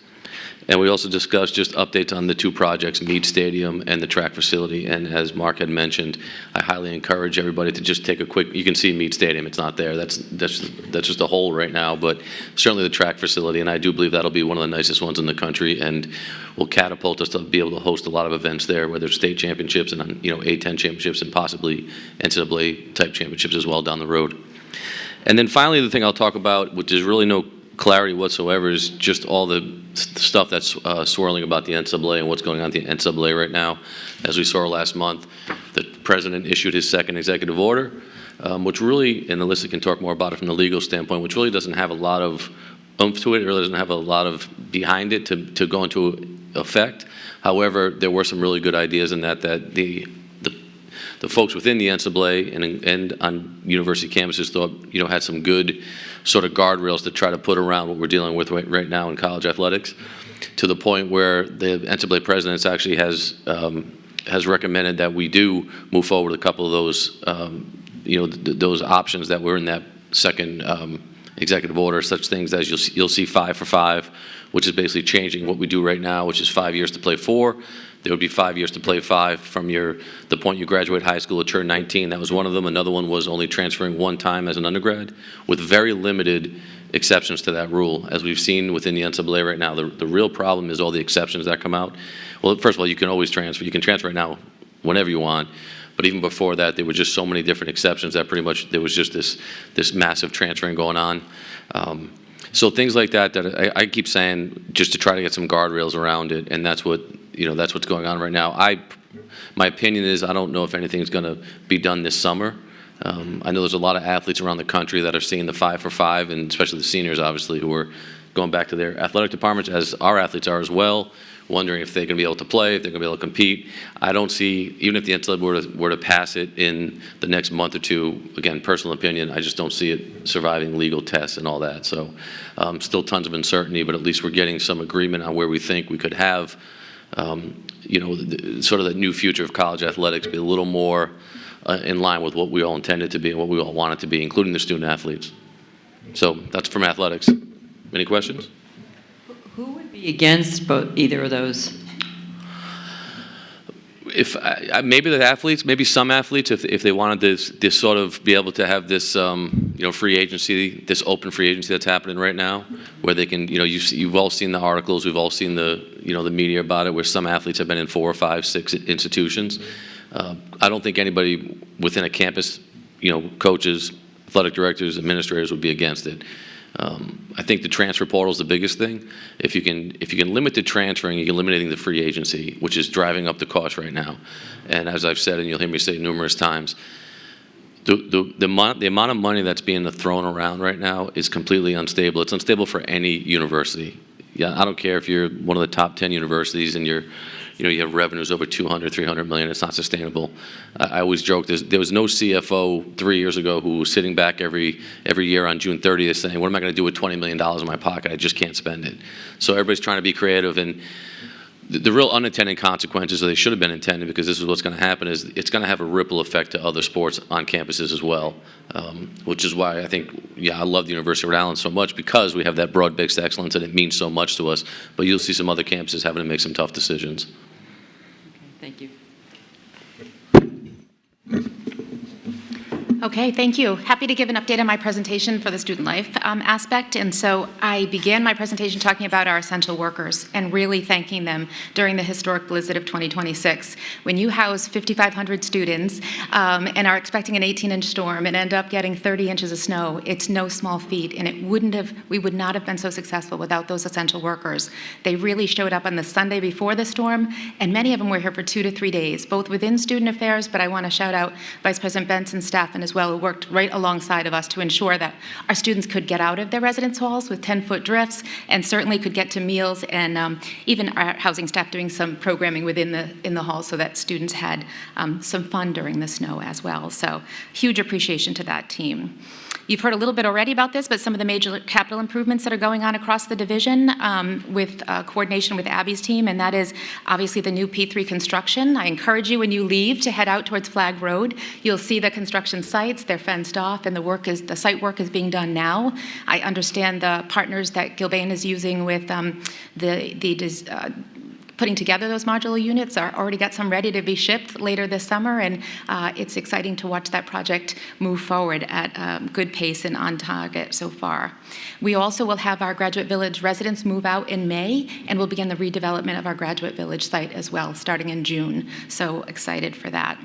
And we also discussed just updates on the 2 projects, Meade Stadium and the track facility. And as Mark had mentioned, I highly encourage everybody to just take a quick, you can see Meade Stadium, it's not there. That's just a hole right now, but certainly the track facility, and I do believe that'll be one of the nicest ones in the country and will catapult us to be able to host a lot of events there, whether it's state championships and A10 championships and possibly NCAA type championships as well down the road. And then finally, the thing I'll talk about, which is really no clarity whatsoever, is just all the stuff that's swirling about the NCAA and what's going on at the NCAA right now. As we saw last month, the president issued his 2nd executive order, which really, and Alyssa can talk more about it from the legal standpoint, which really doesn't have a lot of oomph to it. It really doesn't have a lot of behind it to go into effect. However, there were some really good ideas in that the the folks within the NCAA and on university campuses thought, had some good sort of guardrails to try to put around what we're dealing with right now in college athletics, to the point where the NCAA president actually has recommended that we do move forward with a couple of those, those options that were in that second executive order, such things as you'll see 5 for 5, which is basically changing what we do right now, which is 5 years to play 4. There would be 5 years to play 5 from the point you graduate high school to turn 19. That was one of them. Another one was only transferring one time as an undergrad, with very limited exceptions to that rule. As we've seen within the NCAA right now, the real problem is all the exceptions that come out. Well, first of all, you can always transfer. You can transfer right now whenever you want. But even before that, there were just so many different exceptions that pretty much there was just this massive transferring going on. So things like that I keep saying just to try to get some guardrails around it, and that's what's going on right now. My opinion is I don't know if anything's going to be done this summer. I know there's a lot of athletes around the country that are seeing the 5 for 5, and especially the seniors, obviously, who are going back to their athletic departments, as our athletes are as well, wondering if they're going to be able to play, if they're going to be able to compete. I don't see, even if the NCAA were to pass it in the next month or two, again, personal opinion, I just don't see it surviving legal tests and all that. So still tons of uncertainty, but at least we're getting some agreement on where we think we could have, sort of the new future of college athletics be a little more in line with what we all intended to be and what we all want it to be, including the student athletes. So that's from athletics. Any questions? Who would be against either of those? If maybe the athletes, maybe some athletes, if they wanted this sort of be able to have this, free agency, this open free agency that's happening right now, where they can, you've all seen the articles, we've all seen the media about it, where some athletes have been in 4 or 5, 6 institutions. I don't think anybody within a campus, coaches, athletic directors, administrators would be against it. I think the transfer portal is the biggest thing. If you can limit the transferring, you're eliminating the free agency, which is driving up the cost right now. And as I've said, and you'll hear me say numerous times, the amount of money that's being thrown around right now is completely unstable. It's unstable for any university. Yeah, I don't care if you're one of the top 10 universities and you have revenues over 200, 300 million. It's not sustainable. I always joke, there was no CFO 3 years ago who was sitting back every year on June 30th saying, what am I going to do with $20 million in my pocket? I just can't spend it. So everybody's trying to be creative, and the real unintended consequences, or they should have been intended, because this is what's going to happen, is it's going to have a ripple effect to other sports on campuses as well, which is why I think, I love the University of Rhode Island so much, because we have that broad-based excellence and it means so much to us. But you'll see some other campuses having to make some tough decisions. Thank you. Okay, thank you. Happy to give an update on my presentation for the student life aspect. And so I began my presentation talking about our essential workers and really thanking them during the historic blizzard of 2026. When you house 5,500 students and are expecting an 18-inch storm and end up getting 30 inches of snow, it's no small feat. And we would not have been so successful without those essential workers. They really showed up on the Sunday before the storm, and many of them were here for 2 to 3 days, both within student affairs, but I want to shout out Vice President Benson's staff and as well, who worked right alongside of us to ensure that our students could get out of their residence halls with 10-foot drifts and certainly could get to meals, and even our housing staff doing some programming within the hall so that students had some fun during the snow as well. So huge appreciation to that team. You've heard a little bit already about this, but some of the major capital improvements that are going on across the division with coordination with Abby's team, and that is obviously the new P3 construction. I encourage you when you leave to head out towards Flag Road. You'll see the construction sites. They're fenced off, and the site work is being done now. I understand the partners that Gilbane is using with putting together those modular units are already got some ready to be shipped later this summer, and it's exciting to watch that project move forward at good pace and on target so far. We also will have our Graduate Village residents move out in May, and we'll begin the redevelopment of our Graduate Village site as well, starting in June. So excited for that.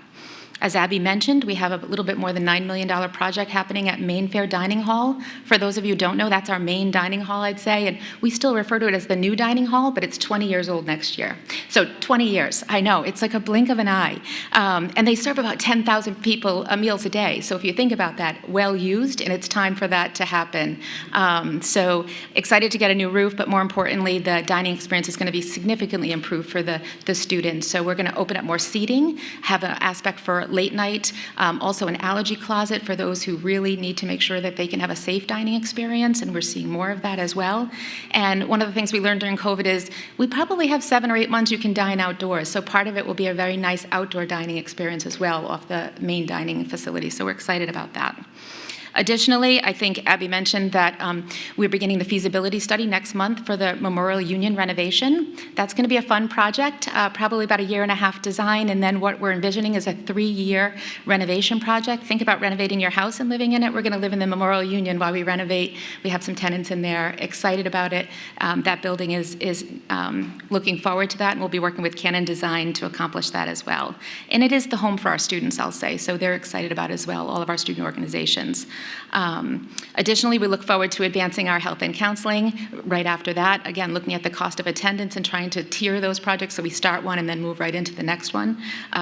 As Abby mentioned, we have a little bit more than $9 million project happening at Main Fair Dining Hall. For those of you who don't know, that's our main dining hall, I'd say, and we still refer to it as the new dining hall, but it's 20 years old next year. So 20 years, I know, it's like a blink of an eye. And they serve about 10,000 people meals a day. So if you think about that, well used, and it's time for that to happen. So excited to get a new roof, but more importantly, the dining experience is going to be significantly improved for the students. So we're going to open up more seating, have an aspect for late night, also an allergy closet for those who really need to make sure that they can have a safe dining experience, and we're seeing more of that as well. And one of the things we learned during COVID is we probably have 7 or 8 months you can dine outdoors, so part of it will be a very nice outdoor dining experience as well off the main dining facility, so we're excited about that. Additionally, I think Abby mentioned that we're beginning the feasibility study next month for the Memorial Union renovation. That's going to be a fun project, probably about a 1.5-year design, and then what we're envisioning is a 3-year renovation project. Think about renovating your house and living in it. We're going to live in the Memorial Union while we renovate. We have some tenants in there, excited about it. That building is looking forward to that, and we'll be working with Canon Design to accomplish that as well. And it is the home for our students, I'll say, so they're excited about it as well, all of our student organizations. Additionally, we look forward to advancing our health and counseling. Right after that, again, looking at the cost of attendance and trying to tier those projects so we start one and then move right into the next one,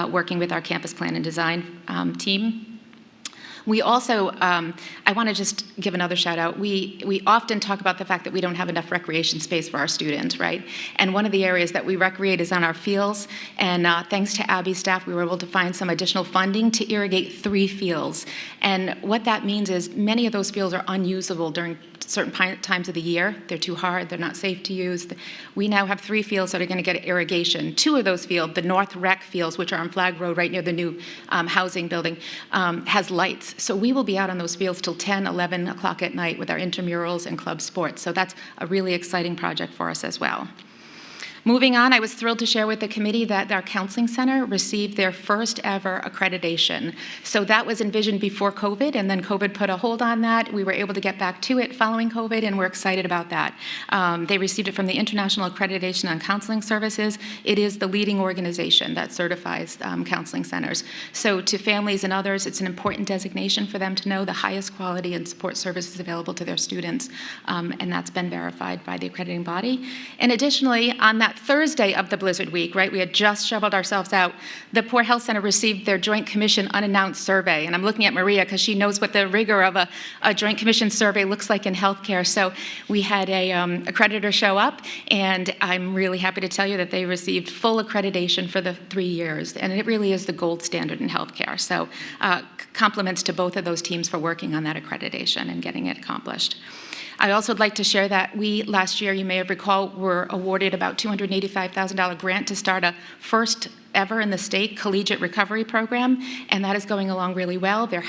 working with our campus plan and design team. We also, I want to just give another shout out. We often talk about the fact that we don't have enough recreation space for our students, right? And one of the areas that we recreate is on our fields. And thanks to Abby's staff, we were able to find some additional funding to irrigate 3 fields. And what that means is many of those fields are unusable during certain times of the year. They're too hard, they're not safe to use. We now have 3 fields that are going to get irrigation. 2 of those fields, the North Rec fields, which are on Flag Road right near the new housing building, has lights. So we will be out on those fields till 10, 11 o'clock at night with our intramurals and club sports. So that's a really exciting project for us as well. Moving on, I was thrilled to share with the committee that our counseling center received their first ever accreditation. So that was envisioned before COVID, and then COVID put a hold on that. We were able to get back to it following COVID, and we're excited about that. They received it from the International Accreditation on Counseling Services. It is the leading organization that certifies counseling centers. So to families and others, it's an important designation for them to know the highest quality and support services available to their students, and that's been verified by the accrediting body. And additionally, on that Thursday of the Blizzard Week, right, we had just shoveled ourselves out, the Poor Health Center received their Joint Commission unannounced survey. And I'm looking at Maria because she knows what the rigor of a Joint Commission survey looks like in healthcare. So we had a accreditor show up, and I'm really happy to tell you that they received full accreditation for the 3 years. And it really is the gold standard in healthcare. So compliments to both of those teams for working on that accreditation and getting it accomplished. I also would like to share that we, last year, you may have recalled, were awarded about $285,000 grant to start a first ever in the state collegiate recovery program, and that is going along really well. Their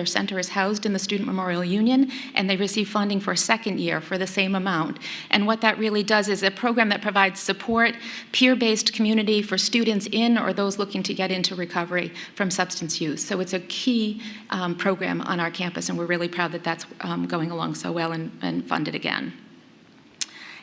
center is housed in the Student Memorial Union, and they receive funding for a 2nd year for the same amount. And what that really does is a program that provides support, peer-based community for students in or those looking to get into recovery from substance use. So it's a key program on our campus, and we're really proud that that's going along so well and funded again.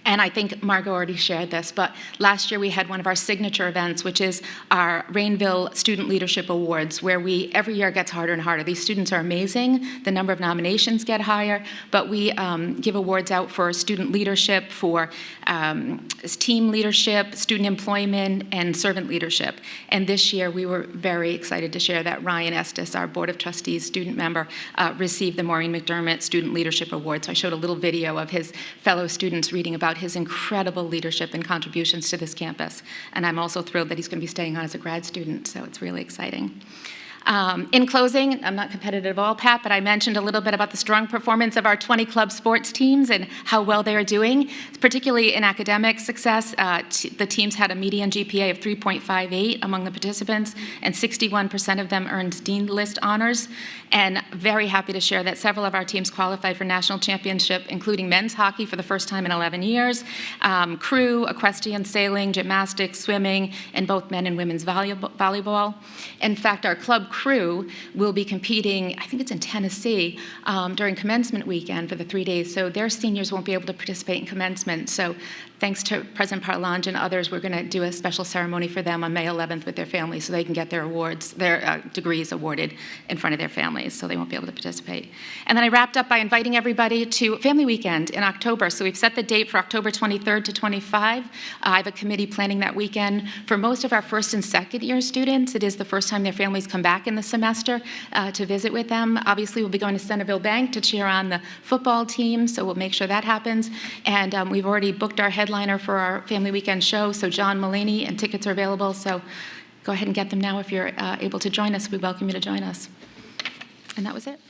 And I think Margot already shared this, but last year we had one of our signature events, which is our Rainville Student Leadership Awards, where every year it gets harder and harder. These students are amazing. The number of nominations get higher, but we give awards out for student leadership, for team leadership, student employment, and servant leadership. And this year we were very excited to share that Ryan Estes, our Board of Trustees student member, received the Maureen McDermott Student Leadership Award. So I showed a little video of his fellow students reading about his incredible leadership and contributions to this campus. And I'm also thrilled that he's going to be staying on as a grad student, so it's really exciting. In closing, I'm not competitive at all, Pat, but I mentioned a little bit about the strong performance of our 20 club sports teams and how well they are doing, particularly in academic success. The teams had a median GPA of 3.58 among the participants, and 61% of them earned Dean List honors. And very happy to share that several of our teams qualified for national championship, including men's hockey for the first time in 11 years, crew, equestrian, sailing, gymnastics, swimming, and both men and women's volleyball. In fact, our club crew will be competing, I think it's in Tennessee, during commencement weekend for the 3 days. So their seniors won't be able to participate in commencement. So thanks to President Parlange and others, we're going to do a special ceremony for them on May 11th with their families so they can get their awards, their degrees awarded in front of their families, so they won't be able to participate. And then I wrapped up by inviting everybody to Family Weekend in October. So we've set the date for October 23rd to 25. I have a committee planning that weekend. For most of our first and second year students, it is the first time their families come back in the semester to visit with them. Obviously, we'll be going to Centerville Bank to cheer on the football team, so we'll make sure that happens. And we've already booked our headliner for our Family Weekend show, so John Mulaney, and tickets are available. So go ahead and get them now if you're able to join us. We welcome you to join us. And that was it.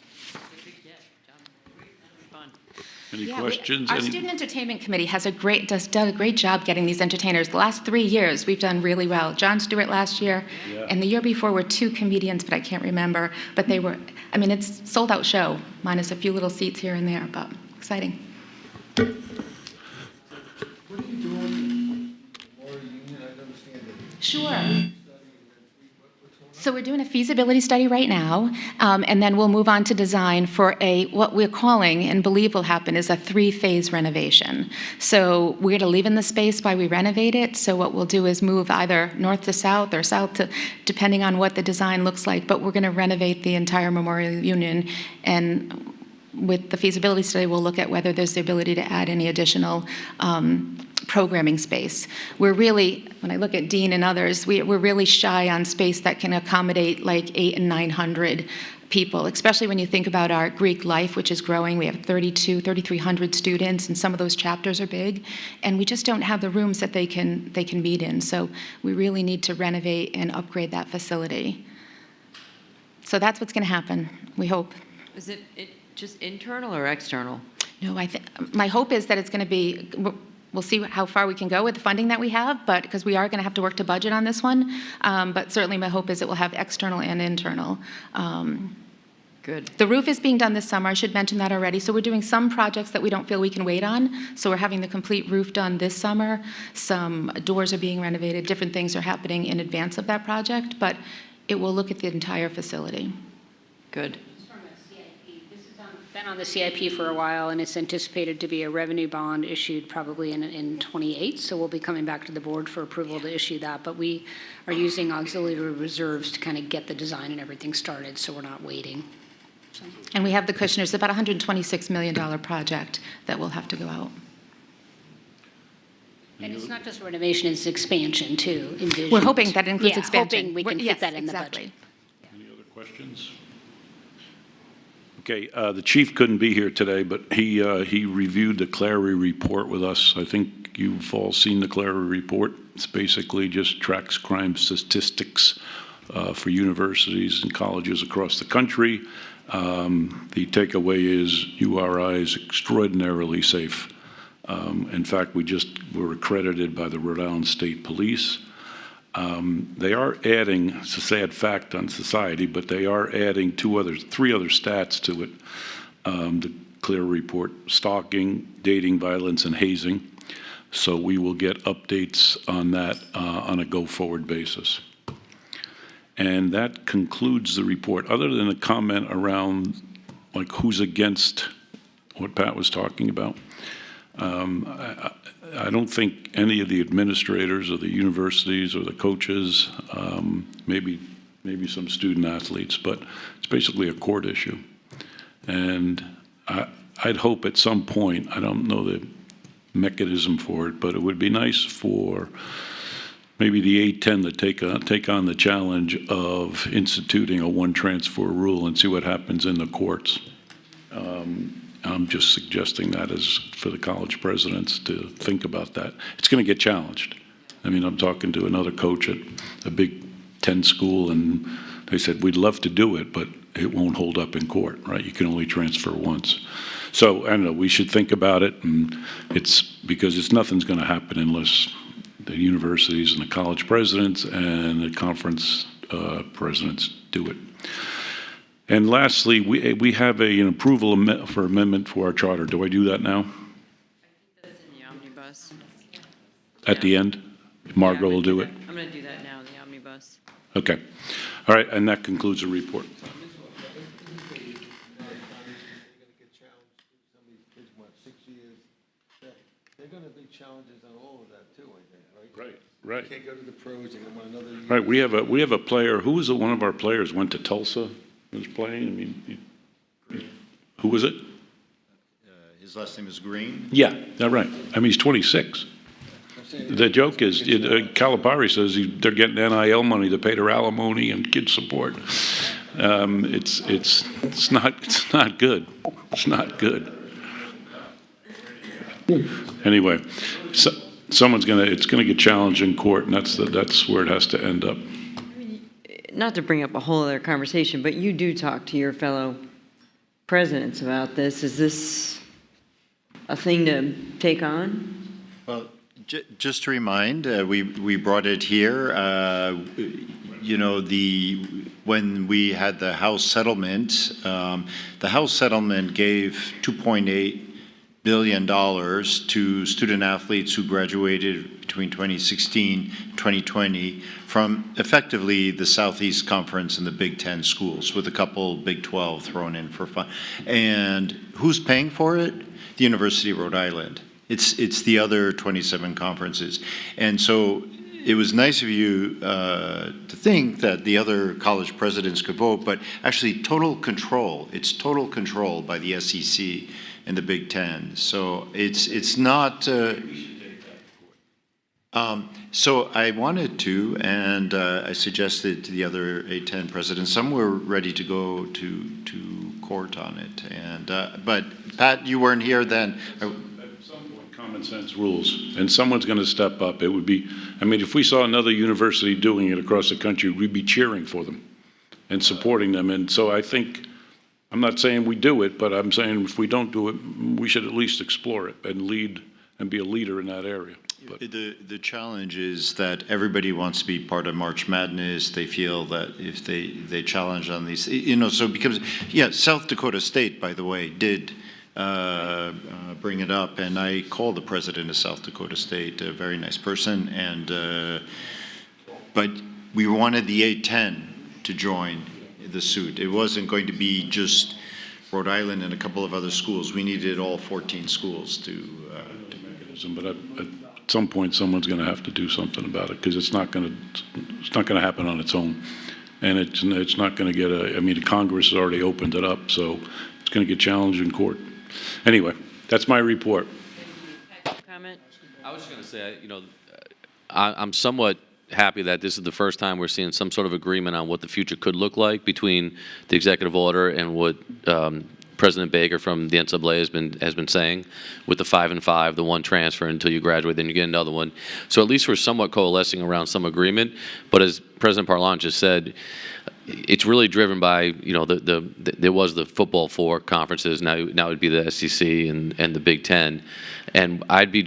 Any Yeah, questions? our Student Entertainment Committee has done a great job getting these entertainers. The last 3 years, we've done really well. Jon Stewart last year, and the year before were 2 comedians, but I can't remember. But they were, I mean, it's sold-out show, minus a few little seats here and there, but exciting. What are you doing for a union? I don't understand it. Sure. So we're doing a feasibility study right now, and then we'll move on to design for what we're calling, and believe will happen, is a 3-phase renovation. So we're going to leave in the space while we renovate it. So what we'll do is move either north to south or south to, depending on what the design looks like. But we're going to renovate the entire Memorial Union, and with the feasibility study, we'll look at whether there's the ability to add any additional programming space. We're really, when I look at Dean and others, we're really shy on space that can accommodate like 800 and 900 people, especially when you think about our Greek life, which is growing. We have 3,300 students, and some of those chapters are big, and we just don't have the rooms that they can meet in. So we really need to renovate and upgrade that facility. So that's what's going to happen, we hope. Is it just internal or external? No, my hope is that it's going to be, we'll see how far we can go with the funding that we have, but because we are going to have to work to budget on this one. But certainly my hope is it will have external and internal. Good. The roof is being done this summer. I should mention that already. So we're doing some projects that we don't feel we can wait on. So we're having the complete roof done this summer. Some doors are being renovated. Different things are happening in advance of that project, but it will look at the entire facility. Good. Been on the CIP for a while, and it's anticipated to be a revenue bond issued probably in 28, so we'll be coming back to the board for approval to issue that, but we are using auxiliary reserves to kind of get the design and everything started, so we're not waiting. So. And we have the cushion. It's about a $126 million project that will have to go out. And it's not just renovation, it's expansion too. Envisioned. We're hoping that includes expansion. Hoping we can fit that in the budget. Any other questions? Okay, the chief couldn't be here today, but he reviewed the Clary report with us. I think you've all seen the Clary report. It's basically just tracks crime statistics for universities and colleges across the country. The takeaway is URI is extraordinarily safe. In fact, we just were accredited by the Rhode Island State Police. They are adding, it's a sad fact on society, but they are adding 3 other stats to it. The Clear report: stalking, dating violence, and hazing. So we will get updates on that on a go-forward basis. And that concludes the report. Other than a comment around like who's against what Pat was talking about, I don't think any of the administrators or the universities or the coaches, maybe some student athletes, but it's basically a court issue. And I'd hope at some point, I don't know the mechanism for it, but it would be nice for maybe the 810 to take on the challenge of instituting a one transfer rule and see what happens in the courts. I'm just suggesting that as for the college presidents to think about that. It's going to get challenged. I mean, I'm talking to another coach at a Big Ten school, and they said, we'd love to do it, but it won't hold up in court, right? You can only transfer once. So, I don't know, we should think about it, and it's because nothing's going to happen unless the universities and the college presidents and the conference presidents do it. And lastly, we have an approval for amendment for our charter. Do I do that now? That's in the omnibus. At the end? Margot will do it? I'm going to do that now in the omnibus. Okay. All right, and that concludes the report. They're going to be challenges on all of that too, I think, right? Right. You can't go to the pros, they're going to want another year. Right, we have a player, who was it, one of our players went to Tulsa, was playing, I mean, who was it? His last name is Green? Yeah, that's right. I mean, he's 26. The joke is, Calipari says they're getting NIL money to pay their alimony and kid support. It's not good. It's not good. Anyway, so it's gonna get challenged in court, and that's where it has to end up. not to bring up a whole other conversation, but you do talk to your fellow presidents about this. Is this a thing to take on? Well, just to remind, we brought it here. You know, when we had the House settlement, the House settlement gave $2.8 billion to student athletes who graduated between 2016 and 2020 from effectively the Southeast Conference and the Big Ten schools, with a couple Big 12 thrown in for fun. And who's paying for it? The University of Rhode Island. It's the other 27 conferences. And so it was nice of you to think that the other college presidents could vote, but actually total control. It's total control by the SEC and the Big Ten. So it's not. So I wanted to, and I suggested to the other A10 presidents. Some were ready to go to court on it, and but Pat, you weren't here then. Common sense rules, and someone's going to step up. It would be, I mean, if we saw another university doing it across the country, we'd be cheering for them and supporting them. And so I think, I'm not saying we do it, but I'm saying if we don't do it, we should at least explore it and lead and be a leader in that area. But the challenge is that everybody wants to be part of March Madness. They feel that if they challenge on these, you know, so because, yeah, South Dakota State, by the way, did bring it up, and I called the president of South Dakota State, a very nice person, and but we wanted the A10 to join the suit. It wasn't going to be just Rhode Island and a couple of other schools. We needed all 14 schools to. But at some point, someone's going to have to do something about it, because it's not going to happen on its own, and it's not going to get a. I mean, Congress has already opened it up, so it's going to get challenged in court. Anyway, that's my report. Comment? I was just going to say, you know, I'm somewhat happy that this is the first time we're seeing some sort of agreement on what the future could look like between the executive order and what President Baker from the NCAA has been saying, with the 5 and 5, the one transfer until you graduate, then you get another one. So at least we're somewhat coalescing around some agreement. But as President Parlant just said, it's really driven by, you know, there was the football 4 conferences. Now it'd be the SEC and the Big Ten, and I'd be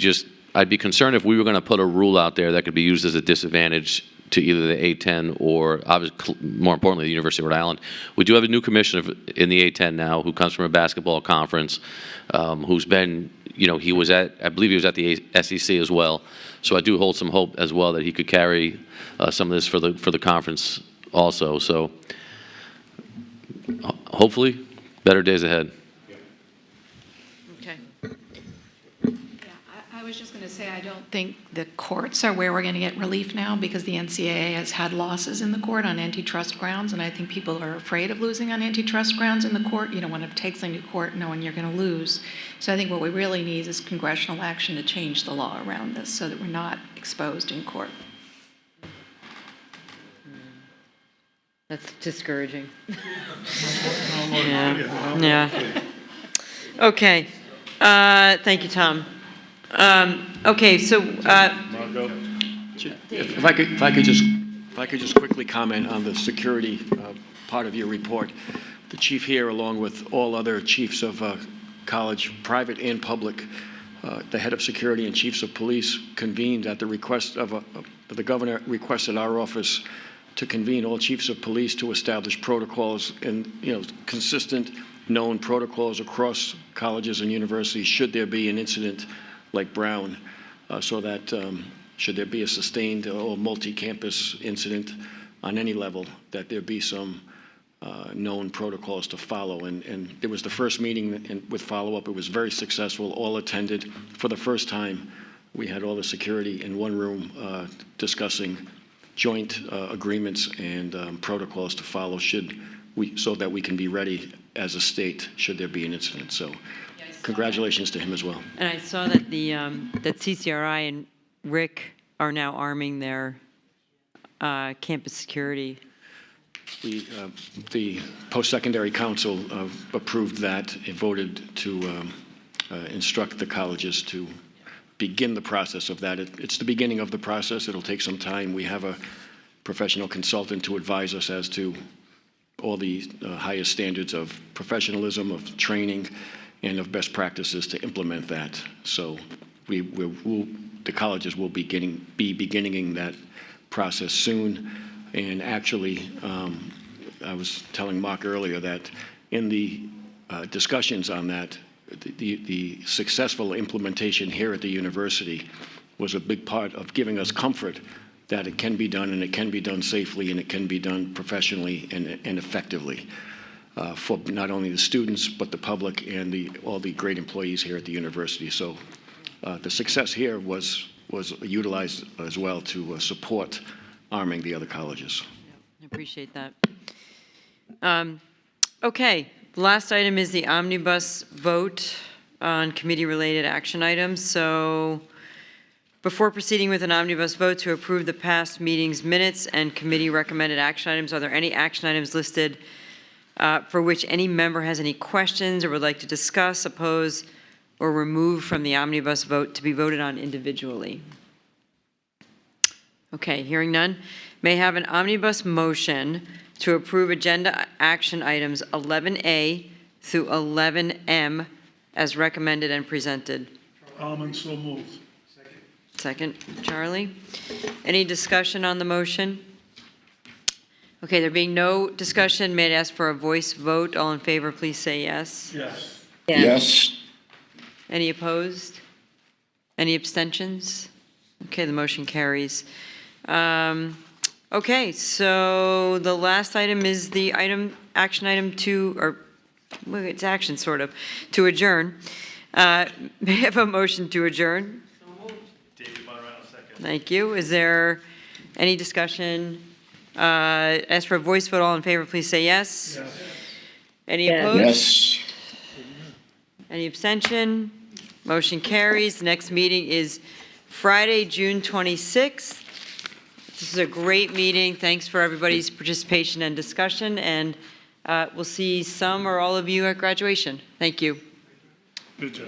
concerned if we were going to put a rule out there that could be used as a disadvantage to either the A10 or, obviously, more importantly, the University of Rhode Island. We do have a new commissioner in the A10 now who comes from a basketball conference, who's been, you know, I believe he was at the SEC as well. So I do hold some hope as well that he could carry some of this for the conference also. So hopefully, better days ahead. Okay. I was just going to say, I don't think the courts are where we're going to get relief now, because the NCAA has had losses in the court on antitrust grounds, and I think people are afraid of losing on antitrust grounds in the court. You don't want to take something to court knowing you're going to lose. So I think what we really need is congressional action to change the law around this so that we're not exposed in court. That's discouraging. Yeah. Okay. Thank you, Tom. Okay, so Margot? If I could just quickly comment on the security part of your report. The chief here, along with all other chiefs of college, private and public, the head of security and chiefs of police convened at the request of the governor, requested our office to convene all chiefs of police to establish protocols and, you know, consistent known protocols across colleges and universities should there be an incident like Brown, so that should there be a sustained or multi-campus incident on any level, that there be some known protocols to follow. And it was the first meeting with follow-up. It was very successful. All attended. For the first time, we had all the security in one room discussing joint agreements and protocols to follow so that we can be ready as a state should there be an incident. So congratulations to him as well. and I saw that that CCRI and Rick are now arming their campus security. The post-secondary council approved that. It voted to instruct the colleges to begin the process of that. It's the beginning of the process. It'll take some time. We have a professional consultant to advise us as to all the highest standards of professionalism, of training, and of best practices to implement that. So the colleges will be beginning that process soon. And actually, I was telling Mark earlier that in the discussions on that, the successful implementation here at the university was a big part of giving us comfort that it can be done, and it can be done safely, and it can be done professionally and effectively for not only the students, but the public and all the great employees here at the university. So the success here was utilized as well to support arming the other colleges. I appreciate that. Okay, the last item is the omnibus vote on committee-related action items. So before proceeding with an omnibus vote to approve the past meeting's minutes and committee-recommended action items, are there any action items listed for which any member has any questions or would like to discuss, oppose, or remove from the omnibus vote to be voted on individually? Okay, hearing none. May I have an omnibus motion to approve agenda action items 11A through 11M as recommended and presented? Almond, so moved. Second, Charlie. Any discussion on the motion? Okay, there being no discussion, may I ask for a voice vote? All in favor, please say yes. Yes. Yes. Any opposed? Any abstentions? Okay, the motion carries. Okay, so the last item is the action item 2, or well, it's action sort of, to adjourn. May I have a motion to adjourn? Thank you. Is there any discussion? As for a voice vote, all in favor, please say yes. Yes. Any opposed? Yes. Any abstention? Motion carries. The next meeting is Friday, June 26th. This is a great meeting. Thanks for everybody's participation and discussion, and we'll see some or all of you at graduation. Thank you. Good job.